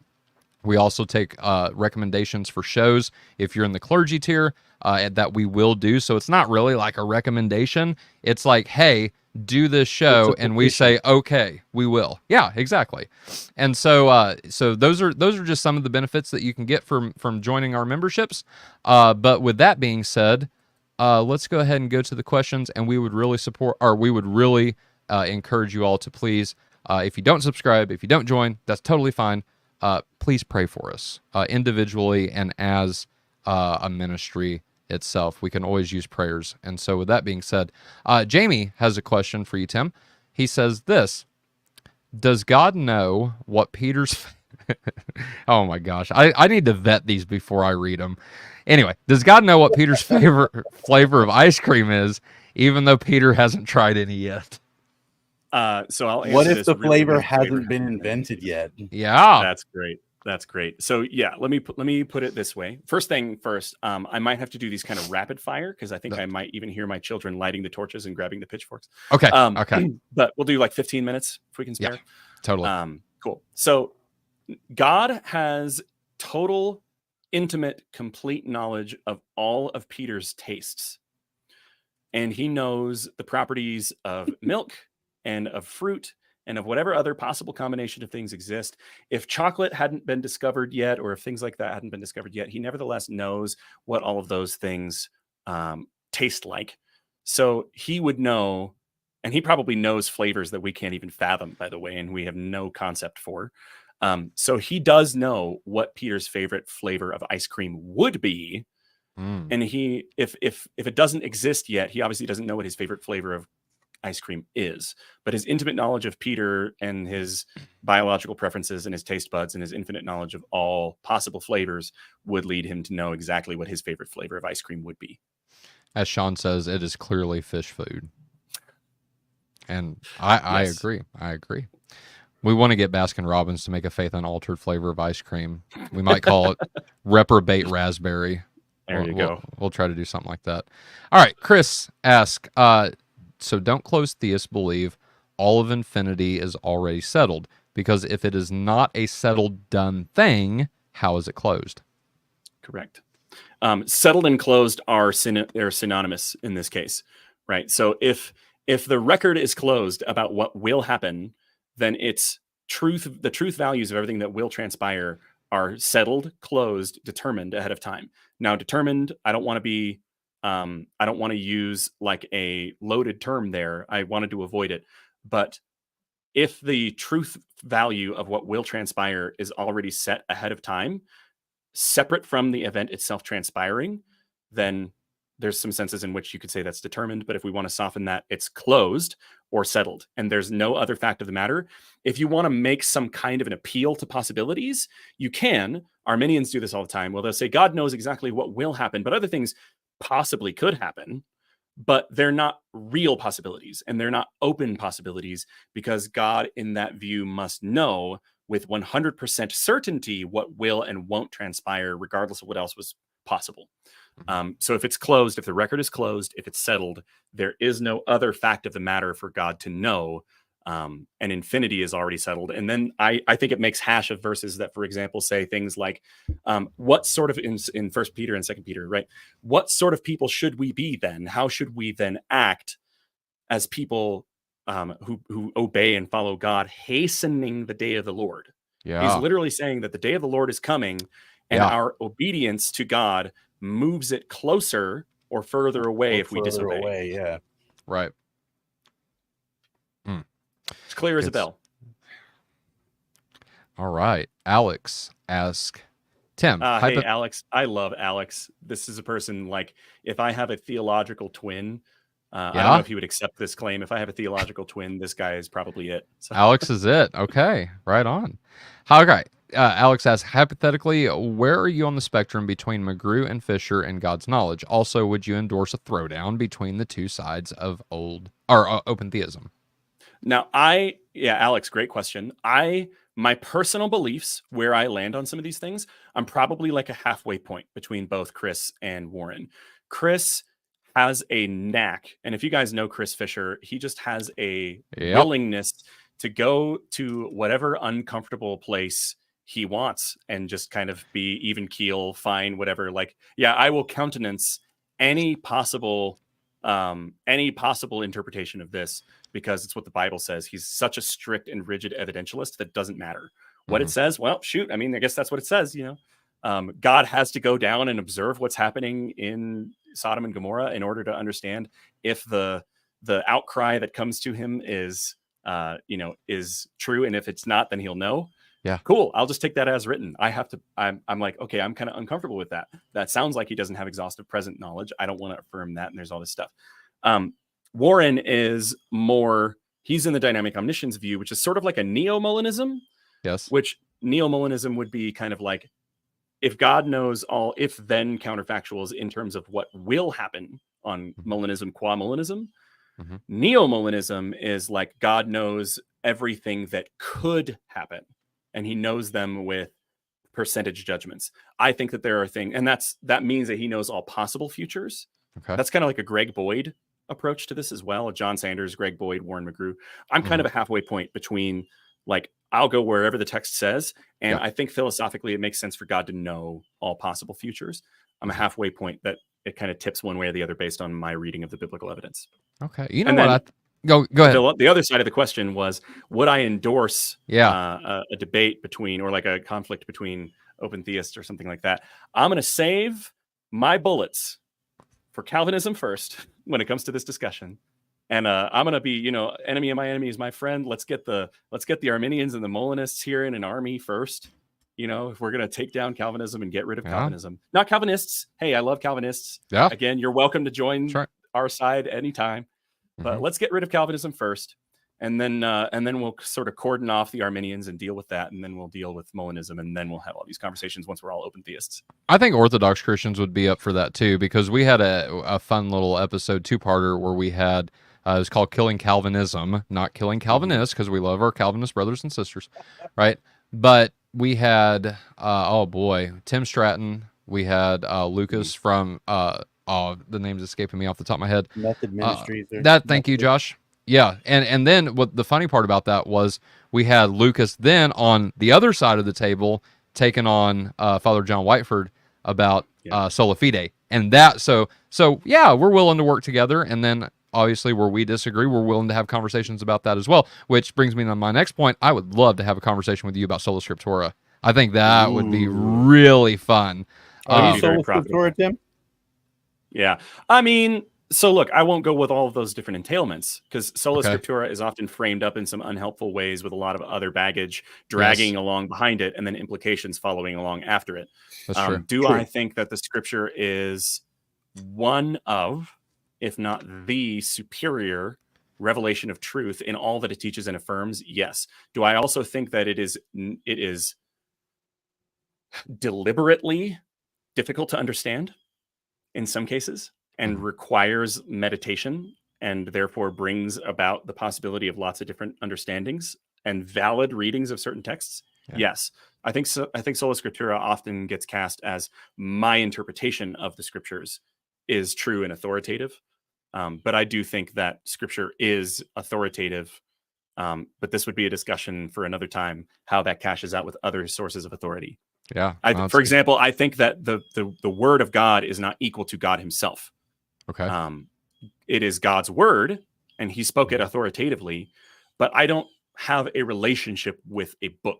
We also take recommendations for shows if you're in the clergy tier that we will do. So it's not really like a recommendation. It's like, hey, do this show, and we say, okay, we will. Yeah, exactly. And so so those are just some of the benefits that you can get from joining our memberships. But with that being said, let's go ahead and go to the questions, and we would really encourage you all to please, if you don't subscribe, if you don't join, that's totally fine. Please pray for us individually and as a ministry itself. We can always use prayers. And so with that being said, Jamie has a question for you, Tim. He says this: does God know what Peter's oh my gosh, I need to vet these before I read them. Anyway, does God know what Peter's favorite flavor of ice cream is, even though Peter hasn't tried any yet? So I'll answer what if this the really flavor hasn't been invented yet? Yeah, that's great. So yeah, let me put it this way. First thing first, I might have to do these kind of rapid fire, because I think I might even hear my children lighting the torches and grabbing the pitchforks. Okay. Okay. But we'll do like 15 minutes if we can spare. Yeah, totally. Cool. So God has total, intimate, complete knowledge of all of Peter's tastes, and he knows the properties of milk and of fruit and of whatever other possible combination of things exist. If chocolate hadn't been discovered yet, or if things like that hadn't been discovered yet, he nevertheless knows what all of those things taste like. So he would know, and he probably knows flavors that we can't even fathom, by the way, and we have no concept for. So he does know what Peter's favorite flavor of ice cream would be. And if it doesn't exist yet, he obviously doesn't know what his favorite flavor of ice cream is, but his intimate knowledge of Peter and his biological preferences and his taste buds and his infinite knowledge of all possible flavors would lead him to know exactly what his favorite flavor of ice cream would be. As Sean says, it is clearly fish food. And I agree. I agree. We want to get Baskin Robbins to make a Faith Unaltered flavor of ice cream. We might call it reprobate raspberry. There you go. We'll try to do something like that. All right. Chris asks, so don't close theists believe all of infinity is already settled? Because if it is not a settled, done thing, how is it closed? Correct. Settled and closed are they're synonymous in this case, right? So if If the record is closed about what will happen, then it's the truth values of everything that will transpire are settled, closed, determined ahead of time. Now, determined, I don't want to use like a loaded term there. I wanted to avoid it. But if the truth value of what will transpire is already set ahead of time, separate from the event itself transpiring, then there's some senses in which you could say that's determined. But if we want to soften that, it's closed or settled. And there's no other fact of the matter. If you want to make some kind of an appeal to possibilities, you can. Arminians do this all the time. Well, they'll say God knows exactly what will happen, but other things possibly could happen, but they're not real possibilities and they're not open possibilities, because God in that view must know with 100% certainty what will and won't transpire, regardless of what else was possible. So if it's closed, if the record is closed, if it's settled, there is no other fact of the matter for God to know. And infinity is already settled. And then I think it makes hash of verses that, for example, say things like, what sort of, in 1 Peter and 2 Peter, right? What sort of people should we be then? How should we then act as people who obey and follow God, hastening the day of the Lord? Yeah. He's literally saying that the day of the Lord is coming, and our obedience to God moves it closer or further away if we disobey. Away, yeah. Right. It's clear as a bell. All right. Alex asks, Tim. Hey, Alex. I love Alex. This is a person, like, if I have a theological twin, I don't know if he would accept this claim. If I have a theological twin, this guy is probably it. So. Alex is it. Okay. Right on. Okay. Alex asks, hypothetically, where are you on the spectrum between McGrew and Fisher and God's knowledge? Also, would you endorse a throwdown between the two sides of open theism? Now, Alex, great question. My personal beliefs, where I land on some of these things, I'm probably like a halfway point between both Chris and Warren. Chris has a knack, and if you guys know Chris Fisher, he just has a willingness to go to whatever uncomfortable place he wants and just kind of be even keel, fine, whatever. Like, yeah, I will countenance any possible interpretation of this, because it's what the Bible says. He's such a strict and rigid evidentialist that doesn't matter what it says. Well, shoot, I mean, I guess that's what it says. God has to go down and observe what's happening in Sodom and Gomorrah in order to understand if the outcry that comes to him is true, and if it's not, then he'll know. Yeah, cool. I'll just take that as written. I'm like, okay, I'm kind of uncomfortable with that. That sounds like he doesn't have exhaustive present knowledge. I don't want to affirm that. And there's all this stuff. Warren is more, he's in the dynamic omniscience view, which is sort of like a neo-Molinism. Yes. Which neo-Molinism would be kind of like, if God knows all if-then counterfactuals in terms of what will happen on Molinism, qua Molinism. Neo-Molinism is like God knows everything that could happen, and he knows them with percentage judgments. I think that there are things, and that means that he knows all possible futures. Okay. That's kind of like a Greg Boyd approach to this as well. John Sanders, Greg Boyd, Warren McGrew. I'm kind of a halfway point between, like, I'll go wherever the text says, and I think philosophically it makes sense for God to know all possible futures. I'm a halfway point that it kind of tips one way or the other based on my reading of the biblical evidence. Okay. You know what? Go ahead. The other side of the question was, would I endorse a debate between, or like a conflict between open theists or something like that? I'm going to save my bullets for Calvinism first when it comes to this discussion. And I'm going to be, enemy of my enemy is my friend. Let's get the Arminians and the Molinists here in an army first. If we're going to take down Calvinism and get rid of Calvinism, not Calvinists. Hey, I love Calvinists. Yeah. Again, you're welcome to join our side anytime. But let's get rid of Calvinism first, and then we'll sort of cordon off the Arminians and deal with that, and then we'll deal with Molinism, and then we'll have all these conversations once we're all open theists. I think Orthodox Christians would be up for that too, because we had a fun little episode, two-parter, where we had it was called "Killing Calvinism," not "Killing Calvinists," because we love our Calvinist brothers and sisters, right? But we had Tim Stratton. We had Lucas from the name's escaping me off the top of my head. Method Ministries. Thank you, Josh. Yeah, and then what the funny part about that was we had Lucas then on the other side of the table taking on Father John Whiteford about sola fide, and that so yeah, we're willing to work together. And then obviously where we disagree, we're willing to have conversations about that as well, which brings me to my next point. I would love to have a conversation with you about Sola Scriptura. I think that would be really fun. Are you be very Sola Scriptura, Tim? Yeah. I mean, so look, I won't go with all of those different entailments because Sola Okay. Scriptura is often framed up in some unhelpful ways with a lot of other baggage dragging along behind it and then implications following along after it. That's true. Do I think that the scripture is one of, if not the superior revelation of truth in all that it teaches and affirms? Yes. Do I also think that it is deliberately difficult to understand in some cases and requires meditation and therefore brings about the possibility of lots of different understandings and valid readings of certain texts? Yeah. Yes. I think so. I think Sola Scriptura often gets cast as my interpretation of the scriptures is true and authoritative. But I do think that scripture is authoritative. But this would be a discussion for another time, how that cashes out with other sources of authority. Yeah. For example, I think that the word of God is not equal to God himself. Okay. It is God's word, and he spoke it authoritatively, but I don't have a relationship with a book.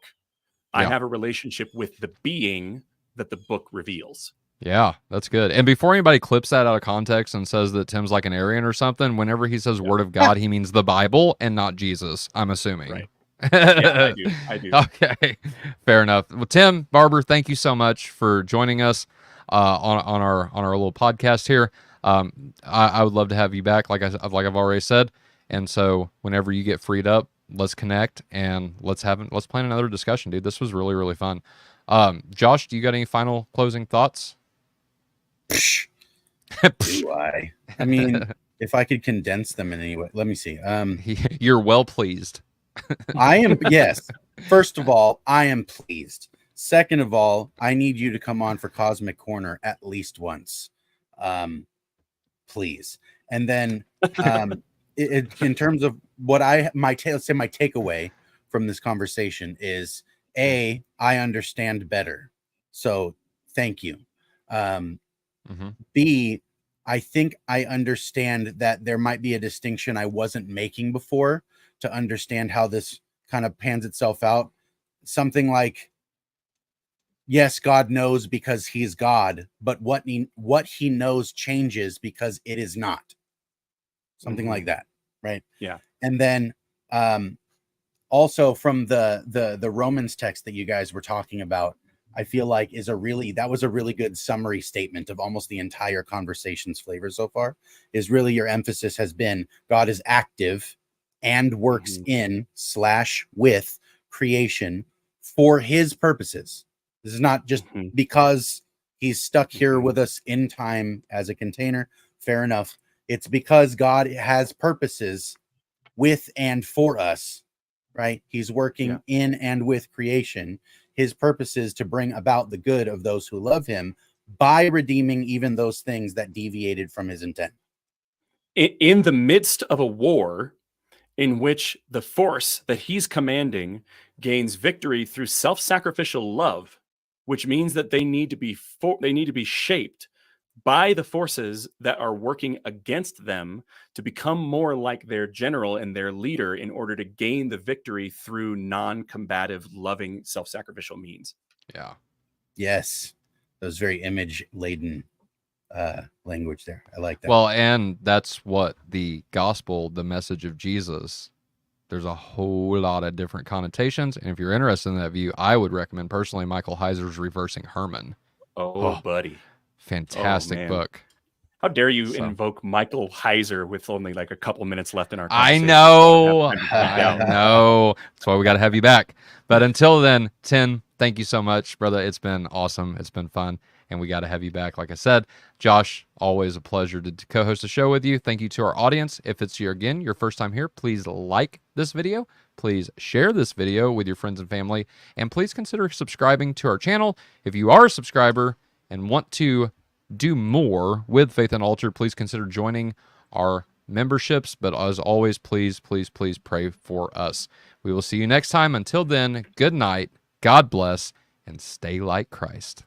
I have a relationship with the being that the book reveals. Yeah, that's good. And before anybody clips that out of context and says that Tim's like an Arian or something, whenever he says word of God, he means the Bible and not Jesus, I'm assuming. Right. Yeah, I do. Okay, fair enough. Well, Tim Barber, thank you so much for joining us on our little podcast here. I would love to have you back, like I've already said. And so whenever you get freed up, let's connect and let's plan another discussion, dude. This was really, really fun. Josh, do you got any final closing thoughts? Do I? I mean, if I could condense them in any way, let me see. You're well pleased. I am. Yes. First of all, I am pleased. Second of all, I need you to come on for Cosmic Corner at least once, please. And then, in terms of what my takeaway from this conversation is: A, I understand better, so thank you. B, I think I understand that there might be a distinction I wasn't making before to understand how this kind of pans itself out. Something like, yes, God knows because he's God, but what he knows changes because it is not. Something like that, right? Yeah. And then also from the Romans text that you guys were talking about, I feel like that was a really good summary statement of almost the entire conversation's flavor so far. Is really your emphasis has been God is active and works in/with creation for his purposes. This is not just because he's stuck here with us in time as a container. Fair enough. It's because God has purposes with and for us, right? He's working in and with creation. His purpose is to bring about the good of those who love him by redeeming even those things that deviated from his intent. In the midst of a war in which the force that he's commanding gains victory through self-sacrificial love, which means that they need to be shaped by the forces that are working against them to become more like their general and their leader in order to gain the victory through non-combative, loving, self-sacrificial means. Yeah. Yes. That was very image-laden language there. I like that. Well, and that's what the gospel, the message of Jesus, there's a whole lot of different connotations. And if you're interested in that view, I would recommend personally Michael Heiser's Reversing Herman. Oh, buddy. Fantastic book. How dare you invoke Michael Heiser with only like a couple minutes left in our I conversation? know. I know. That's why we got to have you back. But until then, Tim, thank you so much, brother. It's been awesome. It's been fun. And we got to have you back. Like I said, Josh, always a pleasure to co-host the show with you. Thank you to our audience. If it's your first time here, please like this video. Please share this video with your friends and family. And please consider subscribing to our channel. If you are a subscriber and want to do more with Faith Unaltered, please consider joining our memberships. But as always, please, please, please pray for us. We will see you next time. Until then, good night, God bless, and stay like Christ.